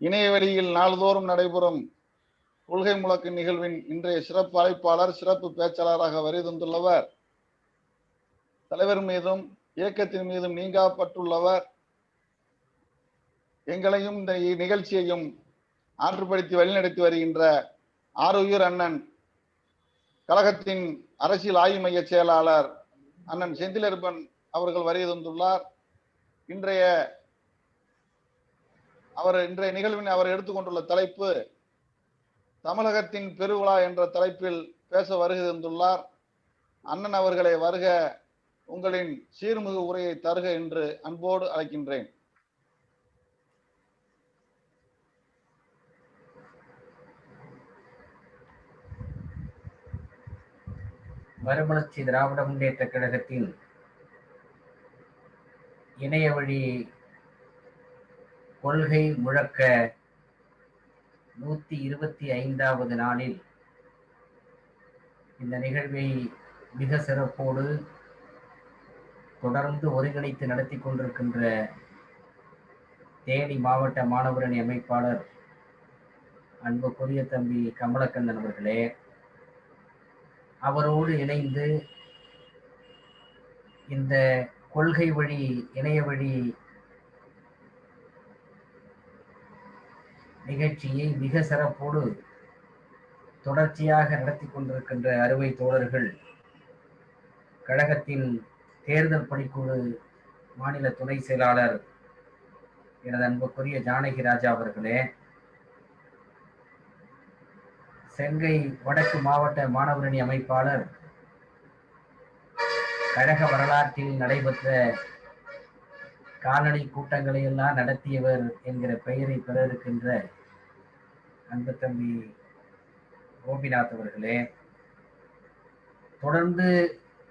இணைய வழியில் நாள்தோறும் நடைபெறும் கொள்கை முழக்கு நிகழ்வின் இன்றைய சிறப்பு அழைப்பாளர், சிறப்பு பேச்சாளராக வருகை தந்துள்ளவர் தலைவர் மீதும் இயக்கத்தின் மீதும் நீங்காப்பட்டுள்ளவர். எங்களையும் இந்த நிகழ்ச்சியையும் ஆற்றுப்படுத்தி வழிநடத்தி வருகின்ற ஆருயிர் அண்ணன் கழகத்தின் அரசியல் ஆய்வு மைய செயலாளர் அண்ணன் செந்திலரப்பன் அவர்கள் வருகை தந்துள்ளார். இன்றைய நிகழ்வின் அவர் எடுத்துக்கொண்டுள்ள தலைப்பு தமிழகத்தின் பெருவிழா என்ற தலைப்பில் பேச வருகை தந்துள்ளார். அண்ணன் அவர்களை வருக, உங்களின் சீர்மிகு உரையை தருக என்று அன்போடு அழைக்கின்றேன். மறுமலர்ச்சி திராவிட முன்னேற்ற கழகத்தின் இணைய வழி கொள்கை முழக்க 125வது நாளில் இந்த நிகழ்வை மிக சிறப்போடு தொடர்ந்து ஒருங்கிணைத்து நடத்தி கொண்டிருக்கின்ற தேனி மாவட்ட மாணவரணி அமைப்பாளர் அன்புக்குரிய தம்பி கமலக்கண்ணன் அவர்களே, அவரோடு இணைந்து இந்த கொள்கை வழி இணைய வழி நிகழ்ச்சியை மிக சிறப்போடு தொடர்ச்சியாக நடத்தி கொண்டிருக்கின்ற அறுவை தோழர்கள், கழகத்தின் தேர்தல் பணிக்குழு மாநில துணை செயலாளர் எனது அன்புக்குரிய ஜானகி ராஜா அவர்களே, செங்கை வடக்கு மாவட்ட மாணவரணி அமைப்பாளர், கழக வரலாற்றில் நடைபெற்ற காலனி கூட்டங்களை எல்லாம் நடத்தியவர் என்கிற பெயரை பெற இருக்கின்ற அன்பு தம்பி கோபிநாத் அவர்களே, தொடர்ந்து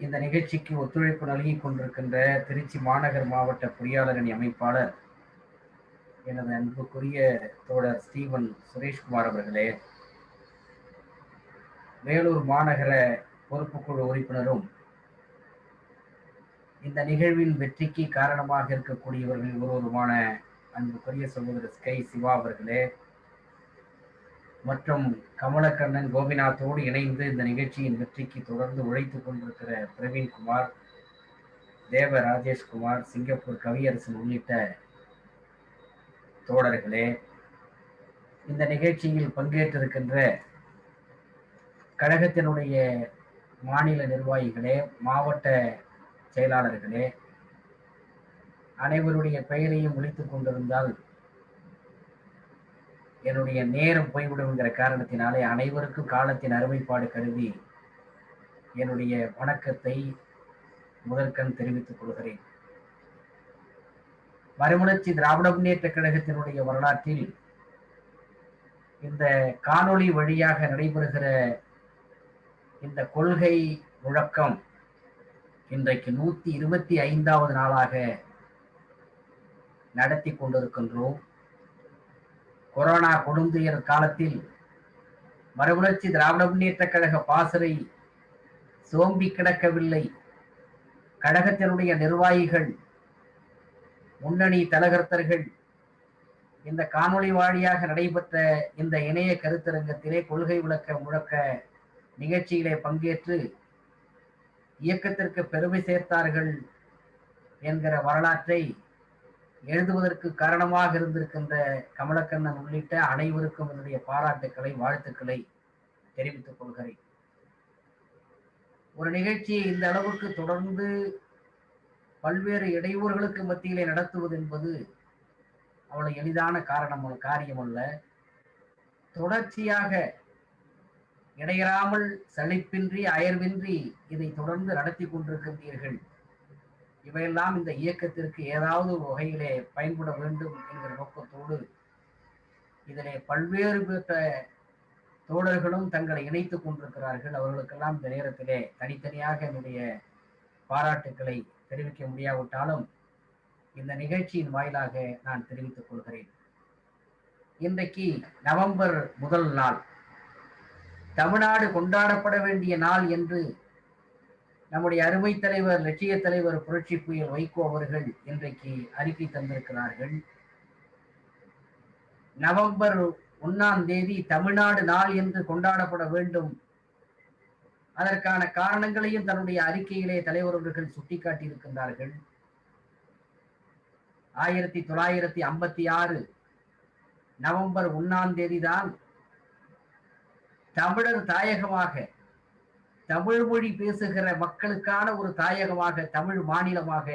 இந்த நிகழ்ச்சிக்கு ஒத்துழைப்பு நல்கி கொண்டிருக்கின்ற திருச்சி மாநகர் மாவட்ட பொறியாளர் அணி அமைப்பாளர் எனது அன்புக்குரிய தோழர் ஸ்டீவன் சுரேஷ்குமார் அவர்களே, வேலூர் மாநகர பொறுப்புக்குழு உறுப்பினரும் இந்த நிகழ்வின் வெற்றிக்கு காரணமாக இருக்கக்கூடியவர்கள் ஒருவருமான அன்புக்குரிய சகோதரர் ஸ்கை சிவா அவர்களே, மற்றும் கமலக்கண்ணன் கோபிநாத்தோடு இணைந்து இந்த நிகழ்ச்சியின் வெற்றிக்கு தொடர்ந்து உழைத்துக் கொண்டிருக்கிற பிரவீன்குமார், தேவ ராஜேஷ்குமார், சிங்கப்பூர் கவியரசன் உள்ளிட்ட தோழர்களே, இந்த நிகழ்ச்சியில் பங்கேற்றிருக்கின்ற கழகத்தினுடைய மாநில நிர்வாகிகளே, மாவட்ட செயலாளர்களே, அனைவருடைய பெயரையும் ஒழித்துக் கொண்டிருந்தால் என்னுடைய நேரம் போய்விடுங்கிற காரணத்தினாலே அனைவருக்கும் காலத்தின் அருமைப்பாடு கருதி என்னுடைய வணக்கத்தை முதற்கண் தெரிவித்துக் கொள்கிறேன். மறுமலர்ச்சி திராவிட முன்னேற்ற கழகத்தினுடைய வரலாற்றில் இந்த காணொளி வழியாக நடைபெறுகிற இந்த கொள்கை முழக்கம் இன்றைக்கு 125வது நாளாக நடத்தி கொண்டிருக்கின்றோம். கொரோனா கொடுந்துயர் காலத்தில் மறுமலர்ச்சி திராவிட முன்னேற்ற கழக பாசறை சோம்பி கிடக்கவில்லை. கழகத்தினுடைய நிர்வாகிகள், முன்னணி தலகர்த்தர்கள் இந்த காணொளி வாழியாக நடைபெற்ற இந்த இணைய கருத்தரங்கத்திலே கொள்கை முழக்க நிகழ்ச்சியிலே பங்கேற்று இயக்கத்திற்கு பெருமை சேர்த்தார்கள் என்கிற வரலாற்றை எழுதுவதற்கு காரணமாக இருந்திருக்கின்ற கமலக்கண்ணன் உள்ளிட்ட அனைவருக்கும் என்னுடைய பாராட்டுக்களை, வாழ்த்துக்களை தெரிவித்துக் கொள்கிறேன். ஒரு நிகழ்ச்சியை இந்த அளவுக்கு தொடர்ந்து பல்வேறு இடையூறுகளுக்கு மத்தியிலே நடத்துவது என்பது அவ்வளவு எளிதான காரியம் அல்ல. தொடர்ச்சியாக இடையறாமல் சலிப்பின்றி அயர்வின்றி இதை தொடர்ந்து நடத்தி கொண்டிருக்கின்றீர்கள். இவையெல்லாம் இந்த இயக்கத்திற்கு ஏதாவது ஒரு வகையிலே பயன்பட வேண்டும் என்கிற நோக்கத்தோடு இதிலே பல்வேறு தோழர்களும் தங்களை இணைத்துக் கொண்டிருக்கிறார்கள். அவர்களுக்கெல்லாம் இந்த நேரத்திலே தனித்தனியாக என்னுடைய பாராட்டுக்களை தெரிவிக்க முடியாவிட்டாலும் இந்த நிகழ்ச்சியின் வாயிலாக நான் தெரிவித்துக் கொள்கிறேன். இன்றைக்கு நவம்பர் 1 நாள், தமிழ்நாடு கொண்டாடப்பட வேண்டிய நாள் என்று நம்முடைய அருமை தலைவர், லட்சிய தலைவர் புரட்சி புயல் வைகோ அவர்கள் இன்றைக்கு அறிக்கை தந்திருக்கிறார்கள். நவம்பர் 1ஆம் தேதி தமிழ்நாடு நாள் என்று கொண்டாடப்பட வேண்டும். அதற்கான காரணங்களையும் தன்னுடைய அறிக்கையிலே தலைவர் அவர்கள் சுட்டிக்காட்டியிருக்கின்றார்கள். 1956 நவம்பர் 1ஆம் தேதிதான் தமிழர் தாயகமாக, தமிழ் மொழி பேசுகிற மக்களுக்கான ஒரு தாயகமாக, தமிழ் மாநிலமாக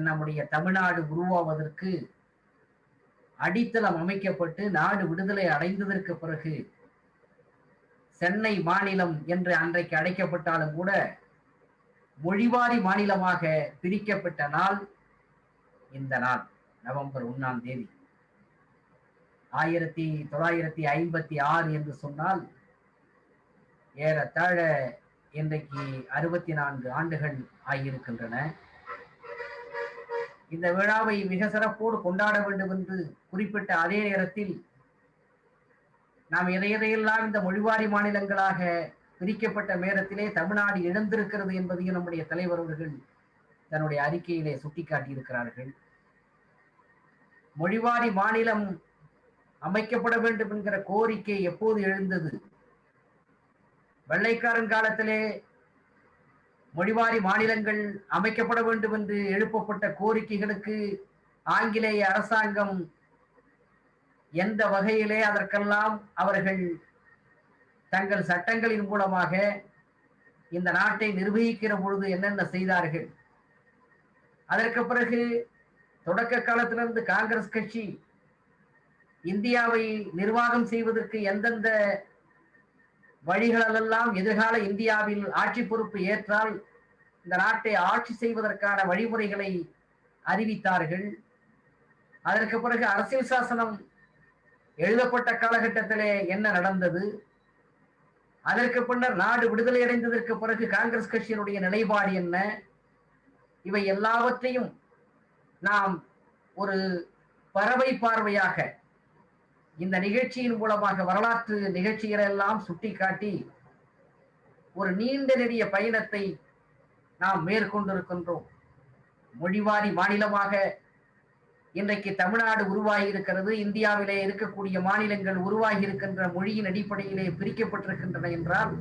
நம்முடைய தமிழ்நாடு உருவாவதற்கு அடித்தளம் அமைக்கப்பட்டு நாடு விடுதலை அடைந்ததற்கு பிறகு சென்னை மாநிலம் என்று அன்றைக்கு அழைக்கப்பட்டாலும் கூட மொழிவாரி மாநிலமாக பிரிக்கப்பட்ட நாள் இந்த நாள், நவம்பர் 1ஆம் தேதி. 1956 என்று சொன்னால் ஏறத்தாழ இன்றைக்கு 64 ஆண்டுகள் ஆகியிருக்கின்றன. இந்த விழாவை மிக சிறப்போடு கொண்டாட வேண்டும் என்று குறிப்பிட்ட அதே நேரத்தில் நாம் எதையெல்லாம் இந்த மொழிவாரி மாநிலங்களாக பிரிக்கப்பட்ட நேரத்திலே தமிழ்நாடு இழந்திருக்கிறது என்பதையும் நம்முடைய தலைவர் அவர்கள் தன்னுடைய அறிக்கையிலே சுட்டிக்காட்டியிருக்கிறார்கள். மொழிவாரி மாநிலம் அமைக்கப்பட வேண்டும் என்கிற கோரிக்கை எப்போது எழுந்தது? வெள்ளைக்காரன் காலத்திலே மொழிவாரி மாநிலங்கள் அமைக்கப்பட வேண்டும் என்று எழுப்பப்பட்ட கோரிக்கைகளுக்கு ஆங்கிலேய அரசாங்கம் எந்த வகையிலே அதற்கெல்லாம் அவர்கள் தங்கள் சட்டங்களின் மூலமாக இந்த நாட்டை நிர்வகிக்கிற பொழுது என்னென்ன செய்தார்கள்? அதற்கு பிறகு தொடக்க காலத்திலிருந்து காங்கிரஸ் கட்சி இந்தியாவை நிர்வாகம் செய்வதற்கு எந்தெந்த வழிகளெல்லாம் எதிர்கால இந்தியாவில் ஆட்சி பொறுப்பு ஏற்றால் இந்த நாட்டை ஆட்சி செய்வதற்கான வழிமுறைகளை அறிவித்தார்கள். அதற்கு பிறகு அரசியல் சாசனம் எழுதப்பட்ட காலகட்டத்திலே என்ன நடந்தது? அதற்கு பின்னர் நாடு விடுதலை அடைந்ததற்கு பிறகு காங்கிரஸ் கட்சியினுடைய நிலைப்பாடு என்ன? இவை எல்லாவற்றையும் நாம் ஒரு பறவை பார்வையாக இந்த நிகழ்ச்சியின் மூலமாக வரலாற்று நிகழ்ச்சிகளை எல்லாம் சுட்டிக்காட்டி ஒரு நீண்ட நெடிய பயணத்தை நாம் மேற்கொண்டிருக்கின்றோம். மொழிவாரி மாநிலமாக இன்றைக்கு தமிழ்நாடு உருவாகி இருக்கிறது. இந்தியாவிலே இருக்கக்கூடிய மாநிலங்கள் உருவாகி இருக்கின்ற மொழியின் அடிப்படையிலே பிரிக்கப்பட்டிருக்கின்றன என்றால்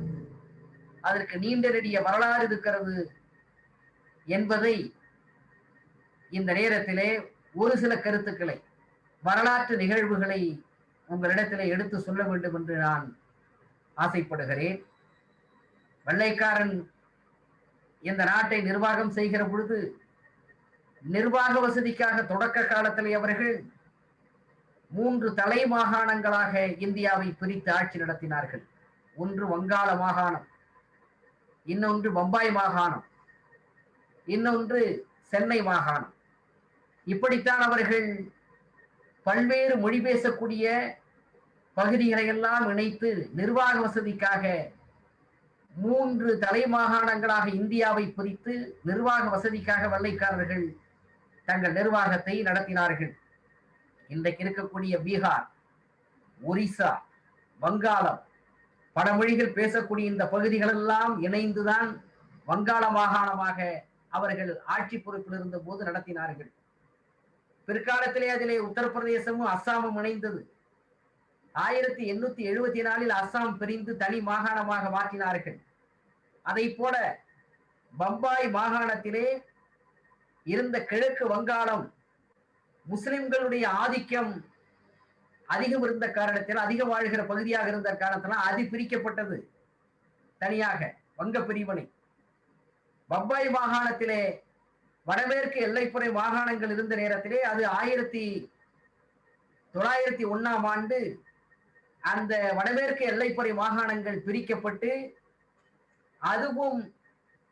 அதற்கு நீண்ட நெடிய வரலாறு இருக்கிறது என்பதை இந்த நேரத்திலே ஒரு சில கருத்துக்களை, வரலாற்று நிகழ்வுகளை உங்களிடத்திலே எடுத்து சொல்ல வேண்டும் என்று நான் ஆசைப்படுகிறேன். வெள்ளைக்காரன் இந்த நாட்டை நிர்வாகம் செய்கிற பொழுது நிர்வாக வசதிக்காக தொடக்க காலத்திலே அவர்கள் 3 தலை மாகாணங்களாக இந்தியாவை பிரித்து ஆட்சி நடத்தினார்கள். ஒன்று வங்காள மாகாணம், இன்னொன்று பம்பாய் மாகாணம், இன்னொன்று சென்னை மாகாணம். இப்படித்தான் அவர்கள் பல்வேறு மொழி பேசக்கூடிய பகுதிகளை எல்லாம் இணைத்து நிர்வாக வசதிக்காக 3 தலை மாகாணங்களாக இந்தியாவை பிரித்து நிர்வாக வசதிக்காக வெள்ளைக்காரர்கள் தங்கள் நிர்வாகத்தை நடத்தினார்கள். இன்றைக்கு இருக்கக்கூடிய பீகார், ஒரிசா, வங்காளம், பல மொழிகள் பேசக்கூடிய இந்த பகுதிகள் எல்லாம் இணைந்துதான் வங்காள மாகாணமாக அவர்கள் ஆட்சி பொறுப்பில் இருந்த போது நடத்தினார்கள். பிற்காலத்திலே அதிலே உத்தரப்பிரதேசமும் அஸ்ஸாமும் இணைந்தது. 1874 அஸ்ஸாம் பிரிந்து தனி மாகாணமாக மாற்றினார்கள். அதை போல பம்பாய் மாகாணத்திலே இருந்த கிழக்கு வங்காளம் முஸ்லிம்களுடைய ஆதிக்கம் அதிகம் இருந்த காரணத்தில், அதிகம் வாழ்கிற பகுதியாக இருந்த காரணத்தினால் அது பிரிக்கப்பட்டது தனியாக வங்க பிரிவினை. பம்பாய் மாகாணத்திலே வடமேற்கு எல்லைப்புறை மாகாணங்கள் இருந்த நேரத்திலே அது 1901ஆம் ஆண்டு அந்த வடமேற்கு எல்லைப்புறை மாகாணங்கள் பிரிக்கப்பட்டு அதுவும்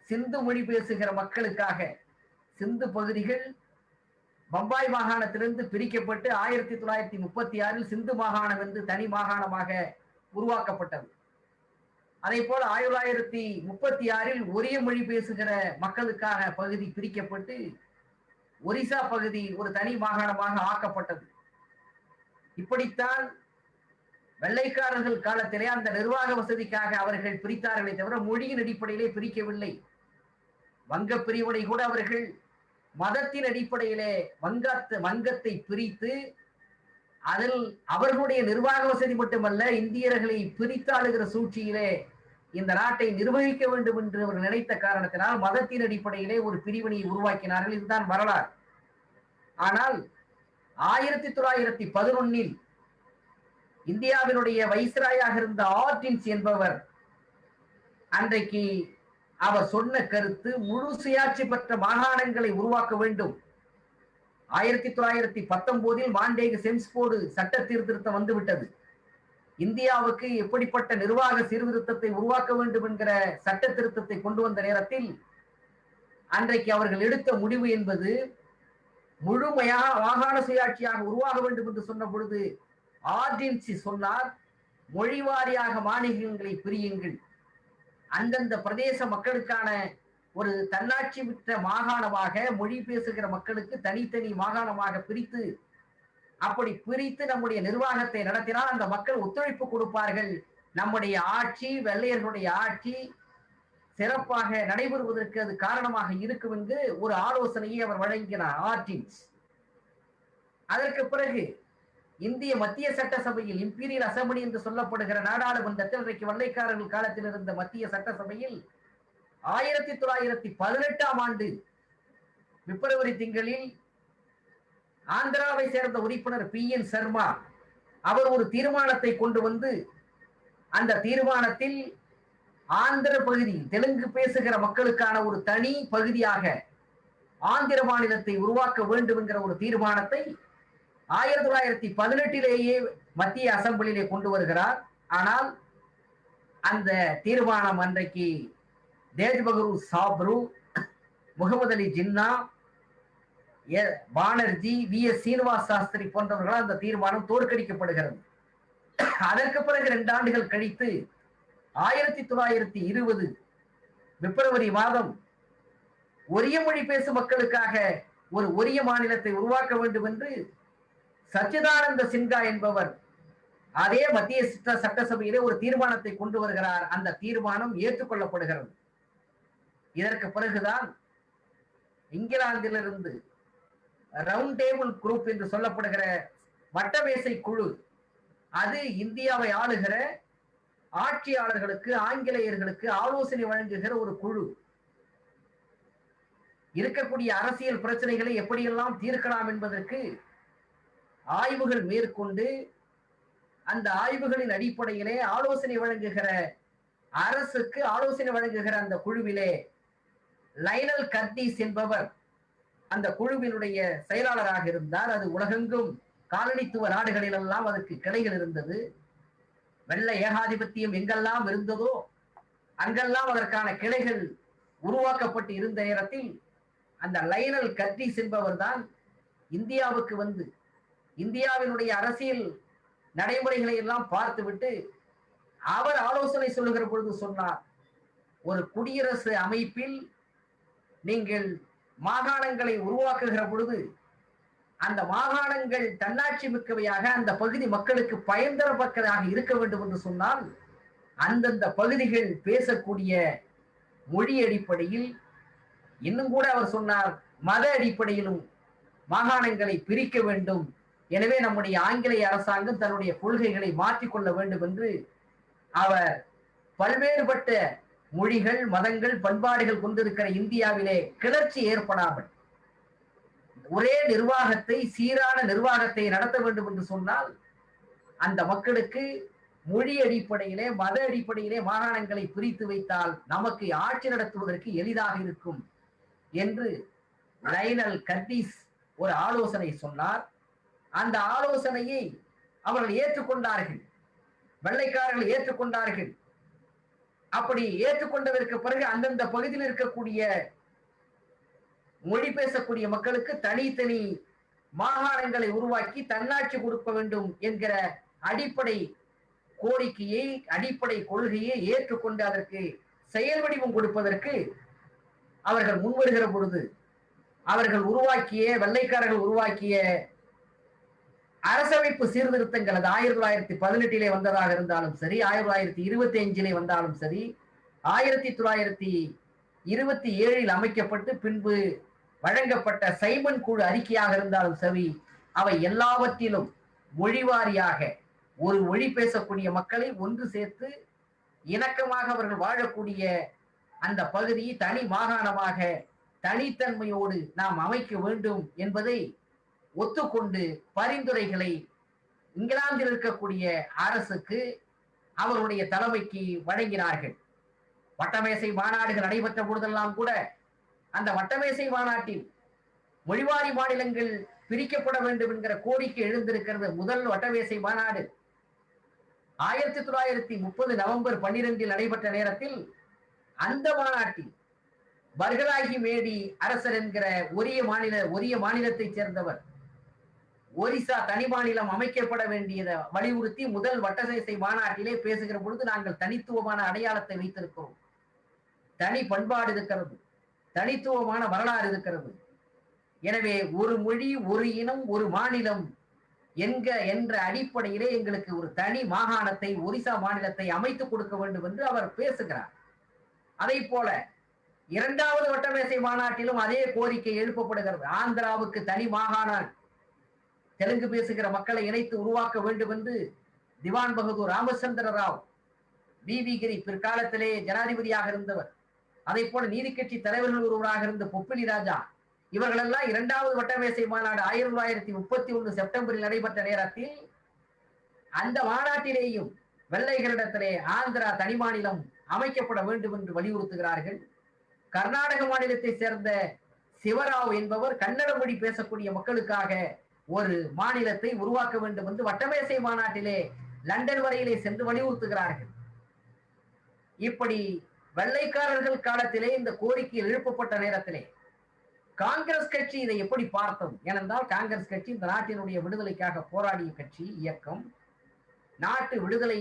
சிந்து மொழி பேசுகிற மக்களுக்காக சிந்து பகுதிகள் பம்பாய் மாகாணத்திலிருந்து பிரிக்கப்பட்டு 1936 சிந்து மாகாணம் என்று தனி மாகாணமாக உருவாக்கப்பட்டது. அதே போல 1936 ஒரிய மொழி பேசுகிற மக்களுக்காக பகுதி பிரிக்கப்பட்டு ஒரிசா பகுதி ஒரு தனி மாகாணமாக ஆக்கப்பட்டது. இப்படித்தான் வெள்ளைக்காரர்கள் காலத்திலே அந்த நிர்வாக வசதிக்காக அவர்கள் பிரித்தார்களே தவிர மொழியின் அடிப்படையிலே பிரிக்கவில்லை. வங்க பிரிவினை கூட அவர்கள் மதத்தின் அடிப்படையிலே வங்கத்தை பிரித்து அதில் அவர்களுடைய நிர்வாக வசதி மட்டுமல்ல, இந்தியர்களை பிரித்தாளுகிற சூழ்ச்சியிலே இந்த நாட்டை நிர்வகிக்க வேண்டும் என்று அவர் நினைத்த காரணத்தினால் மதத்தின் அடிப்படையிலே ஒரு பிரிவினையை உருவாக்கினார்கள். இதுதான் வரலாறு. ஆனால் 1911 இந்தியாவினுடைய வைஸ்ராயாக இருந்த ஆர்டின்ஸ் என்பவர் அன்றைக்கு அவர் சொன்ன கருத்து முழு சுயாட்சி பெற்ற மாகாணங்களை உருவாக்க வேண்டும். 1919 மாண்டேகு செம்ஸ்போர்டு சட்ட சீர்திருத்தம் வந்துவிட்டது. இந்தியாவுக்கு எப்படிப்பட்ட நிர்வாக சீர்திருத்தத்தை உருவாக்க வேண்டும் என்கிற சட்ட திருத்தத்தை கொண்டு வந்த நேரத்தில் அன்றைக்கு அவர்கள் எடுத்த முடிவு என்பது முழுமையாக மாகாண சுயாட்சியாக உருவாக வேண்டும் என்று சொன்ன பொழுது ஆர்டின்ஸ் சொன்னார், மொழிவாரியாக மாநிலங்களை பிரியுங்கள், அந்தந்த பிரதேச மக்களுக்கான ஒரு தன்னாட்சி பெற்ற மாகாணமாக, மொழி பேசுகிற மக்களுக்கு தனித்தனி மாகாணமாக பிரித்து, அப்படி பிரித்து நம்முடைய நிர்வாகத்தை நடத்தினால் அந்த மக்கள் ஒத்துழைப்பு கொடுப்பார்கள், நம்முடைய ஆட்சி, வெள்ளையர்களுடைய ஆட்சி சிறப்பாக நடைபெறுவதற்கு அது காரணமாக இருக்கும் என்று ஒரு ஆலோசனையை அவர் வழங்கினார் ஆர்டின்ஸ். அதற்கு பிறகு இந்திய மத்திய சட்டசபையில், இம்பீரியல் அசம்பிளி என்று சொல்லப்படுகிற நாடாளுமன்றத்தில், இன்றைக்கு வெள்ளைக்காரர்கள் காலத்தில் இருந்த மத்திய சட்டசபையில் 1918 பிப்ரவரி திங்களில் ஆந்திராவை சேர்ந்த உறுப்பினர் PN சர்மா அவர் ஒரு தீர்மானத்தை கொண்டு வந்து, அந்த தீர்மானத்தில் ஆந்திர பகுதி தெலுங்கு பேசுகிற மக்களுக்கான ஒரு தனி பகுதியாக ஆந்திர மாநிலத்தை உருவாக்க வேண்டும் என்கிற ஒரு தீர்மானத்தை 1918 மத்திய அசம்பிளிலே கொண்டு வருகிறார். ஆனால் அந்த தீர்மானம் அன்றைக்கு தேஜ் பகதூர் சாப்ரு, முகமது அலி ஜின்னா, பானர்ஜி, VS சீனிவாஸ் சாஸ்திரி போன்றவர்களால் அந்த தீர்மானம் தோற்கடிக்கப்படுகிறது. அதற்கு பிறகு 2 ஆண்டுகள் கழித்து 1920 பிப்ரவரி மாதம் ஒரிய மொழி பேசும் மக்களுக்காக ஒரு ஒரிய மாநிலத்தை உருவாக்க வேண்டும் என்று சச்சிதானந்த சின்ஹா என்பவர் அதே மத்திய சட்டசபையிலே ஒரு தீர்மானத்தை கொண்டு வருகிறார். அந்த தீர்மானம் ஏற்றுக்கொள்ளப்படுகிறது. இதற்கு பிறகுதான் இங்கிலாந்திலிருந்து ரவுண்ட் டேபிள் குரூப் என்று சொல்லப்படுகிற வட்டமேசை குழு, அது இந்தியாவை ஆளுகிற ஆட்சியாளர்களுக்கு, ஆங்கிலேயர்களுக்கு ஆலோசனை வழங்குகிற ஒரு குழு, இருக்கக்கூடிய அரசியல் பிரச்சனைகளை எப்படியெல்லாம் தீர்க்கலாம் என்பதற்கு ஆய்வுகள் மேற்கொண்டு, அந்த ஆய்வுகளின் அடிப்படையிலே ஆலோசனை வழங்குகிற அரசுக்கு ஆலோசனை வழங்குகிற அந்த குழுவிலே லைனல் கர்டிஸ் என்பவர் அந்த குழுவினுடைய செயலாளராக இருந்தார். அது உலகெங்கும் காலனித்துவ நாடுகளில் எல்லாம் அதற்கு கிளைகள் இருந்தது. வெள்ளை ஏகாதிபத்தியம் எங்கெல்லாம் இருந்ததோ அங்கெல்லாம் அதற்கான கிளைகள் உருவாக்கப்பட்டு இருந்த நேரத்தில் அந்த லைனல் கர்டிஸ் என்பவர் தான் இந்தியாவுக்கு வந்து இந்தியாவினுடைய அரசியல் நடைமுறைகளை எல்லாம் பார்த்துவிட்டு அவர் ஆலோசனை சொல்லுகிற பொழுது சொன்னார், ஒரு குடியரசு அமைப்பில் நீங்கள் மாகாணங்களை உருவாக்குகிற பொழுது அந்த மாகாணங்கள் தன்னாட்சி மிக்கவையாக, அந்த பகுதி மக்களுக்கு பயன் தரப்பட்டதாக இருக்க வேண்டும் என்று சொன்னால் அந்தந்த பகுதிகள் பேசக்கூடிய மொழி அடிப்படையில், இன்னும் கூட அவர் சொன்னார் மத அடிப்படையிலும் மாகாணங்களை பிரிக்க வேண்டும். எனவே நம்முடைய ஆங்கிலேய அரசாங்கம் தன்னுடைய கொள்கைகளை மாற்றிக்கொள்ள வேண்டும் என்று அவர் பல்வேறுபட்ட மொழிகள், மதங்கள், பண்பாடுகள் கொண்டிருக்கிற இந்தியாவிலே கிளர்ச்சி ஏற்படாமல் ஒரே நிர்வாகத்தை, சீரான நிர்வாகத்தை நடத்த வேண்டும் என்று சொன்னால் அந்த மக்களுக்கு மொழி அடிப்படையிலே, மத அடிப்படையிலே மாகாணங்களை பிரித்து வைத்தால் நமக்கு ஆட்சி நடத்துவதற்கு எளிதாக இருக்கும் என்று லைனல் கர்டிஸ் ஒரு ஆலோசனை சொன்னார். அந்த ஆலோசனையை அவர்கள் ஏற்றுக்கொண்டார்கள், வெள்ளைக்காரர்கள் ஏற்றுக்கொண்டார்கள். அப்படி ஏற்றுக்கொண்டதற்கு பிறகு அந்தந்த பகுதியில் இருக்கக்கூடிய மொழி பேசக்கூடிய மக்களுக்கு தனித்தனி மாகாணங்களை உருவாக்கி தன்னாட்சி கொடுக்க வேண்டும் என்கிற அடிப்படை கோரிக்கையை, அடிப்படை கொள்கையை ஏற்றுக்கொண்டு அதற்கு செயல் வடிவம் கொடுப்பதற்கு அவர்கள் முன்வருகிற பொழுது அவர்கள் உருவாக்கிய, வெள்ளைக்காரர்கள் உருவாக்கிய அரசமைப்பு சீர்திருத்தங்கள், அது 1918 வந்ததாக இருந்தாலும் சரி, 1925 வந்தாலும் சரி, 1927 அமைக்கப்பட்டு பின்பு வழங்கப்பட்ட சைமன் குழு அறிக்கையாக இருந்தாலும் சரி, அவை எல்லாவற்றிலும் மொழிவாரியாக ஒரு மொழி பேசக்கூடிய மக்களை ஒன்று சேர்த்து இணக்கமாக அவர்கள் வாழக்கூடிய அந்த பகுதியை தனி மாகாணமாக தனித்தன்மையோடு நாம் அமைக்க வேண்டும் என்பதை ஒத்துக்கொண்டு பரிந்துரைகளை இங்கிலாந்தில் இருக்கக்கூடிய அரசுக்கு அவருடைய தலைமைக்கு வழங்கினார்கள். வட்டமேசை மாநாடுகள் நடைபெற்ற பொழுதெல்லாம் கூட அந்த வட்டமேசை மாநாட்டில் மொழிவாரி மாநிலங்கள் பிரிக்கப்பட வேண்டும் என்கிற கோரிக்கை எழுந்திருக்கிறது. முதல் வட்டமேசை மாநாடு 1930 நவம்பர் 12 நடைபெற்ற நேரத்தில் அந்த மாநாட்டில் பர்கலாகி மேடி அரசர் என்கிற ஒரிய மாநிலத்தைச் சேர்ந்தவர் ஒரிசா தனி மாநிலம் அமைக்கப்பட வேண்டியதை வலியுறுத்தி முதல் வட்டமேசை மாநாட்டிலே பேசுகிற பொழுது நாங்கள் தனித்துவமான அடையாளத்தை வைத்திருக்கிறோம், தனி பண்பாடு இருக்கிறது, தனித்துவமான வரலாறு இருக்கிறது, எனவே ஒரு மொழி ஒரு இனம் ஒரு மாநிலம் என்ற அடிப்படையிலே எங்களுக்கு ஒரு தனி மாகாணத்தை ஒரிசா மாநிலத்தை அமைத்துக் கொடுக்க வேண்டும் என்று அவர் பேசுகிறார். அதை போல இரண்டாவது வட்டமேசை மாநாட்டிலும் அதே கோரிக்கை எழுப்பப்படுகிறது. ஆந்திராவுக்கு தனி மாகாணம், தெலுங்கு பேசுகிற மக்களை இணைத்து உருவாக்க வேண்டும் என்று திவான் பகதூர் ராமச்சந்திர ராவ், பிவி கிரி பிற்காலத்திலே ஜனாதிபதியாக இருந்தவர், அதை போல நீதி கட்சி தலைவர்கள் ஒருவராக இருந்த பொப்பிலி ராஜா, இவர்களெல்லாம் இரண்டாவது வட்டமேசை மாநாடு 1931 செப்டம்பரில் நடைபெற்ற நேரத்தில் அந்த மாநாட்டிலேயும் வெள்ளைகளிடத்திலே ஆந்திரா தனி மாநிலம் அமைக்கப்பட வேண்டும் என்று வலியுறுத்துகிறார்கள். கர்நாடக மாநிலத்தை சேர்ந்த சிவராவ் என்பவர் கன்னட மொழி பேசக்கூடிய மக்களுக்காக ஒரு மாநிலத்தை உருவாக்க வேண்டும் என்று வட்டமேசை மாநாட்டிலே லண்டன் வரையிலே சென்று வலியுறுத்துகிறார்கள். இப்படி வெள்ளைக்காரர்கள் காலத்திலே இந்த கோரிக்கை எழுப்பப்பட்ட நேரத்திலே காங்கிரஸ் கட்சி இதை எப்படி பார்த்தது? ஏனென்றால் காங்கிரஸ் கட்சி இந்த நாட்டினுடைய விடுதலைக்காக போராடிய கட்சி, இயக்கம். நாட்டு விடுதலை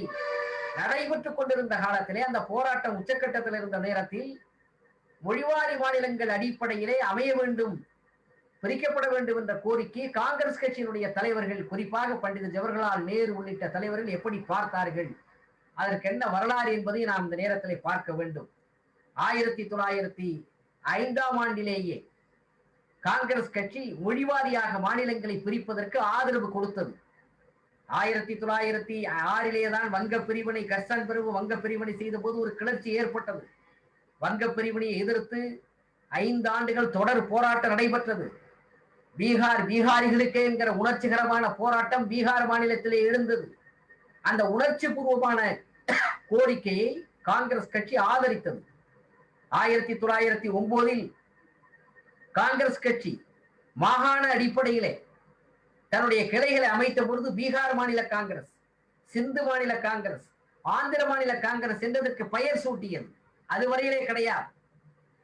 நடைபெற்றுக் கொண்டிருந்த காலத்திலே அந்த போராட்டம் உச்சக்கட்டத்தில் இருந்த நேரத்தில் மொழிவாரி மாநிலங்கள் அடிப்படையிலே அமைய வேண்டும், பிரிக்கப்பட வேண்டும் என்ற கோரிக்கை காங்கிரஸ் கட்சியினுடைய தலைவர்கள், குறிப்பாக பண்டித ஜவஹர்லால் நேரு உள்ளிட்ட தலைவர்கள் எப்படி பார்த்தார்கள், அதற்கு என்ன வரலாறு என்பதை நாம் இந்த நேரத்தில் பார்க்க வேண்டும். 1905ஆம் ஆண்டிலேயே காங்கிரஸ் கட்சி மொழிவாரியாக மாநிலங்களை பிரிப்பதற்கு ஆதரவு கொடுத்தது. 1906 தான் வங்க பிரிவினை, கர்சன் பிரிவு வங்க பிரிவினை செய்த போது ஒரு கிளர்ச்சி ஏற்பட்டது. வங்க பிரிவினையை எதிர்த்து 5 ஆண்டுகள் தொடர் போராட்டம் நடைபெற்றது. பீகாரிகளுக்கே என்கிற உணர்ச்சிகரமான போராட்டம் பீகார் மாநிலத்திலே எழுந்தது. அந்த உணர்ச்சி பூர்வமான கோரிக்கையை காங்கிரஸ் கட்சி ஆதரித்தது. 1909 காங்கிரஸ் கட்சி மாகாண அடிப்படையிலே தன்னுடைய கிளைகளை அமைத்த பொழுது பீகார் மாநில காங்கிரஸ், சிந்து மாநில காங்கிரஸ், ஆந்திர மாநில காங்கிரஸ் என்றதற்கு பெயர் சூட்டியது. அதுவரையிலே கிடையாது.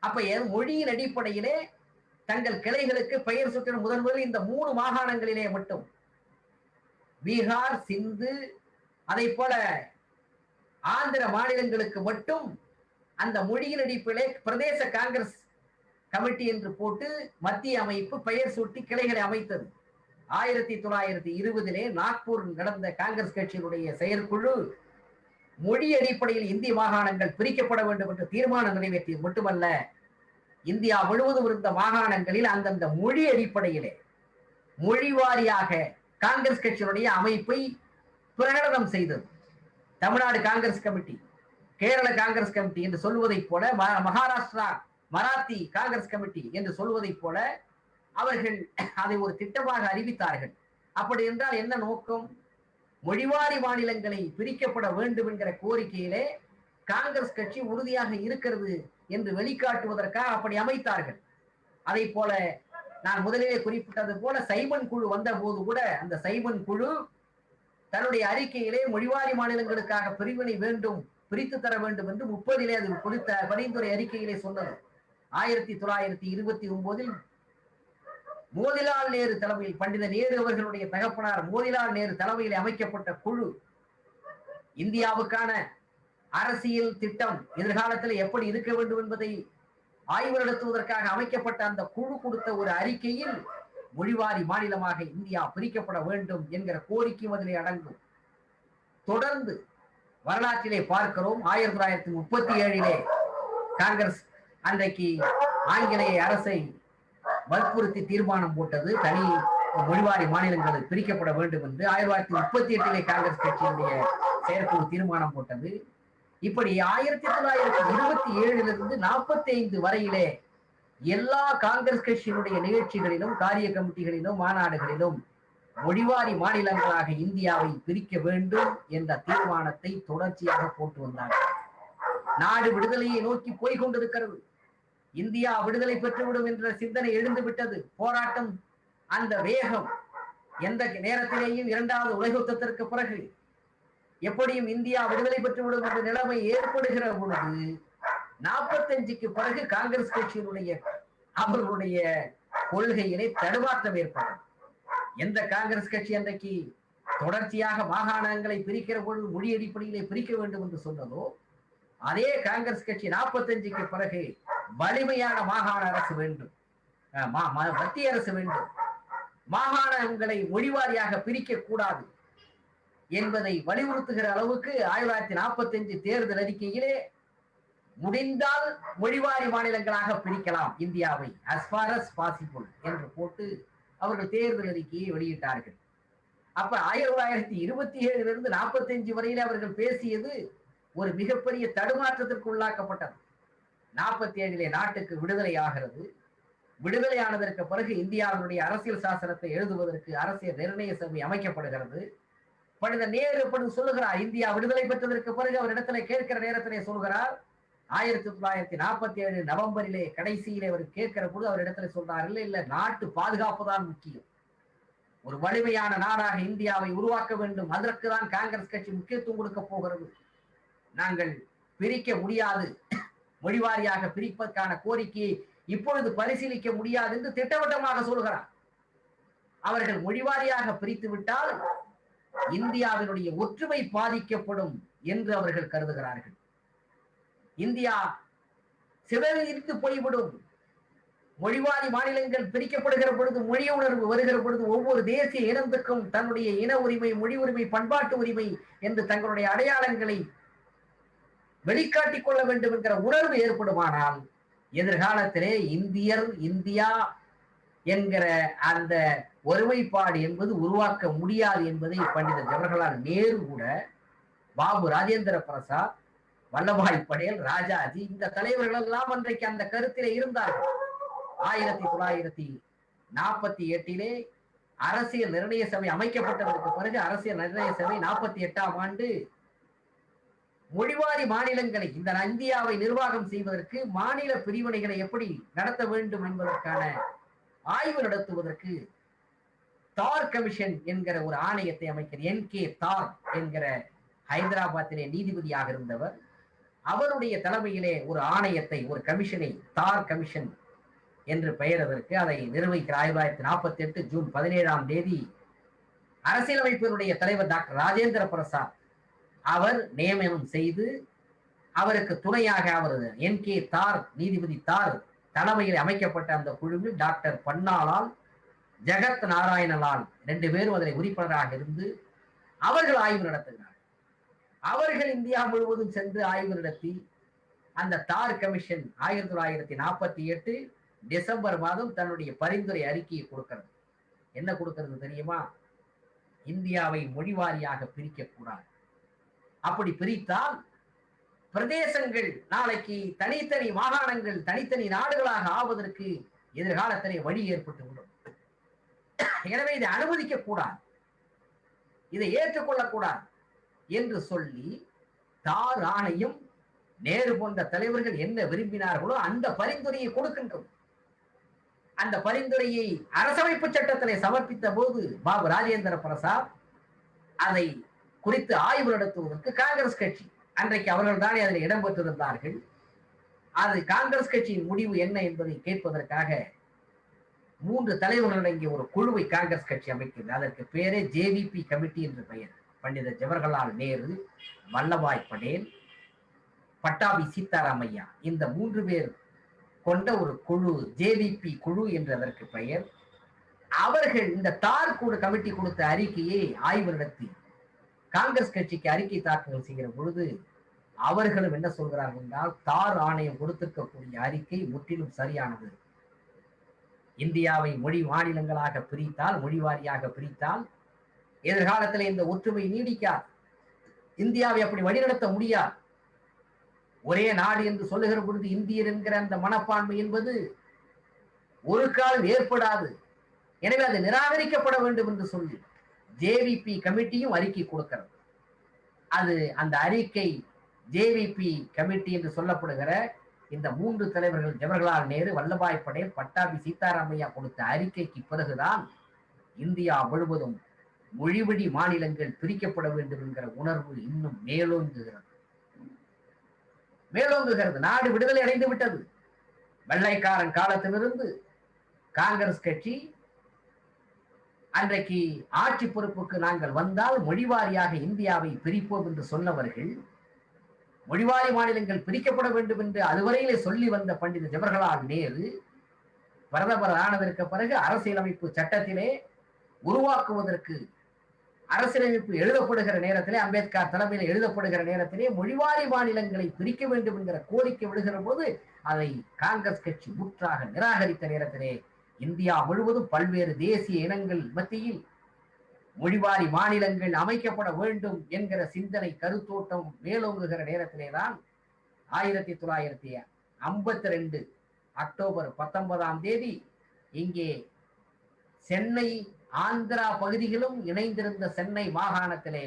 அப்ப மொழியின் அடிப்படையிலே தங்கள் கிளைகளுக்கு பெயர் சூட்டின முதல் இந்த 3 மாகாணங்களிலே மட்டும், பீகார், சிந்து, அதை போல ஆந்திர மாநிலங்களுக்கு மட்டும் அந்த மொழியின் அடிப்படையிலே பிரதேச காங்கிரஸ் கமிட்டி என்று போட்டு மத்திய அமைப்பு பெயர் சூட்டி கிளைகளை அமைத்தது. 1920 நாக்பூர் நடந்த காங்கிரஸ் கட்சியினுடைய செயற்குழு மொழி அடிப்படையில் இந்திய மாகாணங்கள் பிரிக்கப்பட வேண்டும் என்று தீர்மானம் நிறைவேற்றியது மட்டுமல்ல, இந்தியா முழுவதும் இருந்த மாகாணங்களில் அந்தந்த மொழி அடிப்படையிலே மொழி வாரியாக காங்கிரஸ் கட்சியினுடைய அமைப்பை பிரகடனம் செய்தது. தமிழ்நாடு காங்கிரஸ் கமிட்டி, கேரள காங்கிரஸ் கமிட்டி என்று சொல்வதை போல, மகாராஷ்டிரா மராத்தி காங்கிரஸ் கமிட்டி என்று சொல்வதை போல அவர்கள் அதை ஒரு திட்டமாக அறிவித்தார்கள். அப்படி என்றால் என்ன நோக்கம்? மொழிவாரி மாநிலங்களை பிரிக்கப்பட வேண்டும் என்கிற கோரிக்கையிலே காங்கிரஸ் கட்சி உறுதியாக இருக்கிறது என்று வெளிக்காட்டுவதற்காக அப்படி அமைத்தார்கள். அதை போல நான் முதலிலே குறிப்பிட்டது போல சைமன் குழு வந்த போது கூட அந்த சைமன் குழு தன்னுடைய அறிக்கையிலே மொழிவாரி மாநிலங்களுக்காக பிரிவினை வேண்டும், பிரித்து தர வேண்டும் என்று 30 அது கொடுத்த பரிந்துரை அறிக்கையிலே சொன்னது. 1929 மோதிலால் நேரு தலைமையில், பண்டித நேரு அவர்களுடைய தகப்பனார் மோதிலால் நேரு தலைமையில் அமைக்கப்பட்ட குழு இந்தியாவுக்கான அரசியல் திட்டம் எதிர்காலத்தில் எப்படி இருக்க வேண்டும் என்பதை ஆய்வு நடத்துவதற்காக அமைக்கப்பட்ட அந்த குழு கொடுத்த ஒரு அறிக்கையில் மொழிவாரி மாநிலமாக இந்தியா பிரிக்கப்பட வேண்டும் என்கிற கோரிக்கையும் அதிலே அடங்கும். தொடர்ந்து வரலாற்றிலே பார்க்கிறோம். 1937 காங்கிரஸ் அன்றைக்கு ஆங்கிலேய அரசை வற்புறுத்தி தீர்மானம் போட்டது. தனி மொழிவாரி மாநிலங்கள் பிரிக்கப்பட வேண்டும் என்று 1938 காங்கிரஸ் கட்சியினுடைய செயற்குழு தீர்மானம் போட்டது. இப்படி 1927 45 வரையிலே எல்லா காங்கிரஸ் கட்சியினுடைய நிகழ்ச்சிகளிலும், காரிய கமிட்டிகளிலும், மாநாடுகளிலும் மொழிவாரி மாநிலங்களாக இந்தியாவை பிரிக்க வேண்டும் என்ற தீர்மானத்தை தொடர்ச்சியாக போட்டு வந்தார்கள். நாடு விடுதலையை நோக்கி போய்கொண்டிருக்கிறது. இந்தியா விடுதலை பெற்றுவிடும் என்ற சிந்தனை எழுந்து விட்டது. போராட்டம் அந்த வேகம் எந்த நேரத்திலேயும் இரண்டாவது உலக யுத்தத்திற்கு பிறகு எப்படியும் இந்தியா விடுதலை பெற்றுவிடும் என்ற நிலைமை ஏற்படுகிற பொழுது 45க்கு பிறகு காங்கிரஸ் கட்சியினுடைய அவர்களுடைய கொள்கையிலே தடுமாற்றம் ஏற்பட்டது. எந்த காங்கிரஸ் கட்சி அன்றைக்கு தொடர்ச்சியாக மாகாணங்களை பிரிக்கிற பொழுது மொழி அடிப்படையிலே பிரிக்க வேண்டும் என்று சொன்னதோ, அதே காங்கிரஸ் கட்சி 45க்கு பிறகு வலிமையான மாகாண அரசு வேண்டும், மத்திய அரசு வேண்டும், மாகாணங்களை மொழிவாரியாக பிரிக்க கூடாது என்பதை வலியுறுத்துகிற அளவுக்கு 1945 தேர்தல் அறிக்கையிலே முடிந்தால் மொழிவாரி மாநிலங்களாக பிரிக்கலாம் இந்தியாவை as far as possible என்று போட்டு அவர்கள் தேர்தல் அறிக்கையை வெளியிட்டார்கள். அப்ப 1927 45 வரையில அவர்கள் பேசியது ஒரு மிகப்பெரிய தடுமாற்றத்திற்கு உள்ளாக்கப்பட்டது. 47 நாட்டுக்கு விடுதலை ஆகிறது. விடுதலை ஆனதற்கு பிறகு இந்தியாவினுடைய அரசியல் சாசனத்தை எழுதுவதற்கு அரசியல் நிர்ணய சபை அமைக்கப்படுகிறது. பண்டித நேரு எப்படி சொல்லுகிறார், இந்தியா விடுதலை பெற்றதற்கு பிறகு அவர் இடத்துல கேட்கிற நேரத்திலே சொல்கிறார், 1947 நவம்பரிலே கடைசியிலே அவர் கேட்கிற பொழுது அவர் இடத்துல சொல்றார், இல்ல நாட்டு பாதுகாப்பு தான் முக்கியம், ஒரு வலிமையான நாடாக இந்தியாவை உருவாக்க வேண்டும், அதற்கு தான் காங்கிரஸ் கட்சி முக்கியத்துவம் கொடுக்க போகிறது, நாங்கள் பிரிக்க முடியாது, மொழிவாரியாக பிரிப்பதற்கான கோரிக்கையை இப்பொழுது பரிசீலிக்க முடியாது என்று திட்டவட்டமாக சொல்கிறார். அவர்கள் மொழிவாரியாக பிரித்து விட்டால் இந்தியாவினுடைய ஒற்றுமை பாதிக்கப்படும் என்று அவர்கள் கருதுகிறார்கள். இந்தியா சிதறித்து போய்விடும். மொழிவாரி மாநிலங்கள் பிரிக்கப்படுகிற பொழுது, மொழி உணர்வு வருகிற பொழுது, ஒவ்வொரு தேசிய இனத்துக்கும் தன்னுடைய இன உரிமை, மொழி உரிமை, பண்பாட்டு உரிமை என்று தங்களுடைய அடையாளங்களை வெளிக்காட்டிக் கொள்ள வேண்டும் என்கிற உணர்வு ஏற்படுமானால் எதிர்காலத்திலே இந்தியா என்கிற அந்த ஒருமைப்பாடு என்பது உருவாக்க முடியாது என்பதை பண்டித ஜவஹர்லால் நேரு கூட, பாபு ராஜேந்திர பிரசாத், வல்லபாய் படேல், ராஜாஜி, இந்த தலைவர்கள் எல்லாம் அன்றைக்கு அந்த கருத்திலே இருந்தார்கள். 1948 அரசியல் நிர்ணய சபை அமைக்கப்பட்டதற்கு பிறகு அரசியல் நிர்ணய சபை 48ஆம் ஆண்டு மொழிவாரி மாநிலங்களை, இந்த இந்தியாவை நிர்வாகம் செய்வதற்கு மாநில பிரிவினைகளை எப்படி நடத்த வேண்டும் என்பதற்கான ஆய்வு நடத்துவதற்கு தார் கமிஷன் என்கிற ஒரு ஆணையத்தை அமைக்கிறார். NK தார் என்கிற ஹைதராபாத்திலே நீதிபதியாக இருந்தவர், அவருடைய தலைமையிலே ஒரு ஆணையத்தை, ஒரு கமிஷனை, தார் கமிஷன் என்று பெயரதற்கு அதை நிர்வகிக்கிறார். 1948 ஜூன் 17ஆம் தேதி அரசியலமைப்பினுடைய தலைவர் டாக்டர் ராஜேந்திர பிரசாத் அவர் நியமனம் செய்து, அவருக்கு துணையாக அவர் NK தார், நீதிபதி தார் தலைமையில் அமைக்கப்பட்ட அந்த குழுவில் டாக்டர் பன்னாலால், ஜெகத் நாராயணலால் 2 பேரும் அதில் உறுப்பினராக இருந்து அவர்கள் ஆய்வு நடத்துகிறார். அவர்கள் இந்தியா முழுவதும் சென்று ஆய்வு நடத்தி அந்த தார் கமிஷன் 1948 டிசம்பர் மாதம் தன்னுடைய பரிந்துரை அறிக்கையை கொடுக்கிறது. என்ன கொடுக்கிறது தெரியுமா? இந்தியாவை மொழிவாரியாக பிரிக்க கூடாது. அப்படி பிரித்தால் பிரதேசங்கள் நாளைக்கு தனித்தனி மாகாணங்கள், தனித்தனி நாடுகளாக ஆவதற்கு எதிர்காலத்திலே வழி ஏற்பட்டுவிடும். எனவே இதை அனுமதிக்க கூடாது, இதை ஏற்றுக்கொள்ளக்கூடாது என்று சொல்லி தார் ஆணையம் நேரு போன்ற தலைவர்கள் என்ன விரும்பினார்களோ அந்த பரிந்துரையை கொடுக்கின்றோம். அந்த பரிந்துரையை அரசமைப்பு சட்டத்திலே சமர்ப்பித்த போது பாபு ராஜேந்திர பிரசாத் அதை குறித்து ஆய்வு நடத்துவதற்கு காங்கிரஸ் கட்சி, அன்றைக்கு அவர்கள் தானே அதில் இடம்பெற்றிருந்தார்கள், அது காங்கிரஸ் கட்சியின் முடிவு என்ன என்பதை கேட்பதற்காக 3 தலைவர்கள் அடங்கிய ஒரு குழுவை காங்கிரஸ் கட்சி அமைக்கிறது. அதற்கு பேரே JVP கமிட்டி என்று பெயர். பண்டித ஜவஹர்லால் நேரு, வல்லபாய் படேல், பட்டாபி சீதாராமையா, இந்த 3 பேர் கொண்ட ஒரு குழு, JVP குழு என்று அதற்கு பெயர். அவர்கள் இந்த தார் குழு கமிட்டி கொடுத்த அறிக்கையை ஆய்வு நடத்தி காங்கிரஸ் கட்சிக்கு அறிக்கை தாக்கல் செய்கிற பொழுது அவர்களும் என்ன சொல்கிறார்கள் என்றால், தார் ஆணையம் கொடுத்திருக்கக்கூடிய அறிக்கை முற்றிலும் சரியானது, இந்தியாவை மொழி மாநிலங்களாக பிரித்தால், மொழி வாரியாக பிரித்தால் எதிர்காலத்தில் இந்த ஒற்றுமை நீடிக்காது. இந்தியாவை அப்படி வழிநடத்த முடியாது. ஒரே நாடு என்று சொல்லுகிற பொழுது இந்தியர் என்கிற அந்த மனப்பான்மை என்பது ஒரு காலம் ஏற்படாது. எனவே அது நிராகரிக்கப்பட வேண்டும் என்று சொல்லி ஜேவிபி கமிட்டியும் அறிக்கை கொடுக்கிறது. அது அந்த அறிக்கை ஜேவிபி கமிட்டி என்று சொல்லப்படுகிற இந்த 3 தலைவர்கள் ஜவஹர்லால் நேரு, வல்லபாய் படேல், பட்டாபி சீதாராமையா கொடுத்த அறிக்கைக்கு பிறகுதான் இந்தியா முழுவதும் மொழிவழி மாநிலங்கள் பிரிக்கப்பட வேண்டும் என்கிற உணர்வு இன்னும் மேலோங்குகிறது. நாடு விடுதலை அடைந்து விட்டது. வெள்ளைக்காரன் காலத்திலிருந்து காங்கிரஸ் கட்சி அன்றைக்கு ஆட்சி பொறுப்புக்கு நாங்கள் வந்தால் மொழிவாரியாக இந்தியாவை பிரிப்போம் என்று சொன்னவர்கள், மொழிவாரி மாநிலங்கள் பிரிக்கப்பட வேண்டும் என்று அதுவரையிலே சொல்லி வந்த பண்டித ஜவஹர்லால் நேரு பிரதமர் ஆனதற்கு பிறகு அரசியலமைப்பு சட்டத்திலே உருவாக்குவதற்கு அரசியலமைப்பு எழுதப்படுகிற நேரத்திலே, அம்பேத்கர் தலைமையில் எழுதப்படுகிற நேரத்திலே மொழிவாரி மாநிலங்களை பிரிக்க வேண்டும் என்கிற கோரிக்கை விடுகிற போது அதை காங்கிரஸ் கட்சி முற்றாக நிராகரித்த நேரத்திலே இந்தியா முழுவதும் பல்வேறு தேசிய இனங்கள் மத்தியில் மொழிவாரி மாநிலங்கள் அமைக்கப்பட வேண்டும் என்கிற சிந்தனை கருத்தோட்டம் மேலோங்குகிற நேரத்திலேதான் 1952 அக்டோபர் 19 இங்கே சென்னை ஆந்திரா பகுதிகளும் இணைந்திருந்த சென்னை மாகாணத்திலே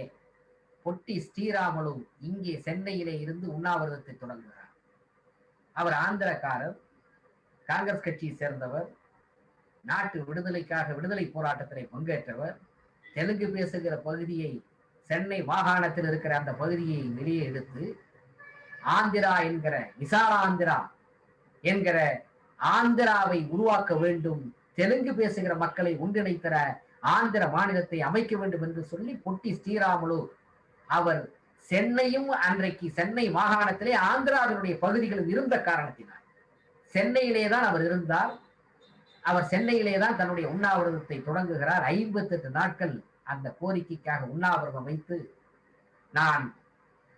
பொட்டி ஸ்ரீராமுலு இங்கே சென்னையிலே இருந்து உண்ணாவிரதத்தை தொடங்குகிறார். அவர் ஆந்திரக்காரர், காங்கிரஸ் கட்சியை சேர்ந்தவர், நாட்டு விடுதலைக்காக விடுதலை போராட்டத்திலே பங்கேற்றவர். தெலுங்கு பேசுகிற பகுதியை, சென்னை மாகாணத்தில் இருக்கிற அந்த பகுதியை வெளியே எடுத்து ஆந்திரா என்கிற விசாலாந்திரா என்கிற ஆந்திராவை உருவாக்க வேண்டும், தெலுங்கு பேசுகிற மக்களை ஒன்றிணைக்கிற ஆந்திர மாநிலத்தை அமைக்க வேண்டும் என்று சொல்லி பொட்டி ஸ்ரீராமுலு அவர் சென்னையும் அன்றைக்கு சென்னை மாகாணத்திலே ஆந்திராவினுடைய பகுதிகளும் இருந்த காரணத்தினார் சென்னையிலே தான் அவர் இருந்தார். அவர் சென்னையிலே தான் தன்னுடைய உண்ணாவிரதத்தை தொடங்குகிறார். 58 நாட்கள் அந்த கோரிக்கைக்காக உண்ணாவிரதம் வைத்து, நான்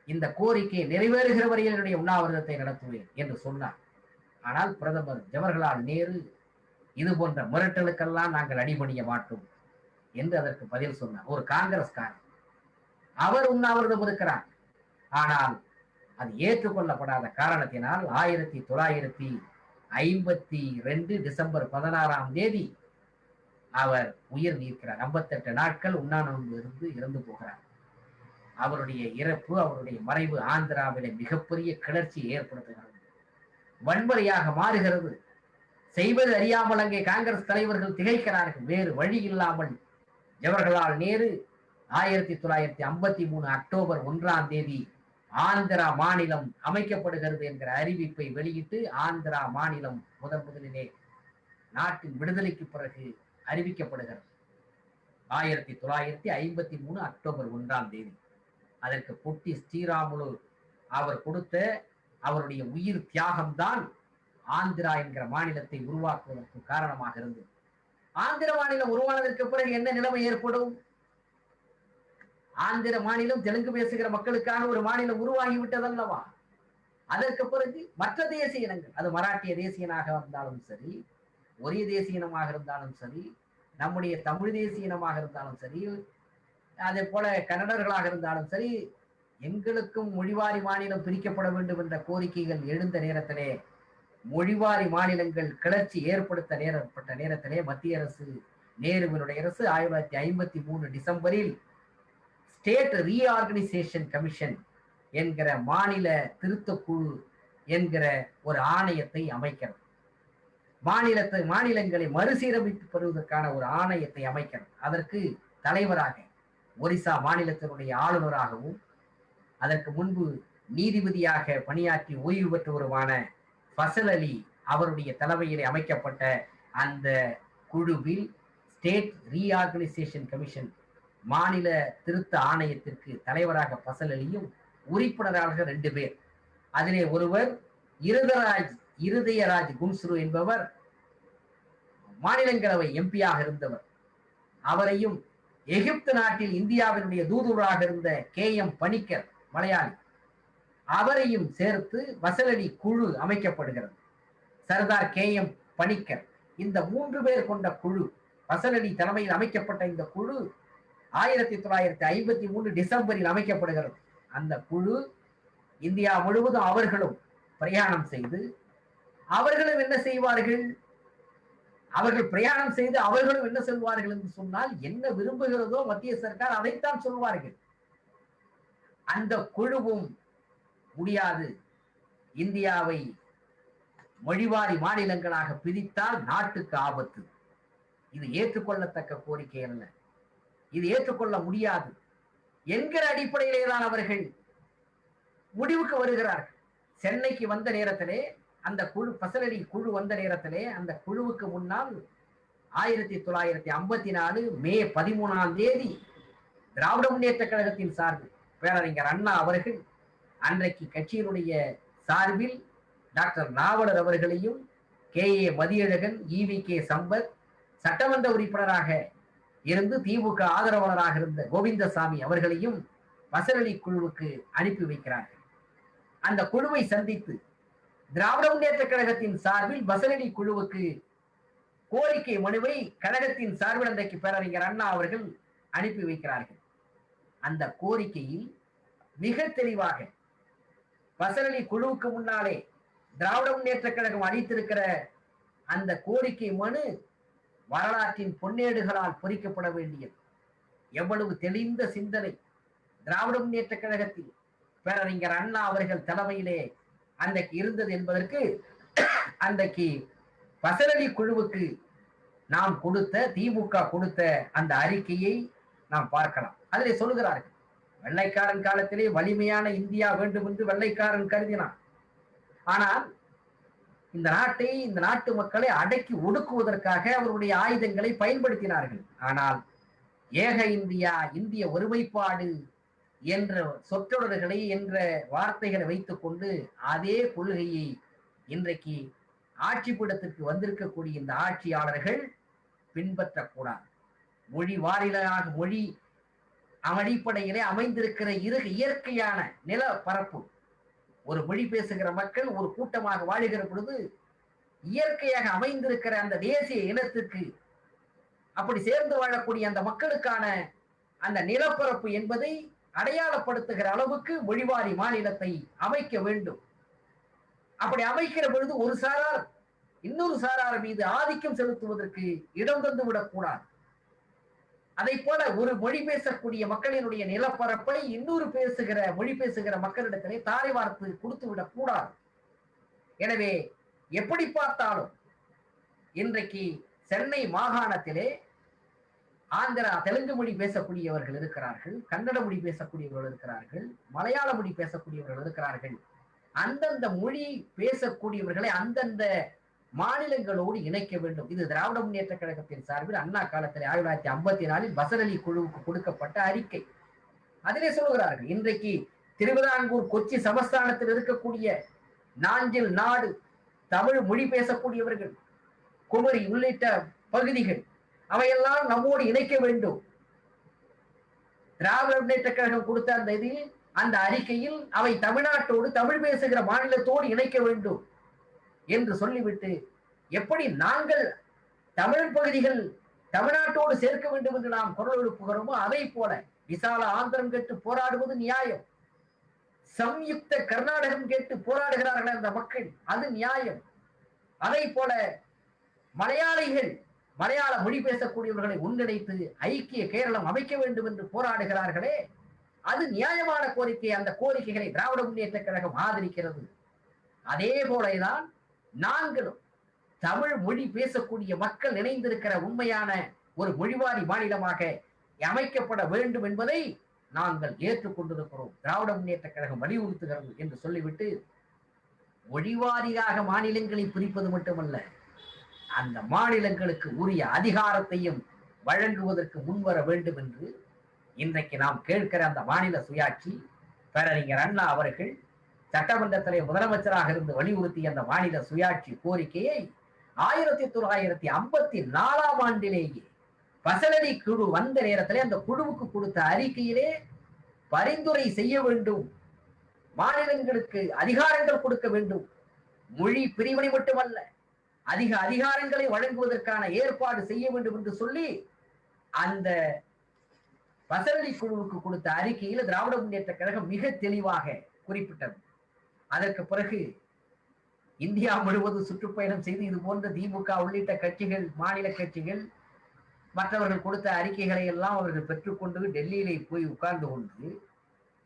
இந்த கோரிக்கை நிறைவேறுகிற வரையில் என்னுடைய உண்ணாவிரதத்தை நடத்துவேன் என்று சொன்னார். ஆனால் பிரதமர் ஜவஹர்லால் நேரு இது போன்ற மிரட்டலுக்கெல்லாம் நாங்கள் அடிபணிய மாட்டோம் என்று அதற்கு பதில் சொன்னார். ஒரு காங்கிரஸ்காரர் அவர் உண்ணாவிரதம் இருக்கிறார். ஆனால் அது ஏற்றுக்கொள்ளப்படாத காரணத்தினால் 1952 டிசம்பர் 16 அவர் உயிர் நீக்கிறார். 58 நாட்கள் உண்ணாநோன்பு இருந்து இறந்து போகிறார். அவருடைய இறப்பு, அவருடைய மறைவு ஆந்திராவிலே மிகப்பெரிய கிளர்ச்சியை ஏற்படுத்துகிறது, வன்முறையாக மாறுகிறது. செய்வது அறியாமல் அங்கே காங்கிரஸ் தலைவர்கள் திகைக்கிறார்கள். வேறு வழி இல்லாமல் ஜவஹர்லால் நேரு 1953 அக்டோபர் 1 ஆந்திரா மாநிலம் அமைக்கப்படுகிறது என்கிற அறிவிப்பை வெளியிட்டு ஆந்திரா மாநிலம் முதலிலே நாட்டின் விடுதலைக்கு பிறகு அறிவிக்கப்படுகிறது. 1953 அக்டோபர் 1 அதற்கு பொட்டி ஸ்ரீராமுலு அவர் கொடுத்த அவருடைய உயிர் தியாகம்தான் ஆந்திரா என்கிற மாநிலத்தை உருவாக்குவதற்கு காரணமாக இருந்தது. ஆந்திர மாநிலம் உருவானதற்கு பிறகு என்ன நிலைமை ஏற்படும்? ஆந்திர மாநிலம் தெலுங்கு பேசுகிற மக்களுக்கான ஒரு மாநிலம் உருவாகிவிட்டதல்லவா? அதற்கு பிறகு மற்ற தேசிய இனங்கள், அது மராட்டிய தேசியனாக இருந்தாலும் சரி, ஒரே தேசிய இனமாக இருந்தாலும் சரி, நம்முடைய தமிழ் தேசிய இனமாக இருந்தாலும் சரி, அதே போல கன்னடர்களாக இருந்தாலும் சரி, எங்களுக்கும் மொழிவாரி மாநிலம் பிரிக்கப்பட வேண்டும் என்ற கோரிக்கைகள் எழுந்த நேரத்திலே, மொழிவாரி மாநிலங்கள் கிளர்ச்சி ஏற்பட்ட நேரத்திலே மத்திய அரசு, நேருவினுடைய அரசு 1953 டிசம்பரில் ஸ்டேட் ரீஆர்கனைசேஷன் கமிஷன் என்கிற மாநில திருத்தக்குழு என்கிற ஒரு ஆணையத்தை அமைக்கிறது. மாநிலங்களை மறுசீரமைத்து பெறுவதற்கான ஒரு ஆணையத்தை அமைக்கிறது. அதற்கு தலைவராக ஒரிசா மாநிலத்தினுடைய ஆளுநராகவும் அதற்கு முன்பு நீதிபதியாக பணியாற்றி ஓய்வு பெற்றவருமான ஃபசல் அலி அவருடைய தலைமையிலே அமைக்கப்பட்ட அந்த குழுவில் ஸ்டேட் ரீஆர்கனைசேஷன் கமிஷன் மாநில திருத்த ஆணையத்திற்கு தலைவராக ஃபசல் அலியும் உறுப்பினராக 2 பேர். அதிலே ஒருவர் இருதயராஜ் குன்ஸ்ரு என்பவர் மாநிலங்களவை எம்பியாக இருந்தவர். அவரையும் எகிப்து நாட்டில் இந்தியாவினுடைய தூதுவராக இருந்த KM பணிக்கர் மலையாளி, அவரையும் சேர்த்து ஃபசல் அலி குழு அமைக்கப்படுகிறது. சர்தார் KM பணிக்கர் இந்த 3 பேர் கொண்ட குழு, ஃபசல் அலி தலைமையில் அமைக்கப்பட்ட இந்த குழு 1953 டிசம்பரில் அமைக்கப்படுகிறது. அந்த குழு இந்தியா முழுவதும் அவர்களும் பிரயாணம் செய்து, அவர்களும் என்ன செய்வார்கள், அவர்கள் பிரயாணம் செய்து அவர்களும் என்ன சொல்வார்கள் என்று சொன்னால், என்ன விரும்புகிறதோ மத்திய சர்க்கார் அதைத்தான் சொல்வார்கள். அந்த குழுவும் முடியாது, இந்தியாவை மொழிவாரி மாநிலங்களாக பிரித்தால் நாட்டுக்கு ஆபத்து, இது ஏற்றுக்கொள்ளத்தக்க கோரிக்கை அல்ல, இது ஏற்றுக்கொள்ள முடியாது என்கிற அடிப்படையிலே தான் அவர்கள் முடிவுக்கு வருகிறார்கள். சென்னைக்கு வந்த நேரத்திலே அந்த குழு, ஃபசல் அலி குழு வந்த நேரத்திலே அந்த குழுவுக்கு முன்னால் 1954 மே 13 திராவிட முன்னேற்ற கழகத்தின் சார்பில் பேரறிஞர் அண்ணா அவர்கள் அன்றைக்கு கட்சியினுடைய சார்பில் டாக்டர் நாவலர் அவர்களையும், KA மதியழகன், EVK சம்பத், சட்டமன்ற உறுப்பினராக இருந்து திமுக ஆதரவாளராக இருந்த கோவிந்தசாமி அவர்களையும் ஃபசல் அலி குழுவுக்கு அனுப்பி வைக்கிறார்கள். அந்த குழுவை சந்தித்து திராவிட முன்னேற்ற கழகத்தின் சார்பில் ஃபசல் அலி குழுவுக்கு கோரிக்கை மனுவை கழகத்தின் சார்பில் அன்றைக்கு பேரறிஞர் அண்ணா அவர்கள் அனுப்பி வைக்கிறார்கள். அந்த கோரிக்கையில் மிக தெளிவாக ஃபசல் அலி குழுவுக்கு முன்னாலே திராவிட முன்னேற்ற கழகம் அளித்திருக்கிற அந்த கோரிக்கை மனு வரலாற்றின் பொன்னேடுகளால் பொறிக்கப்பட வேண்டியது. எவ்வளவு தெளிந்த சிந்தனை திராவிட முன்னேற்ற கழகத்தில் பேரறிஞர் அண்ணா அவர்கள் தலைமையிலே அன்றைக்கு இருந்தது என்பதற்கு அன்றைக்கு ஃபசல் அலி குழுவுக்கு நாம் கொடுத்த, திமுக கொடுத்த அந்த அறிக்கையை நாம் பார்க்கலாம். அதிலே சொல்லுகிறார்கள், வெள்ளைக்காரன் காலத்திலே வலிமையான இந்தியா வேண்டும் என்று வெள்ளைக்காரன் கருதினான். ஆனால் இந்த நாட்டை, இந்த நாட்டு மக்களை அடக்கி ஒடுக்குவதற்காக அவருடைய ஆயுதங்களை பயன்படுத்தினார்கள். ஆனால் ஏக இந்தியா, இந்திய ஒருமைப்பாடு என்ற சொற்றொடர்களை, என்ற வார்த்தைகளை வைத்துக் கொண்டு அதே கொள்கையை இன்றைக்கு ஆட்சி பீடத்திற்கு வந்திருக்கக்கூடிய இந்த ஆட்சியாளர்கள் பின்பற்றக்கூடாது. மொழி வாரிலாக, மொழி அடிப்படையிலே அமைந்திருக்கிற இயற்கையான நில பரப்பு, ஒரு மொழி பேசுகிற மக்கள் ஒரு கூட்டமாக வாழுகிற பொழுது இயற்கையாக அமைந்திருக்கிற அந்த தேசிய இனத்துக்கு, அப்படி சேர்ந்து வாழக்கூடிய அந்த மக்களுக்கான அந்த நிலப்பரப்பு என்பதை அடையாளப்படுத்துகிற அளவுக்கு மொழிவாரி மாநிலத்தை அமைக்க வேண்டும். அப்படி அமைக்கிற பொழுது ஒரு சாரார் இன்னொரு சாரார் மீது ஆதிக்கம் செலுத்துவதற்கு இடம் தந்து விடக்கூடாது. அதை போல ஒரு மொழி பேசக்கூடிய மக்களினுடைய நிலப்பரப்பை இன்னொரு மொழி பேசுகிற மக்களிடத்திலே தாரை வார்த்து கொடுத்து விடக்கூடாது. எனவே எப்படி பார்த்தாலும் இன்றைக்கு சென்னை மாகாணத்திலே ஆந்திரா, தெலுங்கு மொழி பேசக்கூடியவர்கள் இருக்கிறார்கள், கன்னட மொழி பேசக்கூடியவர்கள் இருக்கிறார்கள், மலையாள மொழி பேசக்கூடியவர்கள் இருக்கிறார்கள். அந்தந்த மொழி பேசக்கூடியவர்களை அந்தந்த மாநிலங்களோடு இணைக்க வேண்டும். இது திராவிட முன்னேற்ற கழகத்தின் சார்பில் அண்ணா காலத்தில் 1954 ஃபசல் அலி குழுவுக்கு கொடுக்கப்பட்ட அறிக்கை. அதிலே சொல்லுகிறார்கள், இன்றைக்கு திருவிதாங்கூர், கொச்சி சமஸ்தானத்தில் இருக்கக்கூடிய நாஞ்சில் நாடு தமிழ் மொழி பேசக்கூடியவர்கள், குமரி உள்ளிட்ட பகுதிகள், அவையெல்லாம் நம்மோடு இணைக்க வேண்டும். திராவிட முன்னேற்ற கழகம் கொடுத்த அந்த இதில், அந்த அறிக்கையில் அவை தமிழ்நாட்டோடு, தமிழ் பேசுகிற மாநிலத்தோடு இணைக்க வேண்டும் என்று சொல்லிவிட்டு, எப்படி நாங்கள் தமிழ் பகுதிகள் தமிழ்நாட்டோடு சேர்க்க வேண்டும் என்று நாம் குரல் எழுப்புகிறோமோ அதை போல விசால ஆந்திரம் கேட்டு போராடுவது நியாயம், சம்யுக்த கர்நாடகம் கேட்டு போராடுகிறார்கள் அந்த மக்கள், அது நியாயம். அதை போல மலையாளிகள், மலையாள மொழி பேசக்கூடியவர்களை ஒன்றிணைத்து ஐக்கிய கேரளம் அமைக்க வேண்டும் என்று போராடுகிறார்களே, அது நியாயமான கோரிக்கை. அந்த கோரிக்கைகளை திராவிட முன்னேற்ற கழகம் ஆதரிக்கிறது. அதே போலதான் நாங்களும் தமிழ் மொழி பேசக்கூடிய மக்கள் இணைந்திருக்கிற உண்மையான ஒரு மொழிவாரி மாநிலமாக அமைக்கப்பட வேண்டும் என்பதை நாங்கள் ஏற்றுக்கொண்டிருக்கிறோம், திராவிட முன்னேற்ற கழகம் வலியுறுத்துகிறது என்று சொல்லிவிட்டு, மொழிவாரியாக மாநிலங்களை பிரிப்பது மட்டுமல்ல, அந்த மாநிலங்களுக்கு உரிய அதிகாரத்தையும் வழங்குவதற்கு முன்வர வேண்டும் என்று இன்றைக்கு நாம் கேட்கிற அந்த மாநில சுயாட்சி, பேரறிஞர் அண்ணா அவர்கள் சட்டமன்றத்திலே முதலமைச்சராக இருந்து வலியுறுத்திய அந்த மாநில சுயாட்சி கோரிக்கையை 1954 ஆண்டிலேயே ஃபசல் அலி குழு வந்த நேரத்திலே அந்த குழுவுக்கு கொடுத்த அறிக்கையிலே பரிந்துரை செய்ய வேண்டும், மாநிலங்களுக்கு அதிகாரங்கள் கொடுக்க வேண்டும், மொழி பிரிவினை மட்டுமல்ல, அதிக அதிகாரங்களை வழங்குவதற்கான ஏற்பாடு செய்ய வேண்டும் என்று சொல்லி அந்த பசலி குழுவுக்கு கொடுத்த அறிக்கையில திராவிட முன்னேற்ற கழகம் மிக தெளிவாக குறிப்பிட்டது. அதற்கு பிறகு இந்தியா முழுவதும் சுற்றுப்பயணம் செய்து இது போன்ற திமுக உள்ளிட்ட கட்சிகள், மாநில கட்சிகள் மற்றவர்கள் கொடுத்த அறிக்கைகளை எல்லாம் அவர்கள் பெற்றுக்கொண்டு டெல்லியிலே போய் உட்கார்ந்து கொண்டு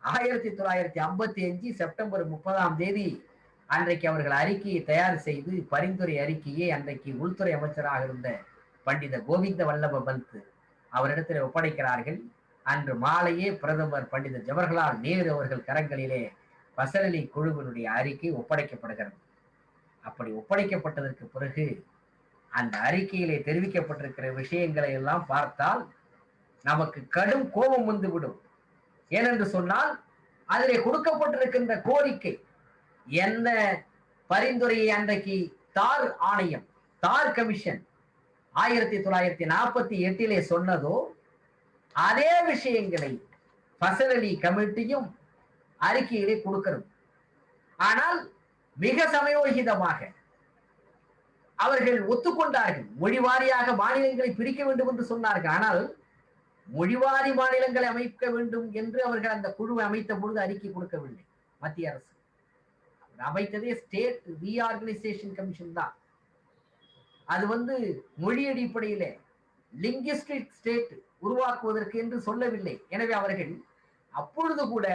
1955 செப்டம்பர் 30 அன்றைக்கு அவர்கள் அறிக்கையை தயார் செய்து பரிந்துரை அறிக்கையை அன்றைக்கு உள்துறை அமைச்சராக இருந்த பண்டித கோவிந்த வல்லப பந்த் அவரிடத்தில் ஒப்படைக்கிறார்கள். அன்று மாலையே பிரதமர் பண்டித ஜவஹர்லால் நேரு அவர்கள் கரங்களிலே பசலி குழுவினுடைய அறிக்கை ஒப்படைக்கப்படுகிறது. அப்படி ஒப்படைக்கப்பட்டதற்கு பிறகு அந்த அறிக்கையிலே தெரிவிக்கப்பட்டிருக்கிற விஷயங்களை எல்லாம் பார்த்தால் நமக்கு கடும் கோபம் வந்துவிடும். ஏனென்று சொன்னால் அதிலே கொடுக்கப்பட்டிருக்கின்ற கோரிக்கை என்ன பரிந்துரையை அன்றைக்கு தார் ஆணையம், தார் கமிஷன் 1948 சொன்னதோ அதே விஷயங்களை பசலி கமிட்டியும் அறிக்கையிலே கொடுக்கிறது. ஆனால் மிக சமயோகிதமாக அவர்கள் ஒத்துக்கொண்டார்கள். மொழிவாரியாக மாநிலங்களை பிரிக்க வேண்டும் என்று சொன்னார்கள். ஆனால் மொழிவாரி மாநிலங்களை அமைக்க வேண்டும் என்று அவர்கள் அந்த குழுவை அமைத்த பொழுது அறிக்கை கொடுக்கவில்லை. மத்திய அரசு அமைத்ததே ஸ்டேட் ரீஆர்கனைசேஷன் கமிஷன் தான். அது மொழி அடிப்படையில லிங்குஸ்டிக் ஸ்டேட் உருவாக்குவதற்கு என்று சொல்லவில்லை. எனவே அவர்கள் அப்பொழுது கூட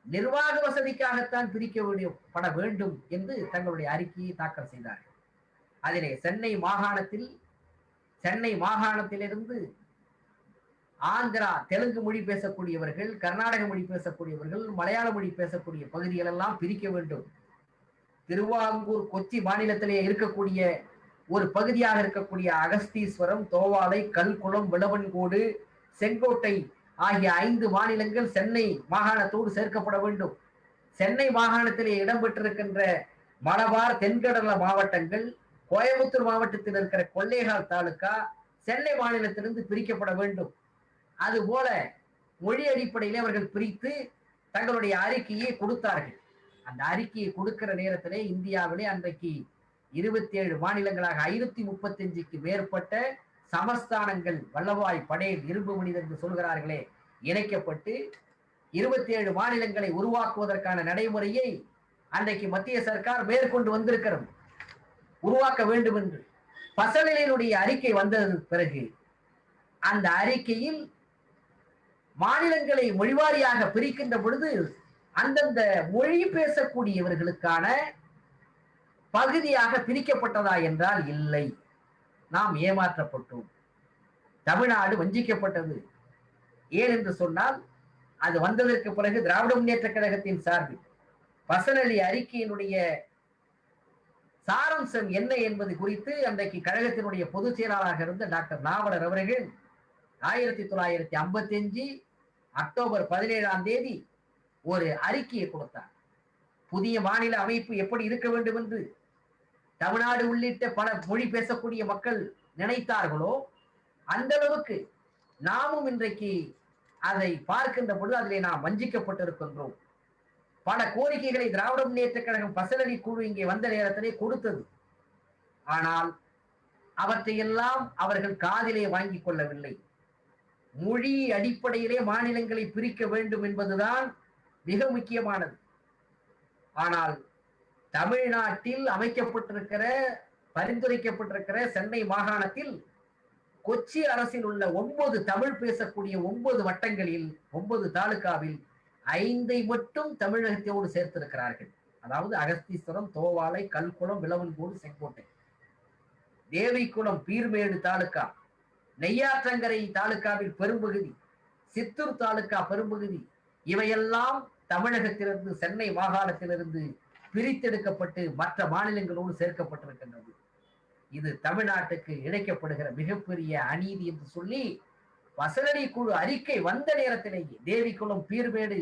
நிர்வாக வசதிக்காகத்தான் பிரிக்கப்பட வேண்டும் என்று தங்களுடைய அறிக்கையை தாக்கல் செய்தார்கள். அதிலே சென்னை மாகாணத்திலிருந்து ஆந்திரா தெலுங்கு மொழி பேசக்கூடியவர்கள், கர்நாடக மொழி பேசக்கூடியவர்கள், மலையாள மொழி பேசக்கூடிய பகுதிகள் எல்லாம் பிரிக்க வேண்டும். திருவாங்கூர் கொச்சி மாநிலத்திலே இருக்கக்கூடிய ஒரு பகுதியாக இருக்கக்கூடிய அகஸ்தீஸ்வரம், தோவாளை, கல்குளம், விளவன்கோடு, செங்கோட்டை ஆகிய 5 மாநிலங்கள் சென்னை மாகாணத்தோடு சேர்க்கப்பட வேண்டும். சென்னை மாகாணத்திலே இடம்பெற்றிருக்கின்ற மலபார், தென்கடல மாவட்டங்கள், கோயம்புத்தூர் மாவட்டத்தில் இருக்கிற கொள்ளைகால் தாலுகா சென்னை மாநிலத்திலிருந்து பிரிக்கப்பட வேண்டும். அதுபோல மொழி அடிப்படையிலே அவர்கள் பிரித்து தங்களுடைய அறிக்கையை கொடுத்தார்கள். அந்த அறிக்கையை கொடுக்கிற நேரத்திலே இந்தியாவிலே அன்றைக்கு 27 மாநிலங்களாக 535க்கு மேற்பட்ட சமஸ்தானங்கள், வல்லபாய் படேல் இரும்பு மனிதர் என்று சொல்கிறார்களே, இணைக்கப்பட்டு 27 மாநிலங்களை உருவாக்குவதற்கான நடைமுறையை அன்றைக்கு மத்திய சர்க்கார் மேற்கொண்டு வந்திருக்கிறது. உருவாக்க வேண்டும் என்று பசலினுடைய அறிக்கை வந்ததற்கு பிறகு அந்த அறிக்கையில் மாநிலங்களை மொழிவாரியாக பிரிக்கின்ற பொழுது அந்தந்த மொழி பேசக்கூடியவர்களுக்கான பகுதியாக பிரிக்கப்பட்டதா என்றால் இல்லை. நாம் ஏமாற்றப்பட்டோம். தமிழ்நாடு வஞ்சிக்கப்பட்டது. ஏன் என்று சொன்னால் அது வந்ததற்கு பிறகு திராவிட முன்னேற்ற கழகத்தின் சார்பில் பசலி அறிக்கையினுடைய சாரம்சம் என்ன என்பது குறித்து அன்றைக்கு கழகத்தினுடைய பொதுச் செயலாளராக இருந்த டாக்டர் நாவலர் அவர்கள் 1955 அக்டோபர் 17 ஒரு அறிக்கையை கொடுத்தார். புதிய மாநில அமைப்பு எப்படி இருக்க வேண்டும் என்று தமிழ்நாடு உள்ளிட்ட பல மொழி பேசக்கூடிய மக்கள் நினைத்தார்களோ அந்த அளவுக்கு நாமும் இன்றைக்கு அதை பார்க்கின்ற பொழுது அதிலே நாம் வஞ்சிக்கப்பட்டிருக்கின்றோம். பல கோரிக்கைகளை திராவிட முன்னேற்ற கழகம் பசலி குழு இங்கே வந்த நேரத்திலே கொடுத்தது. ஆனால் அவற்றையெல்லாம் அவர்கள் காதிலே வாங்கிக் கொள்ளவில்லை. மொழி அடிப்படையிலே மாநிலங்களை பிரிக்க வேண்டும் என்பதுதான் மிக முக்கியமானது. ஆனால் தமிழ்நாட்டில் அமைக்கப்பட்டிருக்கிற, பரிந்துரைக்கப்பட்டிருக்கிற சென்னை மாகாணத்தில் கொச்சி அரசில் உள்ள 9 தமிழ் பேசக்கூடிய 9 வட்டங்களில் 9 தாலுகாவில் 5 மட்டும் தமிழகத்தோடு சேர்த்திருக்கிறார்கள். அதாவது அகஸ்தீஸ்வரம், தோவாளை, கல்குளம், விளவன்கோடு, செங்கோட்டை. தேவிக்குளம் பீர்மேடு தாலுகா, நெய்யாற்றங்கரை தாலுகாவில் பெரும்பகுதி, சித்தூர் தாலுகா பெரும்பகுதி, இவையெல்லாம் தமிழகத்திலிருந்து சென்னை மாகாணத்திலிருந்து பிரித்தெடுக்கப்பட்டு மற்ற மாநிலங்களோடு சேர்க்கப்பட்டிருக்கின்றது. இது தமிழ்நாட்டுக்கு இழைக்கப்படுகிற மிகப்பெரிய அநீதி என்று சொல்லி பசலி குழு அறிக்கை வந்த நேரத்திலேயே தேவிக்குளம் பீர்மேடு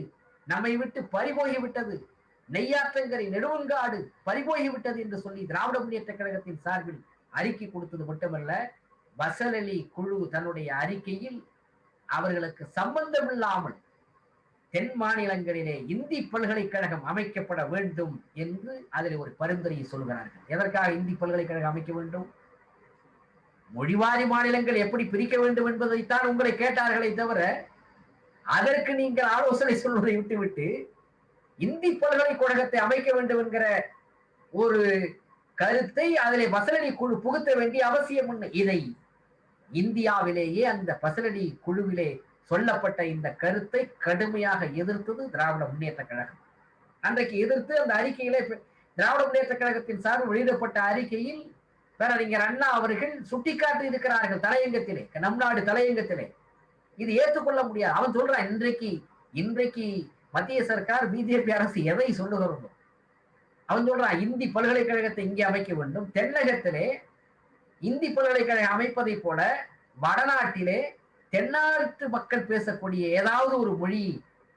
நம்மை விட்டு பறிபோகிவிட்டது, நெய்யாற்றங்கரை நெடுவங்காடு பறிபோகிவிட்டது என்று சொல்லி திராவிட முன்னேற்ற கழகத்தின் சார்பில் அறிக்கை கொடுத்தது மட்டுமல்ல, பசலி குழு தன்னுடைய அறிக்கையில் அவர்களுக்கு சம்பந்தமில்லாமல் தென் மாநிலங்களிலே இந்தி பல்கலைக்கழகம் அமைக்கப்பட வேண்டும் என்று அதில் ஒரு பரிந்துரையை சொல்கிறார்கள். எதற்காக இந்தி பல்கலைக்கழகம் அமைக்க வேண்டும்? மொழிவாரி மாநிலங்கள் எப்படி பிரிக்க வேண்டும் என்பதைத்தான் உங்களை கேட்டார்களே தவிர அதற்கு நீங்கள் ஆலோசனை சொல்வதை விட்டுவிட்டு இந்தி பல்கலைக்கழகத்தை அமைக்க வேண்டும் என்கிற ஒரு கருத்தை அதிலே பசலடி குழு புகுத்த வேண்டிய அவசியம் உண்டு. இதை இந்தியாவிலேயே அந்த பசலடி குழுவிலே சொல்லப்பட்ட இந்த கருத்தை கடுமையாக எதிர்த்தது திராவிட முன்னேற்ற கழகம். அன்றைக்கு எதிர்த்து அந்த அறிக்கையிலே திராவிட முன்னேற்ற கழகத்தின் சார்பில் வெளியிடப்பட்ட அறிக்கையில் பேரறிஞர் அண்ணா அவர்கள் சுட்டிக்காட்டி இருக்கிறார்கள் தலையங்கத்திலே, நம் நாடு தலையங்கத்திலே. இது ஏற்றுக்கொள்ள முடியாது. அவன் சொல்றான், இன்றைக்கு மத்திய சர்க்கார் பிஜேபி அரசு எதை சொல்லுகிறோம், அவன் சொல்றான் இந்தி பல்கலைக்கழகத்தை இங்கே அமைக்க வேண்டும். தென்னகத்திலே இந்தி பல்கலைக்கழகம் அமைப்பதை போல வடநாட்டிலே தென்னாட்டு மக்கள் பேசக்கூடிய ஏதாவது ஒரு மொழி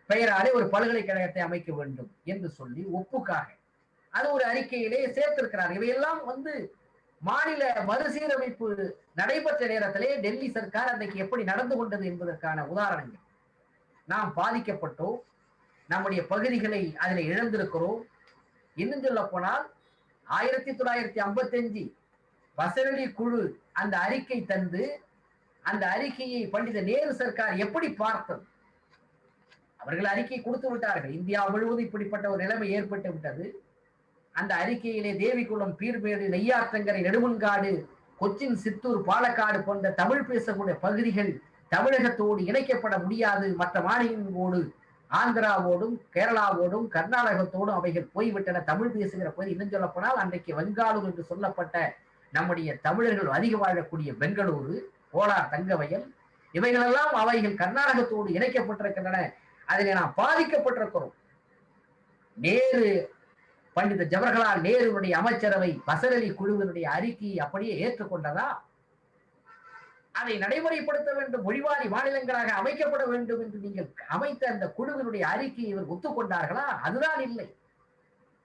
பெயராலே ஒரு பல்கலைக்கழகத்தை அமைக்க வேண்டும் என்று சொல்லி ஒப்புக்காக அது ஒரு அறிக்கையிலே சேர்த்திருக்கிறார். இவையெல்லாம் மாநில மறுசீரமைப்பு நடைபெற்ற நேரத்திலே டெல்லி சர்க்கார் அன்றைக்கு எப்படி நடந்து கொண்டது என்பதற்கான உதாரணங்கள். நாம் பாதிக்கப்பட்டோம், நம்முடைய பகுதிகளை அதில் இழந்திருக்கிறோம். இன்னும் சொல்ல போனால் 1955 பசரடி குழு அந்த அறிக்கை தந்து அந்த அறிக்கையை பண்டித நேரு சர்க்கார் எப்படி பார்த்தது? அவர்கள் அறிக்கை கொடுத்து விட்டார்கள். இந்தியா முழுவதும் இப்படிப்பட்ட ஒரு நிலைமை ஏற்பட்டு விட்டது. அந்த அறிக்கையிலே தேவிகுளம், பீர்மேடு, நெய்யாற்றங்கரை, நெடுமன்காடு, கொச்சின், சித்தூர், பாலக்காடு போன்ற தமிழ் பேசக்கூடிய பகுதிகள் தமிழகத்தோடு இணைக்கப்பட முடியாது, மற்ற மாநிலங்களோடு, ஆந்திராவோடும் கேரளாவோடும் கர்நாடகத்தோடும் அவைகள் போய்விட்டன. தமிழ் பேசுகிற பகுதி இன்னும் சொல்ல போனால் அன்றைக்கு வெங்காளூர் என்று சொல்லப்பட்ட நம்முடைய தமிழர்கள் அதிக வாழக்கூடிய பெங்களூரு, கோலார், தங்கவயல் இவைகளெல்லாம் அவைகள் கர்நாடகத்தோடு இணைக்கப்பட்டிருக்கின்றன. அதிலே நாம் பாதிக்கப்பட்டிருக்கிறோம். நேரு, பண்டித ஜவஹர்லால் நேருடைய அமைச்சரவை பசரலி குழுவினுடைய அறிக்கையை அப்படியே ஏற்றுக்கொண்டதா? அதை நடைமுறைப்படுத்த வேண்டும், மொழிவாரி மாநிலங்களாக அமைக்கப்பட வேண்டும் என்று நீங்கள் அமைத்த அந்த குழுவினுடைய அறிக்கையை இவர் ஒத்துக்கொண்டார்களா? அதுதான் இல்லை.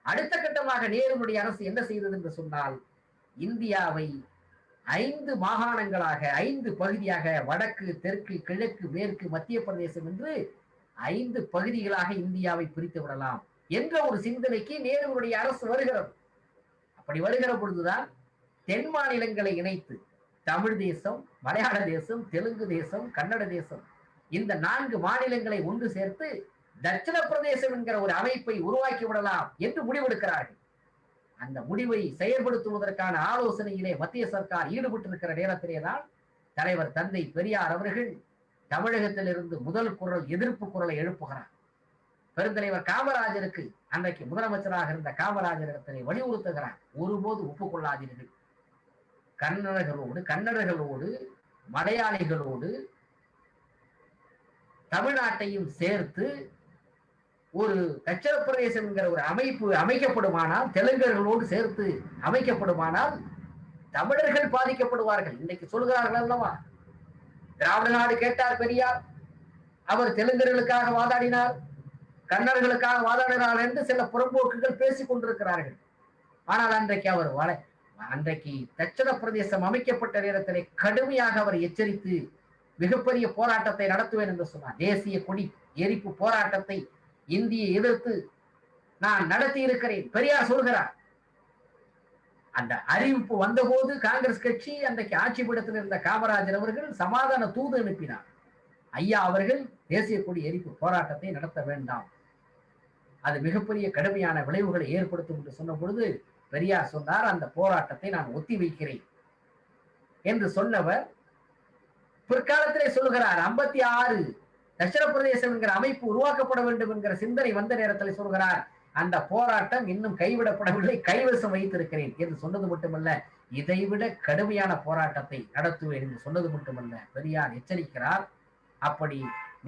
அடுத்த கட்டமாக நேருடைய அரசு என்ன செய்தது என்று சொன்னால், இந்தியாவை 5 மாகாணங்களாக 5 பகுதியாக, வடக்கு, தெற்கு, கிழக்கு, மேற்கு, மத்திய பிரதேசம் என்று 5 பகுதிகளாக இந்தியாவை பிரித்து விடலாம் என்ற ஒரு சிந்தனைக்கு நேருடைய அரசு வருகிறது. அப்படி வருகிற பொழுதுதான் தென் மாநிலங்களை இணைத்து தமிழ் தேசம், மலையாள தேசம், தெலுங்கு தேசம், கன்னட தேசம் இந்த 4 மாநிலங்களை ஒன்று சேர்த்து தட்சிண பிரதேசம் என்கிற ஒரு அமைப்பை உருவாக்கி விடலாம் என்று முடிவெடுக்கிறார்கள். அந்த முடிவை செயல்படுத்துவதற்கான ஆலோசனையிலே மத்திய சர்க்கார் ஈடுபட்டிருக்கிற நேரத்திலேதான் தலைவர் தந்தை பெரியார் அவர்கள் தமிழகத்திலிருந்து முதல் குரல், எதிர்ப்பு குரலை எழுப்புகிறார். பெருந்தலைவர் காமராஜருக்கு, அன்றைக்கு முதலமைச்சராக இருந்த காமராஜரிடத்திலே வலியுறுத்துகிறார், ஒருபோது ஒப்புக்கொள்ளாதீர்கள், கன்னடர்களோடு மலையாளிகளோடு தமிழ்நாட்டையும் சேர்த்து ஒரு தட்சிண பிரதேசம் என்கிற ஒரு அமைப்பு அமைக்கப்படுமானால், தெலுங்கர்களோடு சேர்த்து அமைக்கப்படுமானால் தமிழர்கள் பாதிக்கப்படுவார்கள். இன்னைக்கு சொல்கிறார்கள் அல்லவா, திராவிட நாடு கேட்டார் பெரியார், அவர் தெலுங்கர்களுக்காக வாதாடினார், கன்னடர்களுக்காக வாதாடினார் என்று சில புறம்போக்குகள் பேசிக் கொண்டிருக்கிறார்கள். ஆனால் அன்றைக்கு தட்சிண பிரதேசம் அமைக்கப்பட்ட நேரத்திலே கடுமையாக அவர் எச்சரித்து மிகப்பெரிய போராட்டத்தை நடத்துவேன் என்று சொன்னார். தேசிய கொடி எரிப்பு போராட்டத்தை இந்தியை எதிர்த்து நான் நடத்தி இருக்கிறேன் பெரியார் சொல்கிறார். அந்த அறிவிப்பு வந்தபோது காங்கிரஸ் கட்சி, அன்றைக்கு ஆட்சி பீடத்தில் இருந்த காமராஜர் அவர்கள் சமாதான தூது அனுப்பினார். ஐயா அவர்கள் தேசிய கொடி எரிப்பு போராட்டத்தை நடத்த வேண்டாம், அது மிகப்பெரிய கடுமையான விளைவுகளை ஏற்படுத்தும் என்று சொன்ன பொழுது பெரியார் சொன்னார், அந்த போராட்டத்தை நான் ஒத்தி வைக்கிறேன் என்று சொன்னவர் பிற்காலத்திலே சொல்கிறார், 56 தட்சிண பிரதேசம் என்கிற அமைப்பு உருவாக்கப்பட வேண்டும் என்கிற சிந்தனை வந்த நேரத்தில் சொல்கிறார், அந்த போராட்டம் இன்னும் கைவிடப்படவில்லை, கைவசம் வைத்திருக்கிறேன் என்று சொன்னது மட்டுமல்ல, இதைவிட கடுமையான போராட்டத்தை நடத்துவேன் என்று சொன்னது மட்டுமல்ல, பெரியார் எச்சரிக்கிறார், அப்படி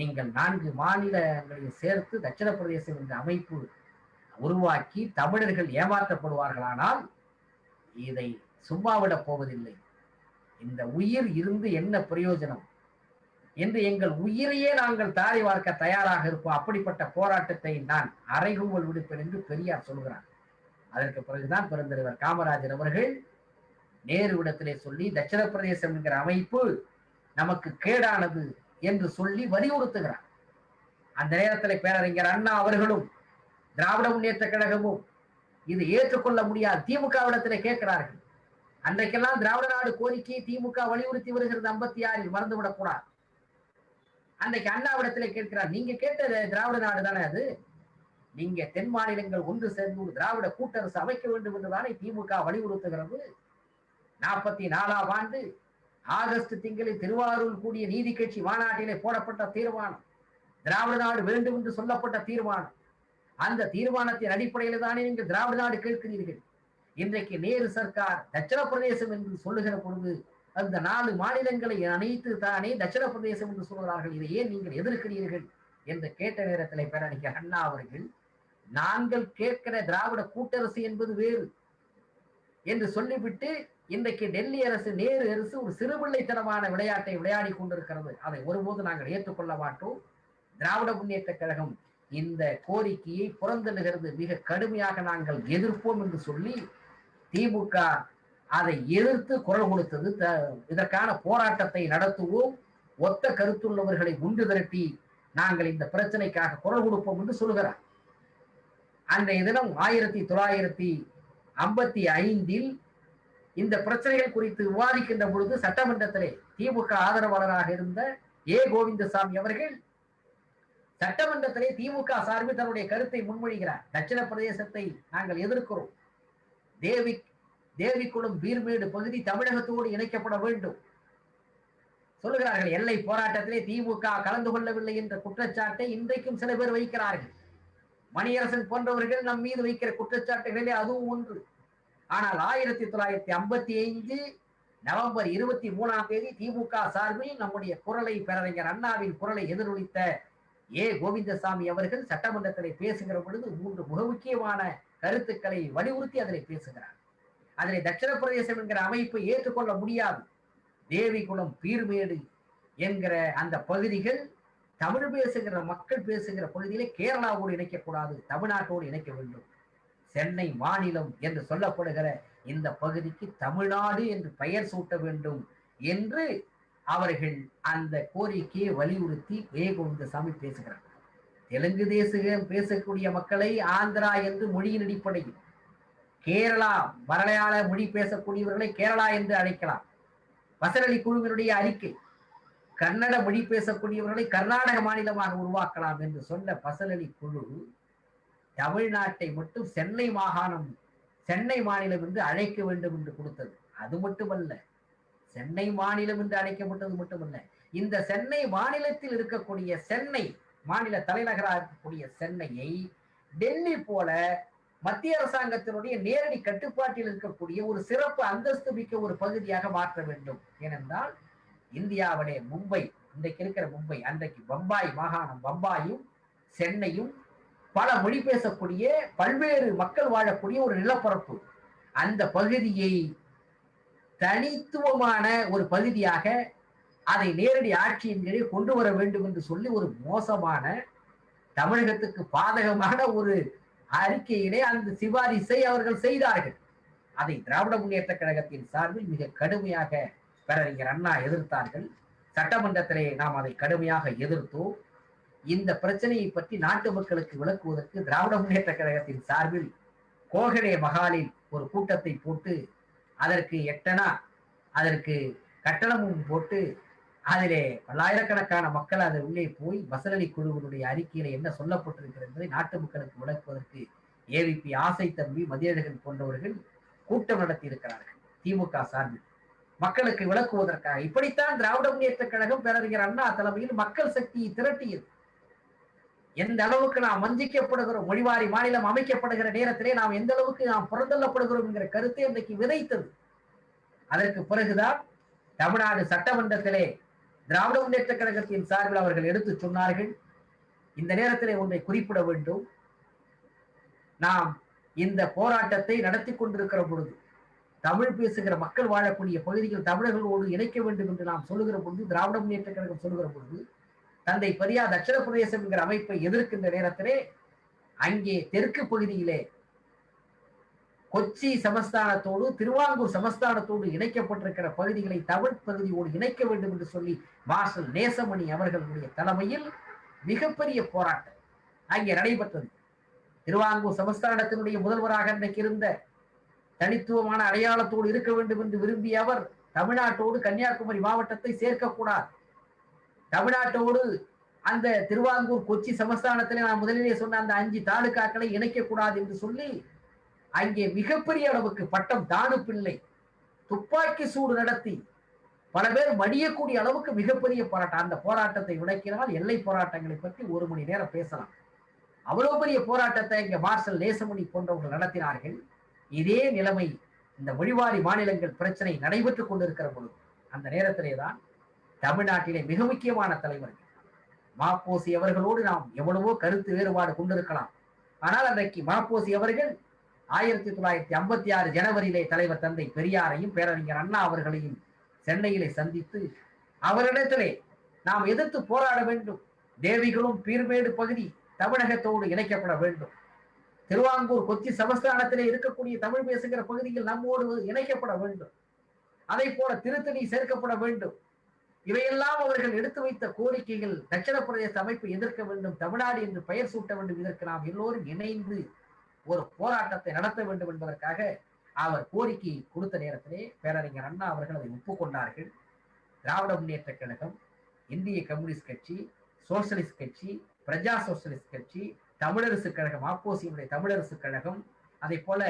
நீங்கள் 4 மாநிலங்களையும் சேர்த்து தட்சிண பிரதேசம் என்ற அமைப்பு உருவாக்கி தமிழர்கள் ஏமாற்றப்படுவார்களானால் இதை சும்மாவிடப் போவதில்லை, இந்த உயிர் இருந்து என்ன பிரயோஜனம் என்று எங்கள் உயிரையே நாங்கள் தாரை வார்க்க தயாராக இருப்போம், அப்படிப்பட்ட போராட்டத்தை நான் அறைகூவல் விடுப்பேன் என்று பெரியார் சொல்கிறார். அதற்கு பிறகுதான் பெருந்தலைவர் காமராஜர் அவர்கள் நேருவிடத்திலே சொல்லி தட்சிண பிரதேசம் என்கிற அமைப்பு நமக்கு கேடானது என்று சொல்லி வலியுறுத்துகிறார். அந்த நேரத்தில் பேரறிஞர் அண்ணா அவர்களும் திராவிட முன்னேற்ற கழகமும் இது ஏற்றுக்கொள்ள முடியாது திமுகவிடத்திலே கேட்கிறார்கள். அன்றைக்கெல்லாம் திராவிட நாடு கோரிக்கையை திமுக வலியுறுத்தி வருகிறது 56 மறந்துவிடக் கூடாது. அன்றைக்கு அண்ணாவிடத்திலே கேட்கிறார், நீங்க கேட்ட திராவிட நாடு தானே அது, நீங்க தென் மாநிலங்கள் ஒன்று சேர்ந்து ஒரு திராவிட கூட்டரசு அமைக்க வேண்டும் என்றுதானே திமுக வலியுறுத்துகிறது. 44ஆம் ஆண்டு ஆகஸ்ட் திங்களில் திருவாரூர் கூடிய நீதி கட்சி மாநாட்டிலே போடப்பட்ட தீர்மானம், திராவிட நாடு வேண்டும் என்று சொல்லப்பட்ட தீர்மானம். அந்த தீர்மானத்தின் அடிப்படையில் தானே நீங்கள் திராவிட நாடு கேட்கிறீர்கள். இன்றைக்கு நேரு சர்க்கார் தட்சிண பிரதேசம் என்று சொல்லுகிற பொழுது அந்த 4 மாநிலங்களை அனைத்து தானே தட்சிண பிரதேசம் என்று சொல்கிறார்கள். இதை ஏன் நீங்கள் எதிர்க்கிறீர்கள் என்று கேட்ட நேரத்தில் பேரறிஞர் அண்ணா அவர்கள், நாங்கள் கேட்கிற திராவிட கூட்டரசு என்பது வேறு என்று சொல்லிவிட்டு, இன்றைக்கு டெல்லி அரசு நேரு அரசு ஒரு சிறுபிள்ளைத்தனமான விளையாட்டை விளையாடி கொண்டிருக்கிறது, அதை ஒருபோது நாங்கள் ஏற்றுக்கொள்ள மாட்டோம். திராவிட முன்னேற்ற கழகம் இந்த கோரிக்கையை புறந்தள்ளுகிறது, மிக கடுமையாக நாங்கள் எதிர்ப்போம் என்று சொல்லி திமுக அதை எதிர்த்து குரல் கொடுத்தது. இதற்கான போராட்டத்தை நடத்துவோம், ஒத்த கருத்துள்ளவர்களை ஒன்று திரட்டி நாங்கள் இந்த பிரச்சனைக்காக குரல் கொடுப்போம் என்று சொல்கிறார். அன்றைய தினம் 1955 இந்த பிரச்சனைகள் குறித்து விவாதிக்கின்ற பொழுது சட்டமன்றத்திலே திமுக ஆதரவாளராக இருந்த கோவிந்தசாமி அவர்கள் சட்டமன்றத்திலே திமுக சார்பில் தன்னுடைய கருத்தை முன்மொழிகிறார். தட்சிண பிரதேசத்தை நாங்கள் எதிர்க்கிறோம், தேவிக்குளம் பீர்மேடு பகுதி தமிழகத்தோடு இணைக்கப்பட வேண்டும் சொல்லுகிறார்கள். எல்லை போராட்டத்திலே திமுக கலந்து கொள்ளவில்லை என்ற குற்றச்சாட்டை இன்றைக்கும் சில பேர் வைக்கிறார்கள். மணியரசன் போன்றவர்கள் நம் மீது வைக்கிற குற்றச்சாட்டுகளிலே அதுவும் ஒன்று. ஆனால் 1955 நவம்பர் 23ஆம் தேதி திமுக சார்பில் நம்முடைய குரலை, பேரறிஞர் அண்ணாவின் குரலை எதிரொலித்த கோவிந்தசாமி அவர்கள் சட்டமன்றத்திலே பேசுகிற பொழுது 3 மிக முக்கியமான கருத்துக்களை வலியுறுத்தி அதில் பேசுகிறார். அதில் தட்சிண பிரதேசம் என்கிற அமைப்பை ஏற்றுக்கொள்ள முடியாது. தேவிகுளம் பீர்மேடு என்கிற அந்த பகுதிகள் தமிழ் பேசுகிற மக்கள் பேசுகிற பகுதியிலே கேரளாவோடு இணைக்கக்கூடாது, தமிழ்நாட்டோடு இணைக்க வேண்டும். சென்னை மாநிலம் என்று சொல்லப்படுகிற இந்த பகுதிக்கு தமிழ்நாடு என்று பெயர் சூட்ட வேண்டும் என்று அவர்கள் அந்த கோரிக்கையை வலியுறுத்தி கோவிந்தசாமி பேசுகிறார். தெலுங்கு தேசம் பேசக்கூடிய மக்களை ஆந்திரா என்று மொழியின் அடிப்படையில், கேரளா மலையாள மொழி பேசக்கூடியவர்களை கேரளா என்று அழைக்கலாம். பசரளி குழுவினுடைய அறிக்கை, கன்னட மொழி பேசக்கூடியவர்களை கர்நாடக மாநிலமாக உருவாக்கலாம் என்று சொன்ன பசரளி குழு தமிழ்நாட்டை மட்டும் சென்னை மாகாணம், சென்னை மாநிலம் என்று அழைக்க வேண்டும் என்று கொடுத்தது. அது மட்டுமல்ல, சென்னை மாநிலம் என்று அழைக்கப்பட்டது மட்டுமல்ல, இந்த சென்னை மாநிலத்தில் இருக்கக்கூடிய சென்னை மாநில தலைநகராக இருக்கக்கூடிய சென்னையை டெல்லி போல மத்திய அரசாங்கத்தினுடைய நேரடி கட்டுப்பாட்டில் இருக்கக்கூடிய ஒரு சிறப்பு அந்தஸ்து மிக்க ஒரு பகுதியாக மாற்ற வேண்டும். ஏனென்றால் இந்தியாவிலே மும்பை, இன்றைக்கு இருக்கிற மும்பை, அன்றைக்கு பம்பாய் மாகாணம், பம்பாயும் சென்னையும் பல மொழி பேசக்கூடிய பல்வேறு மக்கள் வாழக்கூடிய ஒரு நிலப்பரப்பு. அந்த பகுதியை தனித்துவமான ஒரு பகுதியாக அதை நேரடி ஆட்சியின் கீழே கொண்டு வர வேண்டும் என்று சொல்லி ஒரு மோசமான, தமிழகத்துக்கு பாதகமான ஒரு அறிக்கையிலே அந்த சிபாரிசை அவர்கள் செய்தார்கள். அதை திராவிட முன்னேற்ற கழகத்தின் சார்பில் மிக கடுமையாக பேரறிஞர் அண்ணா எதிர்த்தார்கள். சட்டமன்றத்திலே நாம் அதை கடுமையாக எதிர்த்தோம். இந்த பிரச்சனையை பற்றி நாட்டு மக்களுக்கு விளக்குவதற்கு திராவிட முன்னேற்ற கழகத்தின் சார்பில் கோகலே மகாலில் ஒரு கூட்டத்தை போட்டு அதற்கு எட்டனா அதற்கு கட்டணமும் போட்டு அதிலே பல்லாயிரக்கணக்கான மக்கள் அதில் உள்ளே போய் பசரளி குழுவினுடைய அறிக்கையில என்ன சொல்லப்பட்டிருக்கிறது என்பதை நாட்டு மக்களுக்கு விளக்குவதற்கு ஏவிபி ஆசை தம்பி, மதியழகன் போன்றவர்கள் கூட்டம் நடத்தி இருக்கிறார்கள் திமுக சார்பில் மக்களுக்கு விளக்குவதற்காக. இப்படித்தான் திராவிட முன்னேற்ற கழகம் பேரறிஞர் அண்ணா தலைமையில் மக்கள் சக்தியை திரட்டியது. எந்த அளவுக்கு நாம் வஞ்சிக்கப்படுகிறோம், மொழிவாரி மாநிலம் அமைக்கப்படுகிற நேரத்திலே நாம் எந்த அளவுக்கு நாம் புறந்தள்ளப்படுகிறோம் என்கிற கருத்தை இன்றைக்கு விதைத்தது. அதற்கு பிறகுதான் தமிழ்நாடு சட்டமன்றத்திலே திராவிட முன்னேற்ற கழகத்தின் சார்பில் அவர்கள் எடுத்து சொன்னார்கள், இந்த நேரத்திலே ஒன்றை குறிப்பிட வேண்டும். நாம் இந்த போராட்டத்தை நடத்தி கொண்டிருக்கிற பொழுது தமிழ் பேசுகிற மக்கள் வாழக்கூடிய பகுதிகள் தமிழர்களோடு இணைக்க வேண்டும் என்று நாம் சொல்லுகிற பொழுது, திராவிட முன்னேற்ற கழகம் சொல்லுகிற பொழுது, தந்தை பெரியார் தட்சிண பிரதேசம் என்கிற அமைப்பை எதிர்க்கின்ற நேரத்திலே அங்கே தெற்கு பகுதியிலே கொச்சி சமஸ்தானத்தோடு திருவாங்கூர் சமஸ்தானத்தோடு இணைக்கப்பட்டிருக்கிற பகுதிகளை தமிழ் பகுதியோடு இணைக்க வேண்டும் என்று சொல்லி மார்ஷல் நேசமணி அவர்களுடைய தலைமையில் மிகப்பெரிய போராட்டம் அங்கே நடைபெற்றது. திருவாங்கூர் சமஸ்தானத்தினுடைய முதல்வராக அன்றைக்கு இருந்த தனித்துவமான அடையாளத்தோடு இருக்க வேண்டும் என்று விரும்பிய அவர் தமிழ்நாட்டோடு கன்னியாகுமரி மாவட்டத்தை சேர்க்கக்கூடாது, தமிழ்நாட்டோடு அந்த திருவாங்கூர் கொச்சி சமஸ்தானத்திலே நான் முதலிலே சொன்ன அந்த 5 தாலுகாக்களை இணைக்கக்கூடாது என்று சொல்லி அங்கே மிகப்பெரிய அளவுக்கு பட்டம் தானு பிள்ளை துப்பாக்கி சூடு நடத்தி பல பேர் மடியக்கூடிய அளவுக்கு மிகப்பெரிய போராட்டம். அந்த போராட்டத்தை விளக்கினால் எல்லை போராட்டங்களை பற்றி 1 மணி நேரம் பேசலாம். அவ்வளவு பெரிய போராட்டத்தை இங்க மார்ஷல் நேசமணி போன்றவர்கள் நடத்தினார்கள். இதே நிலைமை இந்த மொழிவாரி மாநிலங்கள் பிரச்சனை நடைபெற்றுக் கொண்டிருக்கிற பொழுது அந்த நேரத்திலே தான் தமிழ்நாட்டிலே மிக முக்கியமான தலைவர்கள் மாப்போசி அவர்களோடு நாம் எவ்வளவோ கருத்து வேறுபாடு கொண்டிருக்கலாம். ஆனால் அன்றைக்கு மாப்போசி அவர்கள் 1956 ஜனவரியிலே தலைவர் தந்தை பெரியாரையும் பேரறிஞர் அண்ணா அவர்களையும் சென்னையிலே சந்தித்து அவரிடத்திலே நாம் எதிர்த்து போராட வேண்டும், தேவிகளும் பீர்மேடு பகுதி தமிழகத்தோடு இணைக்கப்பட வேண்டும், திருவாங்கூர் கொச்சி சமஸ்தானத்திலே இருக்கக்கூடிய தமிழ் பேசுகிற பகுதியில் நம்மோடு இணைக்கப்பட வேண்டும், அதை போல திருத்தணி சேர்க்கப்பட வேண்டும். இவையெல்லாம் அவர்கள் எடுத்து வைத்த கோரிக்கைகள். தட்சிண பிரதேச அமைப்பை எதிர்க்க வேண்டும், தமிழ்நாடு என்று பெயர் சூட்ட வேண்டும், இதற்கு நாம் எல்லோரும் இணைந்து ஒரு போராட்டத்தை நடத்த வேண்டும் என்பதற்காக அவர் கோரிக்கை கொடுத்த நேரத்திலே பேரறிஞர் அண்ணா அவர்கள் அதை ஒப்புக்கொண்டார்கள். திராவிட முன்னேற்ற கழகம், இந்திய கம்யூனிஸ்ட் கட்சி, சோசியலிஸ்ட் கட்சி, பிரஜா சோசியலிஸ்ட் கட்சி, தமிழரசு கழகம், ஆப்போசியினுடைய தமிழரசு கழகம், அதை போல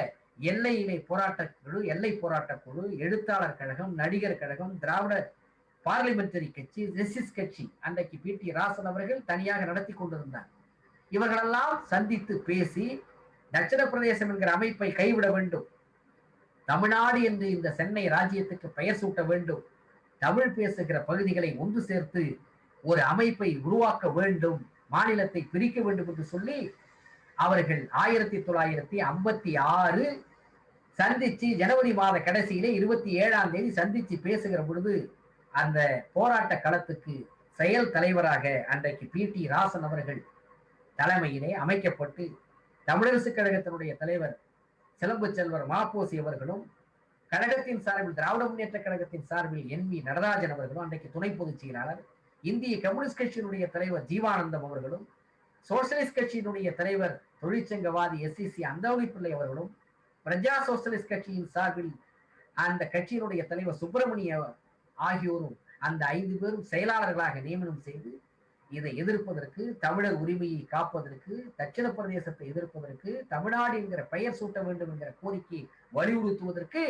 எல்லையிலே போராட்ட குழு, எல்லை போராட்ட குழு, எழுத்தாளர் கழகம், நடிகர் கழகம், திராவிட பார்லிமெண்டரி கட்சி, ரெசிஸ் கட்சி அன்றைக்கு பி.டி. ராசன் அவர்கள் தனியாக நடத்தி கொண்டிருந்தார். இவர்களெல்லாம் சந்தித்து பேசி தட்சிண பிரதேசம் என்கிற அமைப்பை கைவிட வேண்டும், தமிழ்நாடு என்று இந்த சென்னை ராஜ்யத்துக்கு பெயர் சூட்ட வேண்டும், தமிழ் பேசுகிற பகுதிகளை ஒன்று சேர்த்து ஒரு அமைப்பை உருவாக்க வேண்டும், மாநிலத்தை பிரிக்க வேண்டும் என்று சொல்லி அவர்கள் 1956 சந்திச்சு ஜனவரி மாத கடைசியிலே 27ஆம் தேதி சந்திச்சு பேசுகிற பொழுது அந்த போராட்ட களத்துக்கு செயல் தலைவராக அன்றைக்கு பி.டி. ராசன் அவர்கள் தலைமையிலே அமைக்கப்பட்டு தமிழரசு கழகத்தினுடைய தலைவர் சிலம்பு செல்வர் மாப்போசி அவர்களும், கழகத்தின் சார்பில் திராவிட முன்னேற்ற கழகத்தின் சார்பில் என்.வி. நடராஜன் அவர்களும், அன்றைக்கு துணை பொதுச் செயலாளர், இந்திய கம்யூனிஸ்ட் கட்சியினுடைய தலைவர் ஜீவானந்தம் அவர்களும், சோசியலிஸ்ட் கட்சியினுடைய தலைவர் தொழிற்சங்கவாதி எஸ்.சி. அந்தோணி பிள்ளை அவர்களும், பிரஜா சோசியலிஸ்ட் கட்சியின் சார்பில் அந்த கட்சியினுடைய தலைவர் சுப்பிரமணிய ஆகியோரும் அந்த 5 பேரும் செயலாளர்களாக நியமனம் செய்து இதை எதிர்ப்பதற்கு, தமிழர் உரிமையை காப்பதற்கு, தட்சிண பிரதேசத்தை எதிர்ப்பதற்கு, தமிழ்நாடு என்கிற பெயர் சூட்ட வேண்டும் என்கிற கோரிக்கையை வலியுறுத்துவதற்கு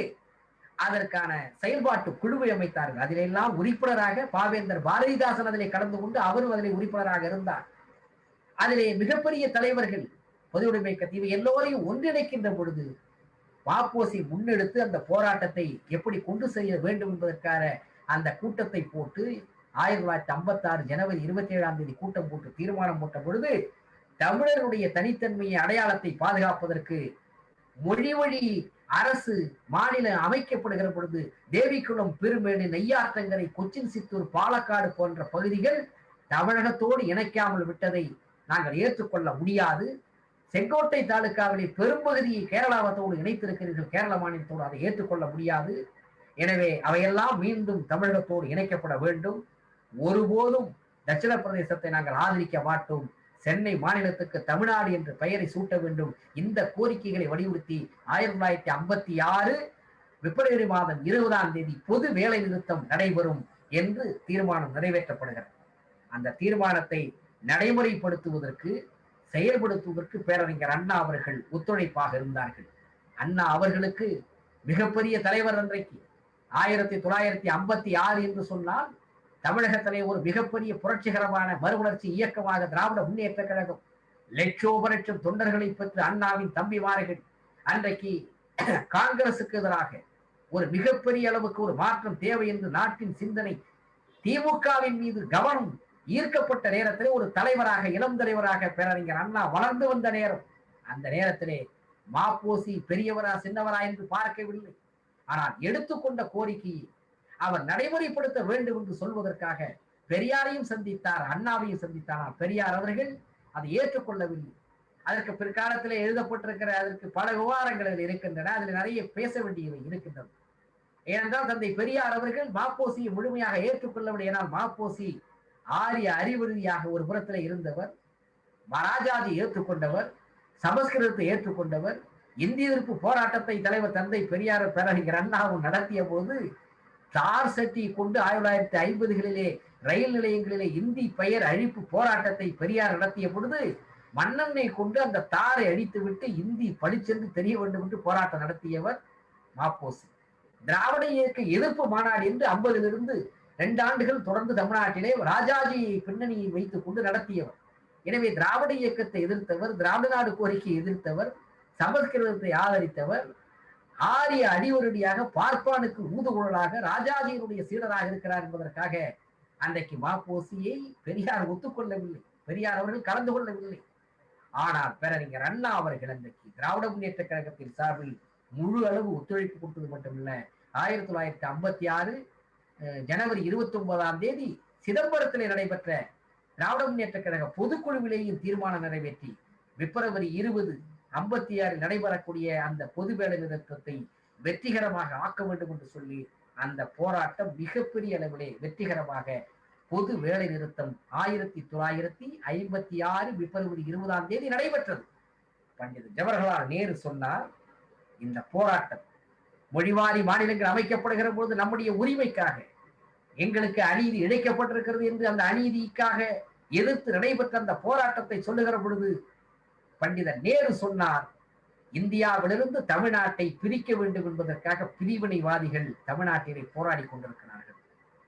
அதற்கான செயல்பாட்டு குழுவை அமைத்தார்கள். அதிலெல்லாம் உறுப்பினராக பாவேந்தர் பாரதிதாசன் அதிலே கலந்து கொண்டு அவரும் அதிலே உறுப்பினராக இருந்தார். அதிலே மிகப்பெரிய தலைவர்கள் பொதுவுடைமை கட்சி இவை எல்லோரையும் ஒன்றிணைக்கின்ற பொழுது மாப்போசி முன்னெடுத்து அந்த போராட்டத்தை எப்படி கொண்டு செல்ல வேண்டும் என்பதற்கான அந்த கூட்டத்தை போட்டு 1956 ஜனவரி 27ஆம் தேதி கூட்டம் போட்டு தீர்மானம் போட்ட பொழுது தமிழருடைய தனித்தன்மையை அடையாளத்தை பாதுகாப்பதற்கு மொழி வழி அரசு மாநிலம் அமைக்கப்படுகிற பொழுது தேவிக்குளம், பெருமேடு, நெய்யாற்றங்கரை, கொச்சின், சித்தூர், பாலக்காடு போன்ற பகுதிகள் தமிழகத்தோடு இணைக்காமல் விட்டதை நாங்கள் ஏற்றுக்கொள்ள முடியாது. செங்கோட்டை தாலுகாவிலே பெரும்பகுதியை கேரளாவத்தோடு இணைத்திருக்கிறீர்கள், கேரள மாநிலத்தோடு அதை ஏற்றுக்கொள்ள முடியாது. எனவே அவையெல்லாம் மீண்டும் தமிழகத்தோடு இணைக்கப்பட வேண்டும். ஒருபோதும் தட்சிண பிரதேசத்தை நாங்கள் ஆதரிக்க மாட்டோம், சென்னை மாநிலத்துக்கு தமிழ்நாடு என்ற பெயரை சூட்ட வேண்டும். இந்த கோரிக்கைகளை வலியுறுத்தி 1956 பிப்ரவரி மாதம் 20ஆம் தேதி பொது வேலை நிறுத்தம் நடைபெறும் என்று தீர்மானம் நிறைவேற்றப்படுகிறது. அந்த தீர்மானத்தை நடைமுறைப்படுத்துவதற்கு, செயல்படுத்துவதற்கு பேரறிஞர் அண்ணா அவர்கள் ஒத்துழைப்பாக இருந்தார்கள். அண்ணா அவர்களுக்கு மிகப்பெரிய தலைவர் அன்றைக்கு 1956 என்று சொன்னால் தமிழகத்திலே ஒரு மிகப்பெரிய புரட்சிகரமான மறுவளர்ச்சி இயக்கமாக திராவிட முன்னேற்ற கழகம் லட்சோப லட்சம் தொண்டர்களை பெற்று அண்ணாவின் தம்பிமார்கள் அன்றைக்கு காங்கிரசுக்கு எதிராக ஒரு மிகப்பெரிய அளவுக்கு ஒரு மாற்றம் தேவை என்று நாட்டின் சிந்தனை திமுகவின் மீது கவனம் ஈர்க்கப்பட்ட நேரத்திலே ஒரு தலைவராக, இளம் தலைவராக பேரறிஞர் அண்ணா வளர்ந்து வந்த நேரம். அந்த நேரத்திலே மாப்போசி பெரியவரா சின்னவரா என்று பார்க்கவில்லை. ஆனால் எடுத்துக்கொண்ட கோரிக்கையை அவர் நடைமுறைப்படுத்த வேண்டும் என்று சொல்வதற்காக பெரியாரையும் சந்தித்தார், அண்ணாவையும் சந்தித்தார். பெரியார் அவர்கள் அதை ஏற்றுக்கொள்ளவில்லை. அதற்கு பிற்காலத்திலே எழுதப்பட்டிருக்கிற அதற்கு பல விவகாரங்கள் இருக்கின்றன, அதில் நிறைய பேச வேண்டியவை இருக்கின்றன. ஏனென்றால் தந்தை பெரியார் அவர்கள் மாப்போசியை முழுமையாக ஏற்றுக்கொள்ளவில்லை. ஏனால் மாப்போசி ஆரிய அறிவுறுதியாக ஒரு புறத்துல இருந்தவர், மராஜாஜி ஏற்றுக்கொண்டவர், சமஸ்கிருதத்தை ஏற்றுக்கொண்டவர், இந்திய எதிர்ப்பு போராட்டத்தை தலைவர் தந்தை பெரியார் பேரறிஞர் அண்ணாவும் நடத்திய போது தார் சட்டி கொண்டு 1950களிலே ரயில் நிலையங்களிலே இந்தி பெயர் அழிப்பு போராட்டத்தை பெரியார் நடத்திய பொழுது மண்ணெண்ணை கொண்டு அந்த தாரை அழித்து விட்டு இந்தி பளிச்சென்று தெரிய வேண்டும் என்று போராட்டம் நடத்தியவர் மாப்போசி. திராவிட இயக்க எதிர்ப்பு மாநாடு என்று 50லிருந்து 2 ஆண்டுகள் தொடர்ந்து தமிழ்நாட்டிலே ராஜாஜியை பின்னணியை வைத்துக் கொண்டு நடத்தியவர். எனவே திராவிட இயக்கத்தை எதிர்த்தவர், திராவிட நாடு கோரிக்கையை எதிர்த்தவர், சமஸ்கிருதத்தை ஆதரித்தவர், ஆரிய அடிவருடியாக பார்ப்பானுக்கு ஊதுகுழலாக ராஜாஜியினுடைய சீடராக இருக்கிறார் என்பதற்காக அன்றைக்கு மாப்போசியை பெரியார் ஒத்துக்கொள்ளவில்லை, பெரியார் அவர்கள் கலந்து கொள்ளவில்லை. ஆனால் பேரறிஞர் அண்ணா அவர்கள் அன்றைக்கு திராவிட முன்னேற்ற கழகத்தின் சார்பில் முழு அளவு ஒத்துழைப்பு கொடுத்தது மட்டுமல்ல, 1956 ஜனவரி 29ஆம் தேதி சிதம்பரத்திலே நடைபெற்ற திராவிட முன்னேற்ற கழக பொதுக்குழுவிலேயும் தீர்மானம் நிறைவேற்றி பிப்ரவரி 20 56 நடைபெறக்கூடிய அந்த பொது வேலை நிறுத்தத்தை வெற்றிகரமாக ஆக்க வேண்டும் என்று சொல்லி அந்த போராட்டம் மிகப்பெரிய அளவிலே வெற்றிகரமாக பொது வேலை நிறுத்தம் 1956 பிப்ரவரி 20ஆம் தேதி நடைபெற்றது. பண்டித ஜவஹர்லால் நேரு சொன்னார், இந்த போராட்டம் மொழிவாரி மாநிலங்கள் அமைக்கப்படுகிற பொழுது நம்முடைய உரிமைக்காக எங்களுக்கு அநீதி இழைக்கப்பட்டிருக்கிறது என்று அந்த அநீதிக்காக எதிர்த்து நடைபெற்ற அந்த போராட்டத்தை சொல்லுகிற பொழுது பண்டிதர் நேரு சொன்னார், இந்தியாவிலிருந்து தமிழ்நாட்டை பிரிக்க வேண்டும் என்பதற்காக பிரிவினைவாதிகள் தமிழ்நாட்டிலே போராடி கொண்டிருக்கிறார்கள்,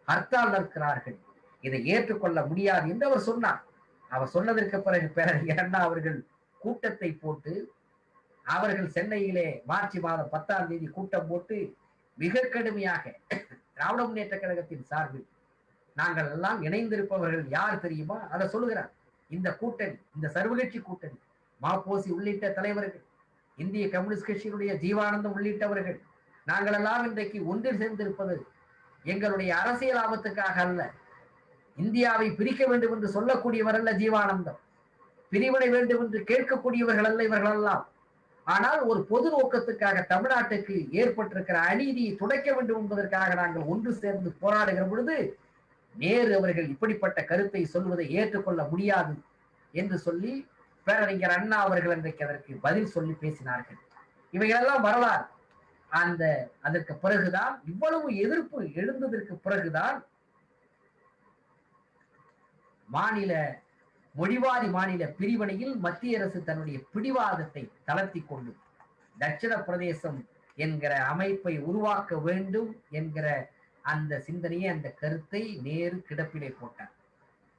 ஹர்த்தால் இருக்கிறார்கள், இதை ஏற்றுக்கொள்ள முடியாது என்று அவர் சொன்னார். அவர் சொன்னதற்கு பிறகு பேரறிஞர் அண்ணா அவர்கள் கூட்டத்தை போட்டு, அவர்கள் சென்னையிலே மார்ச் மாதம் 10ஆம் தேதி கூட்டம் போட்டு மிக கடுமையாக திராவிட முன்னேற்ற கழகத்தின் சார்பில் நாங்கள் எல்லாம் இணைந்திருப்பவர்கள் யார் தெரியுமா, அதை சொல்லுகிறார். இந்த கூட்டணி, இந்த சர்வகட்சி கூட்டணி, மாப்போசி உள்ளிட்ட தலைவர்கள், இந்திய கம்யூனிஸ்ட் கட்சியினுடைய ஜீவானந்தம் உள்ளிட்டவர்கள், நாங்கள் எல்லாம் இன்றைக்கு ஒன்றில் சேர்ந்திருப்பது எங்களுடைய அரசியல் ஆபத்துக்காக அல்ல. இந்தியாவை பிரிக்க வேண்டும் என்று சொல்லக்கூடியவர் அல்ல ஜீவானந்தம், பிரிவினை வேண்டும் என்று கேட்கக்கூடியவர்கள் அல்ல இவர்கள் எல்லாம். ஆனால் ஒரு பொது நோக்கத்துக்காக தமிழ்நாட்டுக்கு ஏற்பட்டிருக்கிற அநீதியை துடைக்க வேண்டும் என்பதற்காக நாங்கள் ஒன்று சேர்ந்து போராடுகிற பொழுது நேரு அவர்கள் இப்படிப்பட்ட கருத்தை சொல்வதை ஏற்றுக்கொள்ள முடியாது என்று சொல்லி பேரறிஞர் அண்ணா அவர்கள் அன்றைக்கு அதற்கு பதில் சொல்லி பேசினார்கள். இவைகளெல்லாம் வரலாறு. அதற்கு பிறகுதான், இவ்வளவு எதிர்ப்பு எழுந்ததற்கு பிறகுதான் மொழிவாரி மாநில பிரிவினையில் மத்திய அரசு தன்னுடைய பிடிவாதத்தை தளர்த்தி கொண்டு தட்சிண பிரதேசம் என்கிற அமைப்பை உருவாக்க வேண்டும் என்கிற அந்த சிந்தனையை, அந்த கருத்தை நேரு கிடப்பிலே போட்டார்.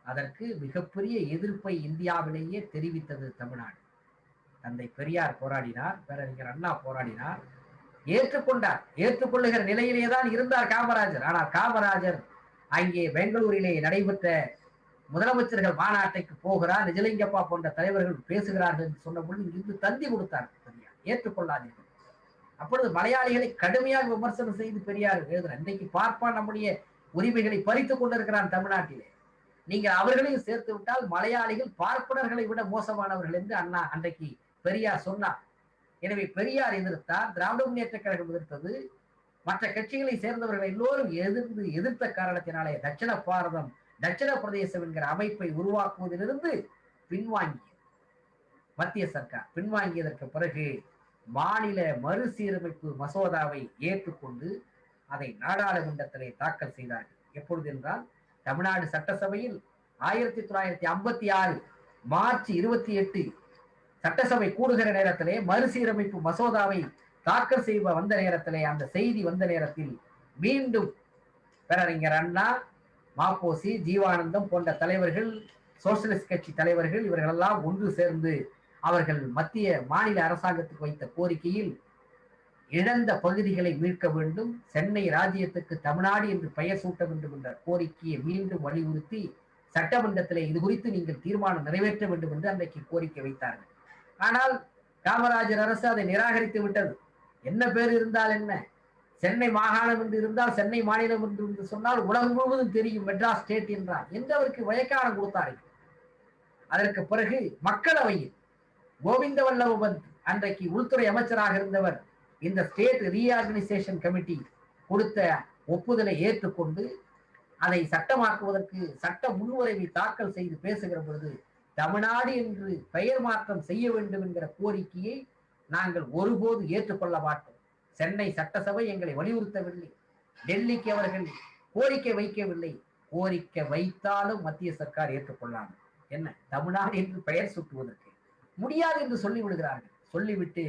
அதற்கு மிகப்பெரிய எதிர்ப்பை இந்தியாவிலேயே தெரிவித்தது தமிழ்நாடு. தந்தை பெரியார் போராடினார், பேரறிஞர் அண்ணா போராடினார், ஏற்றுக்கொண்டார். ஏற்றுக்கொள்ளுகிற நிலையிலே தான் இருந்தார் காமராஜர். ஆனால் காமராஜர் அங்கே பெங்களூரிலே நடைபெற்ற முதலமைச்சர்கள் மாநாட்டைக்கு போகிறார், நிஜலிங்கப்பா போன்ற தலைவர்கள் பேசுகிறார்கள் என்று சொன்ன பொழுது இங்கிருந்து தந்தி கொடுத்தார் பெரியார், ஏற்றுக்கொள்ளாதீர்கள். அப்பொழுது மலையாளிகளை கடுமையாக விமர்சனம் செய்து பெரியார் எழுதுறார், இன்றைக்கு பார்ப்பான் நம்முடைய உரிமைகளை பறித்துக் கொண்டிருக்கிறான் தமிழ்நாட்டிலே, நீங்கள் அவர்களையும் சேர்த்து விட்டால் மலையாளிகள் பார்ப்பனர்களை விட மோசமானவர்கள் என்று அண்ணா அன்றைக்கு பெரியார் சொன்னார். எனவே பெரியார் எதிர்த்தார், திராவிட முன்னேற்ற கழகம் எதிர்த்தது, மற்ற கட்சிகளை சேர்ந்தவர்கள் எல்லோரும் எதிர்த்த காரணத்தினாலே தட்சிண பாரதம், தட்சிண பிரதேசம் என்கிற அமைப்பை உருவாக்குவதிலிருந்து பின்வாங்கியது மத்திய சர்க்கார். பின்வாங்கியதற்கு பிறகு மாநில மறுசீரமைப்பு மசோதாவை ஏற்றுக்கொண்டு அதை நாடாளுமன்றத்திலே தாக்கல் செய்தார்கள். எப்பொழுது என்றால், தமிழ்நாடு சட்டசபையில் 1956 மார்ச் 28 சட்டசபை கூடுகிற நேரத்திலே மறுசீரமைப்பு மசோதாவை தாக்கல் செய்வ வந்த நேரத்திலே, அந்த செய்தி வந்த நேரத்தில் மீண்டும் பேரறிஞர் அண்ணா, மாப்போசி, ஜீவானந்தம் போன்ற தலைவர்கள், சோசியலிஸ்ட் கட்சி தலைவர்கள், இவர்களெல்லாம் ஒன்று சேர்ந்து அவர்கள் மத்திய மாநில அரசாங்கத்துக்கு வைத்த கோரிக்கையில் இழந்த பகுதிகளை மீட்க வேண்டும், சென்னை ராஜ்யத்துக்கு தமிழ்நாடு என்று பெயர் சூட்ட வேண்டும் என்ற கோரிக்கையை மீண்டும் வலியுறுத்தி சட்டமன்றத்திலே இது குறித்து நீங்கள் தீர்மானம் நிறைவேற்ற வேண்டும் என்று அன்றைக்கு கோரிக்கை வைத்தார்கள். ஆனால் காமராஜர் அரசு அதை நிராகரித்து விட்டது. என்ன பேர் இருந்தால் என்ன, சென்னை மாகாணம் என்று இருந்தால், சென்னை மாநிலம் என்று சொன்னால் உலகம் முழுவதும் தெரியும், மெட்ராஸ் ஸ்டேட் என்றார் என்று அவருக்கு வயக்கானம் கொடுத்தார்கள். அதற்கு பிறகு மக்களவையில் கோவிந்த வல்லப பந்த் அன்றைக்கு உள்துறை அமைச்சராக இருந்தவர் இந்த ஸ்டேட் ரீஆர்கனைசேஷன் கமிட்டி கொடுத்த ஒப்புதலை ஏற்றுக்கொண்டு அதை சட்டமாக்குவதற்கு சட்ட முன்வரைவை தாக்கல் செய்து பேசுகிற பொழுது தமிழ்நாடு என்று பெயர் மாற்றம் செய்ய வேண்டும் என்கிற கோரிக்கையை நாங்கள் ஒருபோது ஏற்றுக்கொள்ள மாட்டோம். சென்னை சட்டசபை எங்களை வலியுறுத்தவில்லை, டெல்லிக்கு அவர்கள் கோரிக்கை வைக்கவில்லை. கோரிக்கை வைத்தாலும் மத்திய சர்க்கார் ஏற்றுக்கொள்ளாமல் என்ன தமிழ்நாடு என்று பெயர் சூட்டுவதற்கு முடியாது என்று சொல்லி விடுகிறார்கள். சொல்லிவிட்டு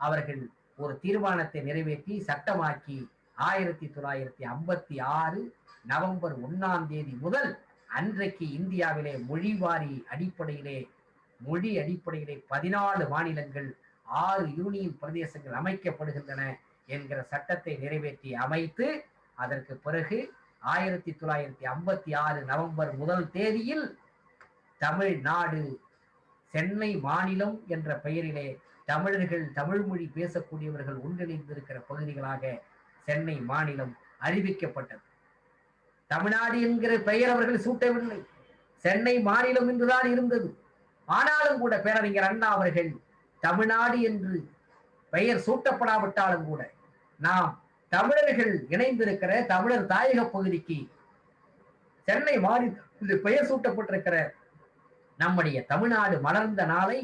அவர்கள் ஒரு தீர்மானத்தை நிறைவேற்றி சட்டமாக்கி 1956 நவம்பர் 1 முதல் அன்றைக்கு இந்தியாவிலே மொழி அடிப்படையிலே 14 மாநிலங்கள் 6 யூனியன் பிரதேசங்கள் அமைக்கப்படுகின்றன என்கிற சட்டத்தை நிறைவேற்றி அமைத்து அதற்கு பிறகு 1956 நவம்பர் 1 தமிழ்நாடு சென்னை மாநிலம் என்ற பெயரிலே தமிழர்கள் தமிழ் மொழி பேசக்கூடியவர்கள் ஒன்றிணைந்திருக்கிற பகுதிகளாக சென்னை மாநிலம் அறிவிக்கப்பட்டது. தமிழ்நாடு என்கிற பெயர் அவர்கள் சூட்டவில்லை, சென்னை மாநிலம் என்றுதான் இருந்தது. ஆனாலும் கூட பேரறிஞர் அண்ணா அவர்கள் தமிழ்நாடு என்று பெயர் சூட்டப்படாவிட்டாலும் கூட நாம் தமிழர்கள் இணைந்திருக்கிற தமிழர் தாயக பகுதிக்கு சென்னை மாநிலம் பெயர் சூட்டப்பட்டிருக்கிற நம்முடைய தமிழ்நாடு மலர்ந்த நாளை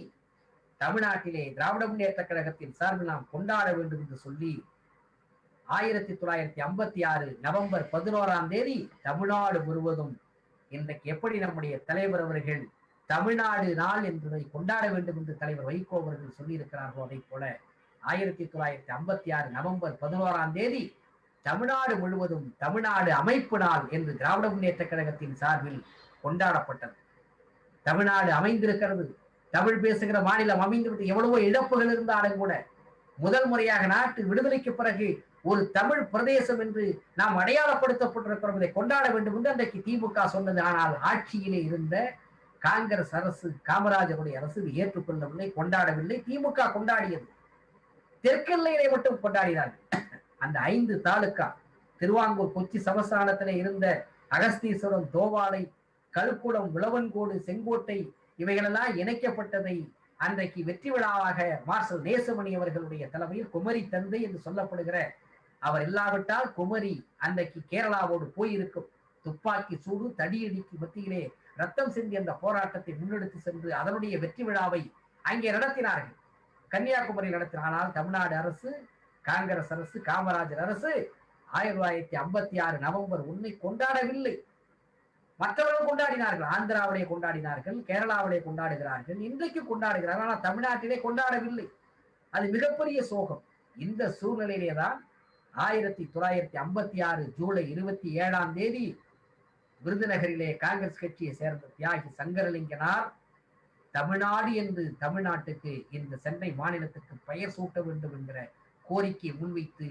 தமிழ்நாட்டிலே திராவிட முன்னேற்ற கழகத்தின் சார்பில் நாம் கொண்டாட வேண்டும் என்று சொல்லி 1956 நவம்பர் 11 தமிழ்நாடு முழுவதும் இன்றைக்கு எப்படி நம்முடைய தலைவர் அவர்கள் தமிழ்நாடு நாள் என்பதை கொண்டாட வேண்டும் என்று தலைவர் வைகோ அவர்கள் சொல்லியிருக்கிறார்களோ அதை போல 1956 நவம்பர் 11 தமிழ்நாடு முழுவதும் தமிழ்நாடு அமைப்பு நாள் என்று திராவிட முன்னேற்ற கழகத்தின் சார்பில் கொண்டாடப்பட்டது. தமிழ்நாடு அமைந்திருக்கிறது, தமிழ் பேசுகிற மாநிலம் அமைந்துவிட்டு எவ்வளவோ இழப்புகள் இருந்தாலும் கூட முதல் முறையாக நாட்டு விடுதலைக்கு பிறகு ஒரு தமிழ் பிரதேசம் என்று நாம் அடையாளப்படுத்தப்பட்டிருக்கிறோம், இதை கொண்டாட வேண்டும் என்று அன்றைக்கு திமுக சொன்னது. ஆனால் ஆட்சியிலே இருந்த காங்கிரஸ் அரசு, காமராஜருடைய அரசு ஏற்றுக்கொள்ளவில்லை, கொண்டாடவில்லை. திமுக கொண்டாடியது, தெற்கெல்லையிலே மட்டும் கொண்டாடினார்கள். அந்த 5 தாலுக்கா திருவாங்கூர் கொச்சி சமஸ்தானத்திலே இருந்த அகஸ்தீஸ்வரம், தோவாளை, கல்குளம், விளவன்கோடு, செங்கோட்டை இவைகளெல்லாம் இணைக்கப்பட்டதை அன்றைக்கு வெற்றி விழாவாக மார்ஷல் நேசமணி அவர்களுடைய தலைமையில் குமரி தந்தை என்று சொல்லப்படுகிற அவர் இல்லாவிட்டால் குமரி அன்றைக்கு கேரளாவோடு போயிருக்கும். துப்பாக்கி சூடு தடியடிக்கு மத்தியிலே ரத்தம் சிந்தி அந்த போராட்டத்தை முன்னெடுத்து சென்று அதனுடைய வெற்றி விழாவை அங்கே நடத்தினார்கள், கன்னியாகுமரியில் நடத்தினார். ஆனால் தமிழ்நாடு அரசு, காங்கிரஸ் அரசு, காமராஜர் அரசு 1956 நவம்பர் 1 கொண்டாடவில்லை. மற்றவர்கள் கொண்டாடினார்கள், ஆந்திராவிலே கொண்டாடினார்கள், கேரளாவிலே கொண்டாடுகிறார்கள், இன்றைக்கு கொண்டாடுகிறார்கள். ஆனால் தமிழ்நாட்டிலே கொண்டாடவில்லை. அது மிகப்பெரிய சோகம். இந்த சூழ்நிலையிலேதான் 1956 ஜூலை 27 விருதுநகரிலே காங்கிரஸ் கட்சியை சேர்ந்த தியாகி சங்கரலிங்கனார் தமிழ்நாடு என்று தமிழ்நாட்டுக்கு இந்த சென்னை மாநிலத்துக்கு பெயர் சூட்ட வேண்டும் என்கிற கோரிக்கையை முன்வைத்து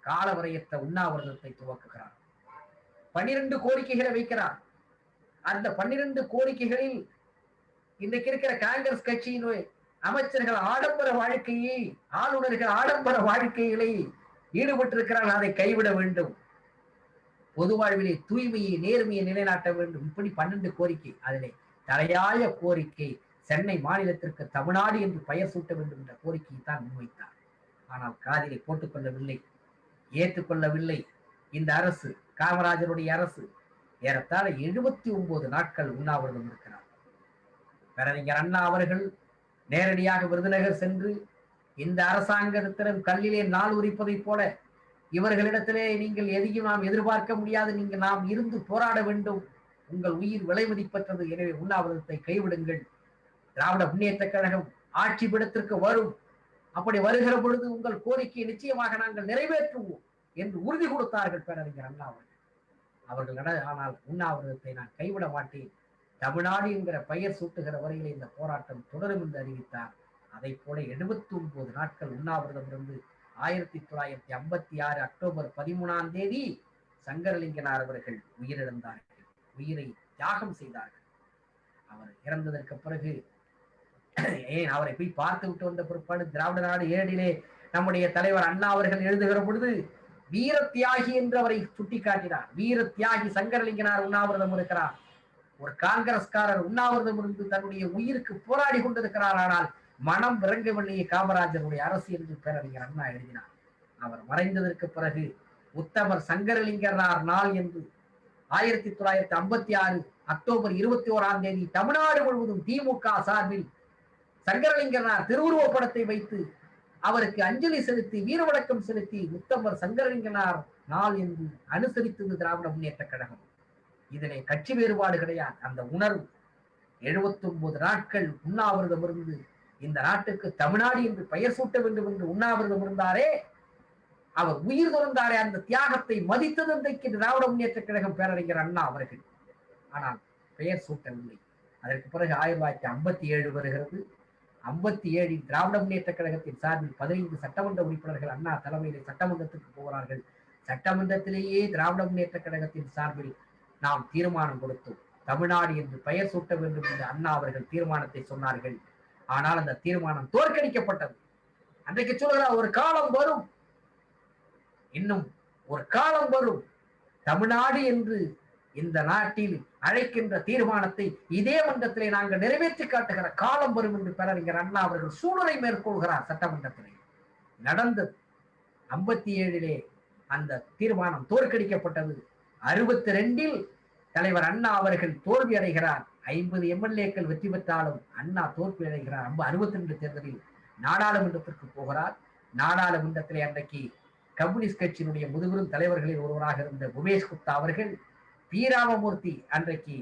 காலவரையற்ற உண்ணாவிரதத்தை துவக்குகிறார். 12 கோரிக்கைகளை வைக்கிறார். அந்த 12 கோரிக்கைகளில் இன்றைக்கு இருக்கிற காங்கிரஸ் கட்சியின் அமைச்சர்கள் ஆடம்பர வாழ்க்கையை, ஆளுநர்கள் ஆடம்பர வாழ்க்கைகளை ஈடுபட்டிருக்கிறார்கள், அதை கைவிட வேண்டும். பொது வாழ்விலே தூய்மையை, நேர்மையை நிலைநாட்ட வேண்டும். இப்படி 12 கோரிக்கை. அதிலே தலையாய கோரிக்கை சென்னை மாநிலத்திற்கு தமிழ்நாடு என்று பெயர் சூட்ட வேண்டும் என்ற கோரிக்கையை தான் முன்வைத்தார். ஆனால் காதிலே போட்டுக்கொள்ளவில்லை, ஏற்றுக்கொள்ளவில்லை. இந்த அரசு, காமராஜருடைய அரசு ஏறத்தாழ 79 நாட்கள் உண்ணாவிரதம் இருக்கிறார். பேரறிஞர் அண்ணா அவர்கள் நேரடியாக விருதுநகர் சென்று இந்த அரசாங்கத்திடம் கல்லிலே நாள் உரிப்பதை போல இவர்களிடத்திலே நீங்கள் எதையும் நாம் எதிர்பார்க்க முடியாது, நீங்கள் நாம் இருந்து போராட வேண்டும், உங்கள் உயிர் விலை மதிப்பற்றது, எனவே உண்ணாவிரதத்தை கைவிடுங்கள், திராவிட முன்னேற்ற கழகம் ஆட்சி பீடத்திற்கு வரும், அப்படி வருகிற பொழுது உங்கள் கோரிக்கையை நிச்சயமாக நாங்கள் நிறைவேற்றுவோம் என்று உறுதி கொடுத்தார்கள் பேரறிஞர் அண்ணா அவர்கள். ஆனால் உண்ணாவிரதத்தை நான் கைவிட மாட்டேன், தமிழ்நாடு என்கிற பெயர் சூட்டுகிற வரையிலே இந்த போராட்டம் தொடரும் என்று அறிவித்தார். அதை போல 79 நாட்கள் உண்ணாவிரதம் இருந்து 1956 அக்டோபர் 13 சங்கரலிங்கனார் அவர்கள் உயிரிழந்தார்கள், உயிரை தியாகம் செய்தார்கள். அவர் இறந்ததற்கு பிறகு ஏன் அவரை போய் பார்த்து விட்டு வந்த பிற்பாடு திராவிட நாடு ஏடிலே நம்முடைய தலைவர் அண்ணா அவர்கள் எழுதுகிற பொழுது வீர தியாகி என்று அவரை சுட்டிக்காட்டினார். வீர தியாகி சங்கரலிங்கனார் உண்ணாவிரதம் இருக்கிறார். ஒரு காங்கிரஸ்காரர் உண்ணாவிரதம் இருந்து தன்னுடைய உயிருக்கு போராடி கொண்டிருக்கிறார். ஆனால் மனம் விளங்கவில்லையே காமராஜருடைய அரசு என்று பேரறிஞர் அண்ணா எழுதினார். அவர் மறைந்ததற்கு பிறகு உத்தமர் சங்கரலிங்கனார் நாள் என்று 1956 அக்டோபர் 21 தமிழ்நாடு முழுவதும் திமுக சார்பில் சங்கரலிங்கனார் திருவுருவப் படத்தை வைத்து அவருக்கு அஞ்சலி செலுத்தி வீரவணக்கம் செலுத்தி உத்தமர் சங்கரலிங்கனார் நாள் என்று அனுசரித்தது திராவிட முன்னேற்ற கழகம். இதிலே கட்சி வேறுபாடு கிடையாது. அந்த உணர்வு 79 நாட்கள் உண்ணாவிரதம் இருந்து இந்த நாட்டுக்கு தமிழ்நாடு என்று பெயர் சூட்ட வேண்டும் என்று உண்ணாவிரதம் இருந்தாரே, அவர் உயிர் துறந்தாரே, அந்த தியாகத்தை மதித்தது இன்றைக்கு திராவிட முன்னேற்ற கழகம் பேரறிஞர் அண்ணா அவர்கள். ஆனால் பெயர் சூட்டவில்லை. அதற்கு பிறகு 1957 வருகிறது. 57 திராவிட முன்னேற்ற கழகத்தின் சார்பில் 15 சட்டமன்ற உறுப்பினர்கள் அண்ணா தலைமையிலே சட்டமன்றத்துக்கு போகிறார்கள். சட்டமன்றத்திலேயே திராவிட முன்னேற்ற கழகத்தின் சார்பில் நாம் தீர்மானம் கொடுத்தோம். தமிழ்நாடு என்று பெயர் சூட்ட வேண்டும் என்று அண்ணா அவர்கள் தீர்மானத்தை சொன்னார்கள். ஆனால் அந்த தீர்மானம் தோற்கடிக்கப்பட்டது. அன்றைக்கு சொல்கிறார், ஒரு காலம் வரும், இன்னும் ஒரு காலம் வரும், தமிழ்நாடு என்று இந்த நாட்டில் அழைக்கின்ற தீர்மானத்தை இதே மன்றத்திலே நாங்கள் நிறைவேற்றி காட்டுகிற காலம் வரும் என்று பேரறிஞர் அண்ணா அவர்கள் சூழலை மேற்கொள்கிறார். சட்டமன்றத்திலே நடந்தது. 57 அந்த தீர்மானம் தோற்கடிக்கப்பட்டது. 62 தலைவர் அண்ணா அவர்கள் தோல்வி அடைகிறார். 50 எம்எல்ஏக்கள் வெற்றி பெற்றாலும் அண்ணா தோல்வி அடைகிறார். 62 தேர்தலில் நாடாளுமன்றத்திற்கு போகிறார். நாடாளுமன்றத்திலே அன்றைக்கு கம்யூனிஸ்ட் கட்சியினுடைய முதுபெரும் தலைவர்களில் ஒருவராக இருந்த உமேஷ் குப்தா அவர்கள் பீராமமூர்த்தி அன்றைக்கு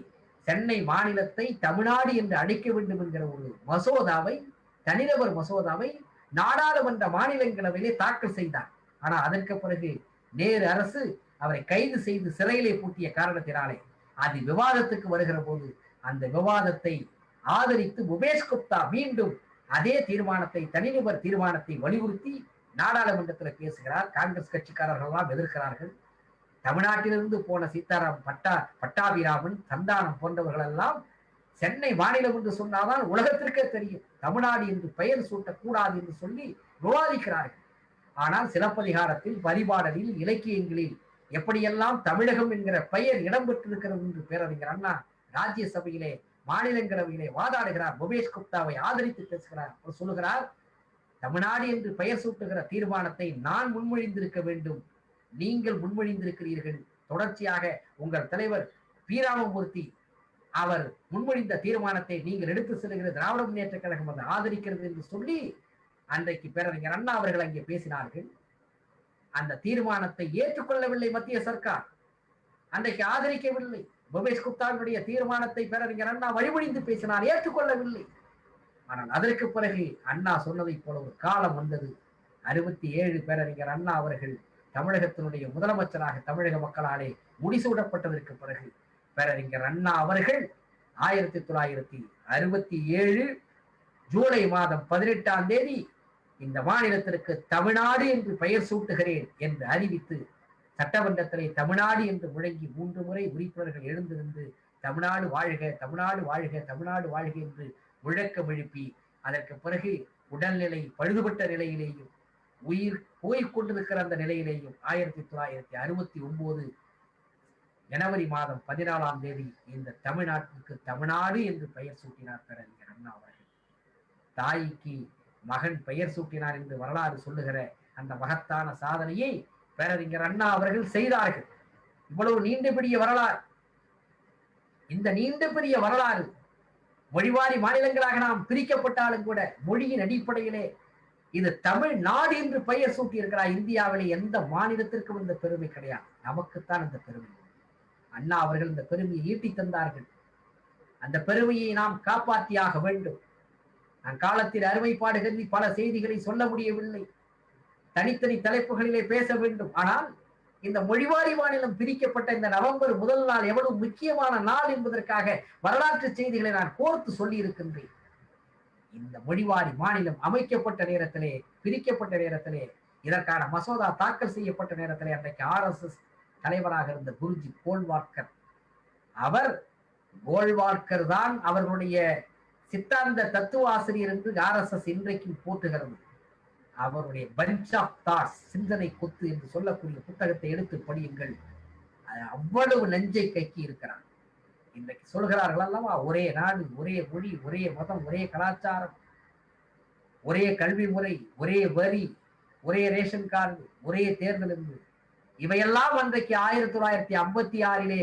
சென்னை மாநிலத்தை தமிழ்நாடு என்று அழைக்க வேண்டும் என்கிற ஒரு மசோதாவை, தனிநபர் மசோதாவை நாடாளுமன்ற மாநிலங்களவையிலே தாக்கல் செய்தார். ஆனால் அதற்கு பிறகு நேரு அரசு அவரை கைது செய்து சிறையிலே பூட்டிய காரணத்தினாலே அது விவாதத்துக்கு வருகிற போது அந்த விவாதத்தை ஆதரித்து உமேஷ் குப்தா மீண்டும் அதே தீர்மானத்தை, தனிநபர் தீர்மானத்தை வலியுறுத்தி நாடாளுமன்றத்தில் பேசுகிறார். காங்கிரஸ் கட்சிக்காரர்கள் எல்லாம் எதிர்க்கிறார்கள். தமிழ்நாட்டிலிருந்து போன சீதாராம் பட்டாபிராமன், சந்தானம் போன்றவர்கள் எல்லாம் சென்னை மாநிலம் என்று சொன்னால்தான் உலகத்திற்கே தெரியும், தமிழ்நாடு என்று பெயர் சூட்டக்கூடாது என்று சொல்லி விவாதிக்கிறார்கள். ஆனால் சிலப்பதிகாரத்தில், பரிபாடலில், இலக்கியங்களில் எப்படியெல்லாம் தமிழகம் என்கிற பெயர் இடம்பெற்றிருக்கிறது என்று பேரறிஞர் அண்ணா ராஜ்யசபையிலே, மாநிலங்களவையிலே வாதாடுகிறார். உமேஷ் குப்தாவை ஆதரித்து பேசுகிறார். அவர் சொல்லுகிறார், தமிழ்நாடு என்று பெயர் சூட்டுகிற தீர்மானத்தை நான் முன்மொழிந்திருக்க வேண்டும், நீங்கள் முன்மொழிந்திருக்கிறீர்கள். தொடர்ச்சியாக உங்கள் தலைவர் பீராமமூர்த்தி அவர் முன்மொழிந்த தீர்மானத்தை நீங்கள் எடுத்து செல்கிற திராவிட முன்னேற்ற கழகம் அதை ஆதரிக்கிறது என்று சொல்லி அன்றைக்கு பேரறிஞர் அண்ணா அவர்கள் அங்கே பேசினார்கள். அந்த தீர்மானத்தை ஏற்றுக்கொள்ளவில்லை மத்திய சர்க்கார், அன்றைக்கு ஆதரிக்கவில்லை. உமேஷ் குப்தாவினுடைய தீர்மானத்தை பேரறிஞர் அண்ணா வழிமொழிந்து பேசினார், ஏற்றுக்கொள்ளவில்லை. ஆனால் அதற்கு பிறகு அண்ணா சொன்னதை போல ஒரு காலம் வந்தது. 67 பேரறிஞர் அண்ணா அவர்கள் தமிழகத்தினுடைய முதலமைச்சராக தமிழக மக்களாலே முடிசூடப்பட்டதற்கு பிறகு பேரறிஞர் அண்ணா அவர்கள் 1967 ஜூலை மாதம் 18 இந்த மாநிலத்திற்கு தமிழ்நாடு என்று பெயர் சூட்டுகிறேன் என்று அறிவித்து சட்டமன்றத்திலே தமிழ்நாடு என்று முழங்கி 3 முறை உறுப்பினர்கள் எழுந்திருந்து தமிழ்நாடு வாழ்க, தமிழ்நாடு வாழ்க, தமிழ்நாடு வாழ்க என்று முழக்கம் எழுப்பி அதற்கு பிறகு உடல்நிலை பழுதுபட்ட நிலையிலேயும் உயிர் போய்கொண்டிருக்கிற அந்த நிலையிலேயும் 1969 ஜனவரி மாதம் 14 இந்த தமிழ்நாட்டுக்கு தமிழ்நாடு என்று பெயர் சூட்டினார் பேரறிஞர் அண்ணா அவர்கள். தாய்க்கு மகன் பெயர் சூட்டினார் என்று வரலாறு சொல்லுகிற அந்த மகத்தான சாதனையை பேரறிஞர் அண்ணா அவர்கள் செய்தார்கள். இவ்வளவு நீண்ட பெரிய வரலாறு, இந்த நீண்ட பெரிய வரலாறு மொழிவாரி மாநிலங்களாக நாம் பிரிக்கப்பட்டாலும் கூட மொழியின் அடிப்படையிலே இது தமிழ்நாடு என்று பெயர் சூட்டி இருக்கிறார். இந்தியாவிலே எந்த மாநிலத்திற்கும் இந்த பெருமை கிடையாது, நமக்குத்தான் இந்த பெருமை. அண்ணா அவர்கள் இந்த பெருமையை ஈட்டி தந்தார்கள். அந்த பெருமையை நாம் காப்பாற்றியாக வேண்டும். நான் காலத்தில் அருமைப்பாடு கருதி பல செய்திகளை சொல்ல முடியவில்லை, தனித்தனி தலைப்புகளிலே பேச வேண்டும். ஆனால் இந்த மொழிவாரி மாநிலம் பிரிக்கப்பட்ட இந்த நவம்பர் 1 நாள் எவ்வளவு முக்கியமான நாள் என்பதற்காக வரலாற்று செய்திகளை நான் கோர்த்து சொல்லி இருக்கின்றேன். இந்த மொழிவாரி மாநிலம் அமைக்கப்பட்ட நேரத்திலே, பிரிக்கப்பட்ட நேரத்திலே, இதற்கான மசோதா தாக்கல் செய்யப்பட்ட நேரத்திலே அன்றைக்கு RSS தலைவராக இருந்த குருஜி கோல்வால்கர், அவர் கோல்வால்கர் தான் அவர்களுடைய சித்தாந்த தத்துவ ஆசிரியர் என்று RSS இன்றைக்கும் போற்றுகிறது. அவருடைய பஞ்ச் ஆஃப் தாட்ஸ், சிந்தனை கொத்து என்று சொல்லக்கூடிய புத்தகத்தை எடுத்து படியுங்கள். அவ்வளவு நெஞ்சை கக்கி இருக்கிறார். இன்றைக்கு சொல்கிறார்கள் அல்லவா, ஒரே நாடு, ஒரே மொழி, ஒரே மதம், ஒரே கலாச்சாரம், ஒரே கல்வி முறை, ஒரே வரி, ஒரே ரேஷன் கார்டு, ஒரே தேர்தல் என்று. இவையெல்லாம் அன்றைக்கு 1956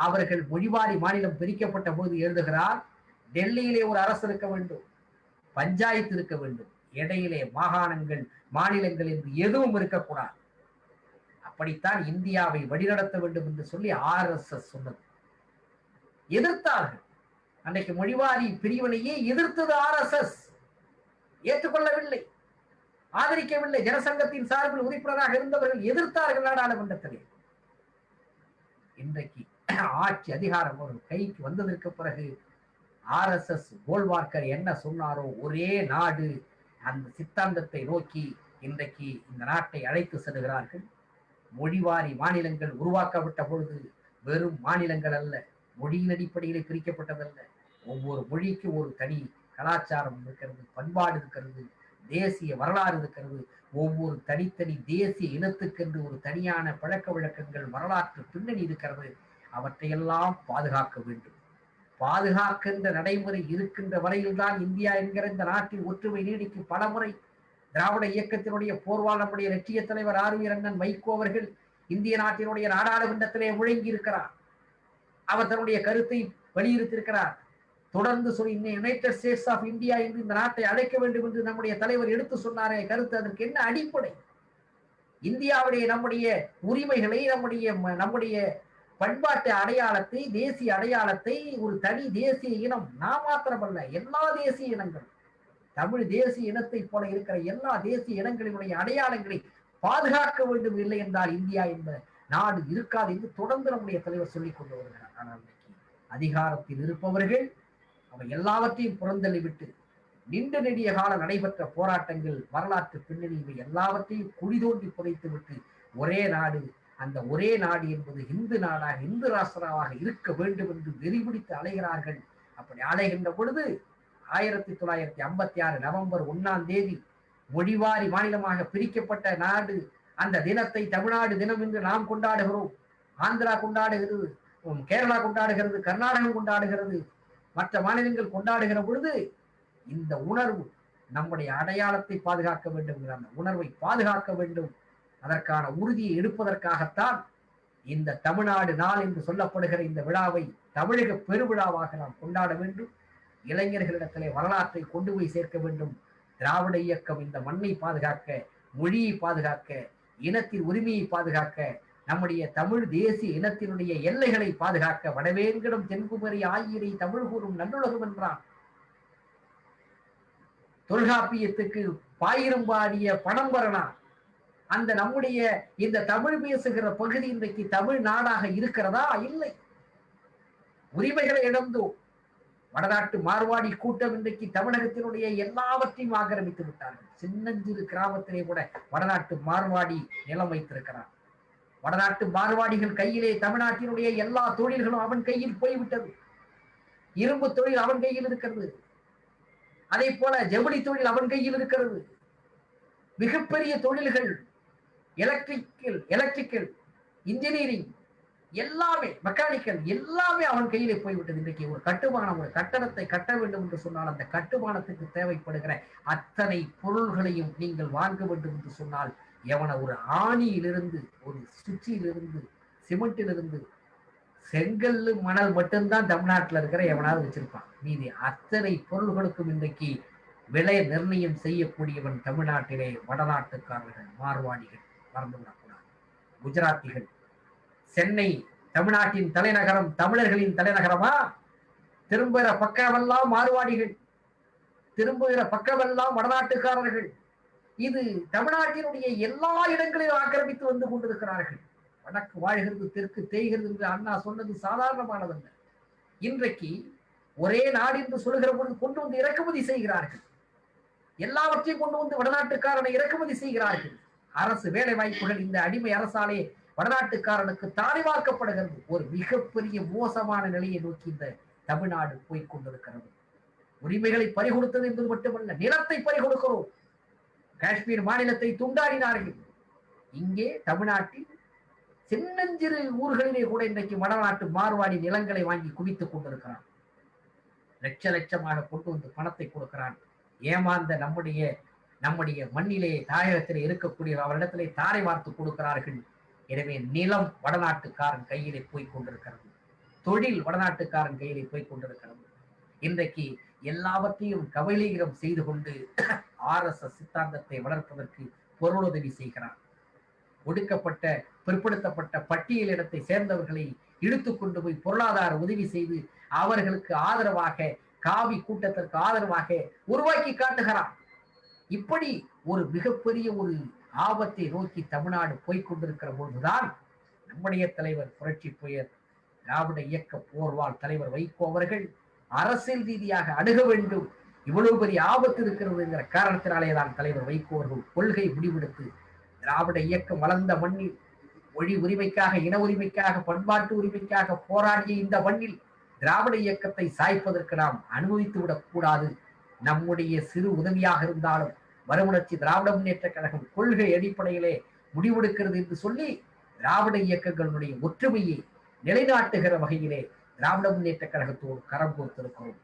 அவர்கள் மொழிவாரி மாநிலம் பிரிக்கப்பட்ட போது எழுதுகிறார், டெல்லியிலே ஒரு அரசு இருக்க வேண்டும், பஞ்சாயத்து இருக்க வேண்டும், இடையிலே மாகாணங்கள் மாநிலங்கள் என்று எதுவும் இருக்கக்கூடாது. அப்படித்தான் இந்தியாவை வழிநடத்த வேண்டும் என்று சொல்லி RSS சொன்னது. எதிர்த்தார்கள். அன்றைக்கு மொழிவாரி பிரிவினையே எதிர்த்தது RSS. ஏற்றுக்கொள்ளவில்லை, ஆதரிக்கவில்லை. ஜனசங்கத்தின் சார்பில் உறுப்பினராக இருந்தவர்கள் எதிர்த்தார்கள் நாடாளுமன்றத்திலே. இன்றைக்கு ஆட்சி அதிகாரம் ஒரு கைக்கு வந்ததற்கு பிறகு RSS கோல்வார்க்கர் என்ன சொன்னாரோ, ஒரே நாடு, அந்த சித்தாந்தத்தை நோக்கி இன்றைக்கு இந்த நாட்டை அழைத்து செல்கிறார்கள். மொழிவாரி மாநிலங்கள் உருவாக்கப்பட்ட பொழுது வெறும் மாநிலங்கள் அல்ல, மொழியின் அடிப்படையில் பிரிக்கப்பட்டதல்ல. ஒவ்வொரு மொழிக்கு ஒரு தனி கலாச்சாரம் இருக்கிறது, பண்பாடு இருக்கிறது, தேசிய வரலாறு இருக்கிறது. ஒவ்வொரு தனித்தனி தேசிய இனத்துக்கென்று ஒரு தனியான பழக்க வழக்கங்கள், வரலாற்று பின்னணி இருக்கிறது. அவற்றையெல்லாம் பாதுகாக்க வேண்டும். பாதுகாக்கின்ற நடைமுறை இருக்கின்ற வரையில்தான் இந்தியா என்கிற இந்த நாட்டின் ஒற்றுமை நீடிக்கும். பலமுறை திராவிட இயக்கத்தினுடைய போர்வால் நம்முடைய லட்சிய தலைவர் ஆர்வீர் அண்ணன் வைகோ அவர்கள் இந்திய நாட்டினுடைய நாடாளுமன்றத்திலே முழங்கி இருக்கிறார். அவர் தன்னுடைய கருத்தை வலியுறுத்தியிருக்கிறார். தொடர்ந்து சொல்லி யுனைடெட் ஸ்டேட்ஸ் ஆஃப் இந்தியா என்று இந்த நாட்டை அழைக்க வேண்டும் என்று நம்முடைய தலைவர் எடுத்து சொன்னாரே கருத்து. அதற்கு என்ன அடிப்படை? இந்தியாவுடைய நம்முடைய உரிமைகளை, நம்முடைய பண்பாட்டு அடையாளத்தை, தேசிய அடையாளத்தை, ஒரு தனி தேசிய இனம், நான் மாத்திரமல்ல எல்லா தேசிய இனங்களும், தமிழ் தேசிய இனத்தை போல இருக்கிற எல்லா தேசிய இனங்களினுடைய அடையாளங்களை பாதுகாக்க வேண்டும். இல்லை என்றால் இந்தியா என்ற நாடு இருக்காது என்று தொடர்ந்து நம்முடைய தலைவர் சொல்லிக் கொண்டு வருகிறார். ஆனால் அதிகாரத்தில் இருப்பவர்கள் அவை எல்லாவற்றையும் புறந்தள்ளிவிட்டு நீண்ட நெடிய கால நடைபெற்ற போராட்டங்கள், வரலாற்று பின்னணி, இவை எல்லாவற்றையும் குழி தோண்டி புதைத்து விட்டு ஒரே நாடு, அந்த ஒரே நாடு என்பது இந்து நாடாக, இந்து ராஷ்டிராவாக இருக்க வேண்டும் என்று வெறிபிடித்து அலைகிறார்கள். அப்படி அலைகின்ற பொழுது 1956 நவம்பர் 1 மொழிவாரி மாநிலமாக பிரிக்கப்பட்ட நாடு, அந்த தினத்தை தமிழ்நாடு தினம் என்று நாம் கொண்டாடுகிறோம். ஆந்திரா கொண்டாடுகிறது, கேரளா கொண்டாடுகிறது, கர்நாடகம் கொண்டாடுகிறது, மற்ற மாநிலங்கள் கொண்டாடுகிற பொழுது இந்த உணர்வு, நம்முடைய அடையாளத்தை பாதுகாக்க வேண்டும் என்கிற அந்த உணர்வை பாதுகாக்க வேண்டும். அதற்கான உறுதியை எடுப்பதற்காகத்தான் இந்த தமிழ்நாடு நாள் என்று சொல்லப்படுகிற இந்த விழாவை தமிழக பெருவிழாவாக நாம் கொண்டாட வேண்டும். இளைஞர்களிடத்திலே வரலாற்றை கொண்டு போய் சேர்க்க வேண்டும். திராவிட இயக்கம் இந்த மண்ணை பாதுகாக்க, மொழியை பாதுகாக்க, இனத்தின் உரிமையை பாதுகாக்க, நம்முடைய தமிழ் தேசிய இனத்தினுடைய எல்லைகளை பாதுகாக்க, வடவேங்கிடம் தென்குமரி ஆயிரை தமிழ் கூறும் நல்லுலகம் என்றான். தொல்காப்பியத்துக்கு பாயிரம் பாடிய பணம்பரனா. அந்த நம்முடைய இந்த தமிழ் பேசுகிற பகுதி இன்றைக்கு தமிழ் நாடாக இருக்கிறதா? இல்லை. உரிமைகளை இழந்தோம். வடநாட்டு மார்வாடி கூட்டம் இன்றைக்கு தமிழகத்தினுடைய எல்லாவற்றையும் ஆக்கிரமித்து விட்டார்கள். சின்னஞ்சிறு கிராமத்திலே கூட வடநாட்டு மார்வாடி நிலம் வைத்திருக்கிறார். வடநாட்டு மார்வாடிகள் கையிலே தமிழ்நாட்டினுடைய எல்லா தொழில்களும் அவன் கையில் போய்விட்டது. இரும்பு தொழில் அவன் கையில் இருக்கிறது. அதே போல ஜவுளி தொழில் அவன் கையில் இருக்கிறது. மிகப்பெரிய தொழில்கள், எலக்ட்ரிக்கல், இன்ஜினியரிங், எல்லாமே மெக்கானிக்கல், எல்லாமே அவன் கையிலே போய்விட்டது. இன்றைக்கு ஒரு கட்டுமானம், ஒரு கட்டடத்தை கட்ட வேண்டும் என்று சொன்னால் அந்த கட்டுமானத்துக்கு தேவைப்படுகிற அத்தனை பொருள்களையும் நீங்கள் வாங்க வேண்டும் என்று சொன்னால் எவன ஒரு ஆணியிலிருந்து, ஒரு சுவிட்சிலிருந்து, சிமெண்டிலிருந்து, செங்கல்லு மணல் மட்டும்தான் தமிழ்நாட்டில் இருக்கிற எவனாவது வச்சிருப்பான். மீதி அத்தனை பொருள்களுக்கும் இன்றைக்கு விலை நிர்ணயம் செய்யக்கூடியவன் தமிழ்நாட்டிலே வடநாட்டுக்காரர்கள், மார்வாடிகள். மறந்துவிடக்கூடாது. குஜராத்திகள். சென்னை தமிழ்நாட்டின் தலைநகரம், தமிழர்களின் தலைநகரமா? திரும்புகிற பக்கமெல்லாம் மார்வாடிகள், திரும்புகிற பக்கமெல்லாம் வடநாட்டுக்காரர்கள். இது தமிழ்நாட்டினுடைய எல்லா இடங்களிலும் ஆக்கிரமித்து வந்து கொண்டிருக்கிறார்கள். வடக்கு வாழ்கிறது, தெற்கு தேய்கிறது என்று அண்ணா சொன்னது சாதாரணமானதல்ல. இன்றைக்கு ஒரே நாடு என்று சொல்லுகிற பொழுது கொண்டு வந்து இறக்குமதி செய்கிறார்கள். எல்லாவற்றையும் கொண்டு வந்து வடநாட்டுக்காரனை இறக்குமதி செய்கிறார்கள். அரசு வேலை வாய்ப்புகள் இந்த அடிமை அரசாலே வடநாட்டுக்காரனுக்கு தாரிவார்க்கப்படுகிறது. ஒரு மிகப்பெரிய மோசமான நிலையை நோக்கி இந்த தமிழ்நாடு போய்கொண்டிருக்கிறது. உரிமைகளை பறிகொடுத்தது என்பது மட்டுமல்ல, நிலத்தை பறிகொடுக்கிறோம். காஷ்மீர் மாநிலத்தை துண்டாடினார்கள். இங்கே தமிழ்நாட்டில் சின்னஞ்சிறு ஊர்களிலே கூட இன்றைக்கு வடநாட்டு மார்வாடி நிலங்களை வாங்கி குவித்துக் கொண்டிருக்கிறான். லட்ச லட்சமாக கொண்டு வந்து பணத்தை கொடுக்கிறான். ஏமாந்த நம்முடைய மண்ணிலே, தாயகத்திலே இருக்கக்கூடிய அவரிடத்திலே தாரை வார்த்து கொடுக்கிறார்கள். எனவே நிலம் வடநாட்டுக்காரன் கையிலே போய் கொண்டிருக்கிறது. தொழில் வடநாட்டுக்காரன் கையிலே போய் கொண்டிருக்கிறது. இன்றைக்கு எல்லாவற்றையும் கபலீகரம் செய்து கொண்டு RSS சித்தாந்தத்தை வளர்ப்பதற்கு பொருளுதவி செய்கிறார். ஒடுக்கப்பட்ட பிற்படுத்தப்பட்ட பட்டியலினத்தை சேர்ந்தவர்களை இழுத்துக் கொண்டு போய் பொருளாதார உதவி செய்து அவர்களுக்கு ஆதரவாக காவி கூட்டத்திற்கு ஆதரவாக உருவாக்கி காட்டுகிறார். இப்படி ஒரு மிகப்பெரிய ஒரு ஆபத்தை நோக்கி தமிழ்நாடு போய்கொண்டிருக்கிற பொழுதுதான் நம்முடைய தலைவர் புரட்சி புயல் திராவிட இயக்க போர்வால் தலைவர் வைகோ அவர்கள் அரசியல் ரீதியாக அணுக வேண்டும், இவ்வளவு பெரிய ஆபத்து இருக்கிறது என்கிற காரணத்தினாலேதான் தலைவர் வைகோ அவர்கள் கொள்கை முடிவெடுத்து திராவிட இயக்கம் வளர்ந்த மண்ணில் மொழி உரிமைக்காக, இன உரிமைக்காக, பண்பாட்டு உரிமைக்காக போராடிய இந்த மண்ணில் திராவிட இயக்கத்தை சாய்ப்பதற்கு நாம் அனுமதித்து விடக்கூடாது. நம்முடைய சிறு உதவியாக இருந்தாலும் மறுமலர்ச்சி திராவிட முன்னேற்ற கழகம் கொள்கை அடிப்படையிலே முடிவெடுக்கிறது என்று சொல்லி திராவிட இயக்கங்களுடைய ஒற்றுமையை நிலைநாட்டுகிற வகையிலே திராவிட முன்னேற்ற கழகத்தோடு கரம் கோர்த்திருக்கிறோம்.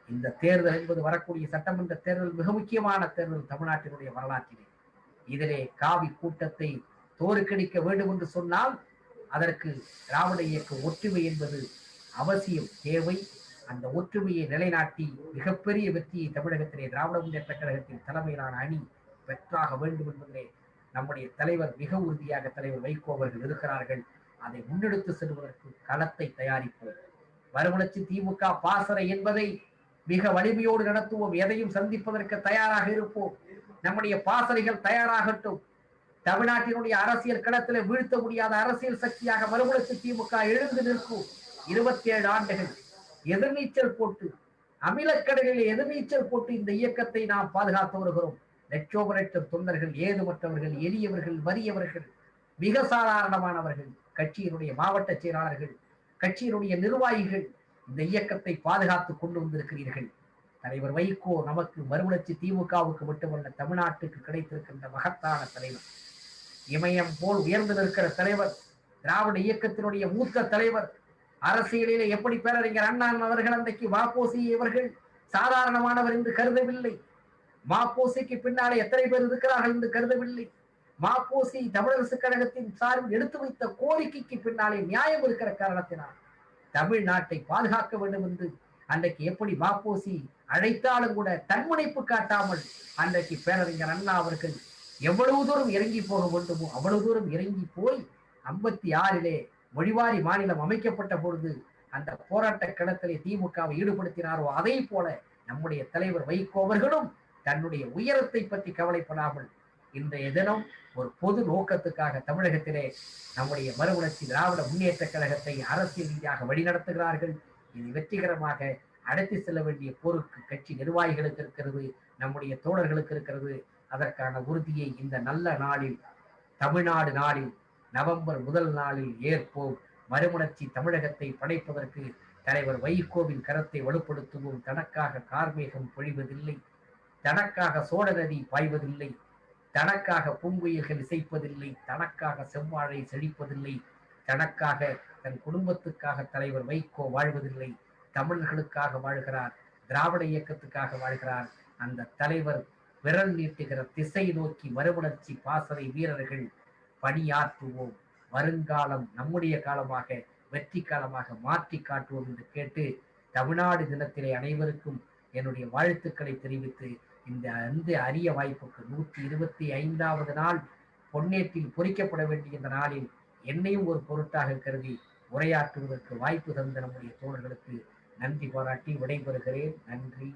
இந்த தேர்தல் என்பது வரக்கூடிய சட்டமன்ற தேர்தல் மிக முக்கியமான தேர்தல் தமிழ்நாட்டினுடைய வரலாற்றிலே. இதிலே காவி கூட்டத்தை தோற்கடிக்க வேண்டும் என்று சொன்னால் அதற்கு திராவிட இயக்க ஒற்றுமை என்பது அவசியம், தேவை. அந்த ஒற்றுமையை நிலைநாட்டி மிகப்பெரிய வெற்றியை தமிழகத்திலே திராவிட முன்னேற்ற கழகத்தின் தலைமையிலான அணி பெற்றாக வேண்டும் என்பதிலே நம்முடைய தலைவர் மிக உறுதியாக தலைவர் வைகோ அவர்கள் இருக்கிறார்கள். அதை முன்னெடுத்து செல்வதற்கு களத்தை தயாரிப்போம். மறுமலர்ச்சி திமுக பாசறை என்பதை மிக வலிமையோடு நடத்துவோம். எதையும் சந்திப்பதற்கு தயாராக இருப்போம். நம்முடைய பாசறைகள் தயாராகட்டும். தமிழ்நாட்டினுடைய அரசியல் களத்தில் வீழ்த்த முடியாத அரசியல் சக்தியாக மறுமலர்ச்சி திமுக எழுந்து நிற்கும். 27 ஆண்டுகள் எதிர்நீச்சல் போட்டு, அமிலக்கடலில் எதிர்நீச்சல் போட்டு இந்த இயக்கத்தை நாம் பாதுகாத்து வருகிறோம். லட்சோப லட்சம் தொண்டர்கள், ஏதுமற்றவர்கள், எளியவர்கள், வறியவர்கள், மிக சாதாரணமானவர்கள், கட்சியினுடைய மாவட்ட செயலாளர்கள், கட்சியினுடைய நிர்வாகிகள் இந்த இயக்கத்தை பாதுகாத்து கொண்டு வந்திருக்கிறீர்கள். தலைவர் வைகோ நமக்கு மறுமலர்ச்சி திமுகவுக்கு மட்டுமல்ல தமிழ்நாட்டுக்கு கிடைத்திருக்கின்ற மகத்தான தலைவர். இமயம் போல் உயர்ந்து நிற்கிற தலைவர், திராவிட இயக்கத்தினுடைய மூத்த தலைவர். அரசியலிலே எப்படி பேரறிஞர் அண்ணா அவர்கள் அன்றைக்கு மாப்போசி இவர்கள் சாதாரணமானவர் என்று கருதவில்லை. மாப்போசிக்கு பின்னாலே எத்தனை பேர் இருக்கிறார்கள் என்று கருதவில்லை. மாப்போசி தமிழரசு கழகத்தின் சார்பில் எடுத்து வைத்த கோரிக்கைக்கு பின்னாலே நியாயம் இருக்கிற காரணத்தினால் தமிழ்நாட்டை பாதுகாக்க வேண்டும் என்று அன்றைக்கு எப்படி மாப்போசி அழைத்தாலும் கூட தன்முனைப்பு காட்டாமல் அன்றைக்கு பேரறிஞர் அண்ணா அவர்கள் எவ்வளவு தூரம் இறங்கி போக வேண்டுமோ அவ்வளவு தூரம் இறங்கி போய் 56 மொழிவாரி மாநிலம் அமைக்கப்பட்ட பொழுது அந்த போராட்ட களத்திலே திமுகவை ஈடுபடுத்தினாரோ அதை போல நம்முடைய தலைவர் வைகோ அவர்களும் தன்னுடைய உயரத்தை பற்றி கவலைப்படாமல் இன்றைய தினம் ஒரு பொது நோக்கத்துக்காக தமிழகத்திலே நம்முடைய மறுமலர்ச்சி திராவிட முன்னேற்ற கழகத்தை அரசியல் ரீதியாக வழிநடத்துகிறார்கள். இது வெற்றிகரமாக அழைத்து செல்ல வேண்டிய பொறுப்பு கட்சி நிர்வாகிகளுக்கு இருக்கிறது, நம்முடைய தோழர்களுக்கு இருக்கிறது. அதற்கான உறுதியை இந்த நல்ல நாளில், தமிழ்நாடு நாளில், நவம்பர் 1 நாளில் ஏற்போம். மறுமலர்ச்சி தமிழகத்தை படைப்பதற்கு தலைவர் வைகோவின் கரத்தை வலுப்படுத்துவோம். தனக்காக கார்மேகம் பொழிவதில்லை, தனக்காக சோழ நதி பாய்வதில்லை, தனக்காக பூங்குயில்கள் இசைப்பதில்லை, தனக்காக செவ்வாழை செழிப்பதில்லை, தனக்காக தன் குடும்பத்துக்காக தலைவர் வைகோ வாழ்வதில்லை. தமிழர்களுக்காக வாழ்கிறார், திராவிட இயக்கத்துக்காக வாழ்கிறார். அந்த தலைவர் விரல் நீட்டுகிற திசை நோக்கி மறுமலர்ச்சி பாசறை வீரர்கள் பணியாற்றுவோம். வருங்காலம் நம்முடைய காலமாக, வெற்றி காலமாக மாற்றி காட்டுவோம் என்று கேட்டு தமிழ்நாடு தினத்திலே அனைவருக்கும் என்னுடைய வாழ்த்துக்களை தெரிவித்து இந்த அரிய வாய்ப்புக்கு 125வது நாள் பொன்னேற்றில் பொறிக்கப்பட வேண்டிய இந்த நாளில் என்னையும் ஒரு பொருட்டாக கருதி உரையாற்றுவதற்கு வாய்ப்பு தந்த நம்முடைய தோழர்களுக்கு நன்றி பாராட்டி விடைபெறுகிறேன். நன்றி.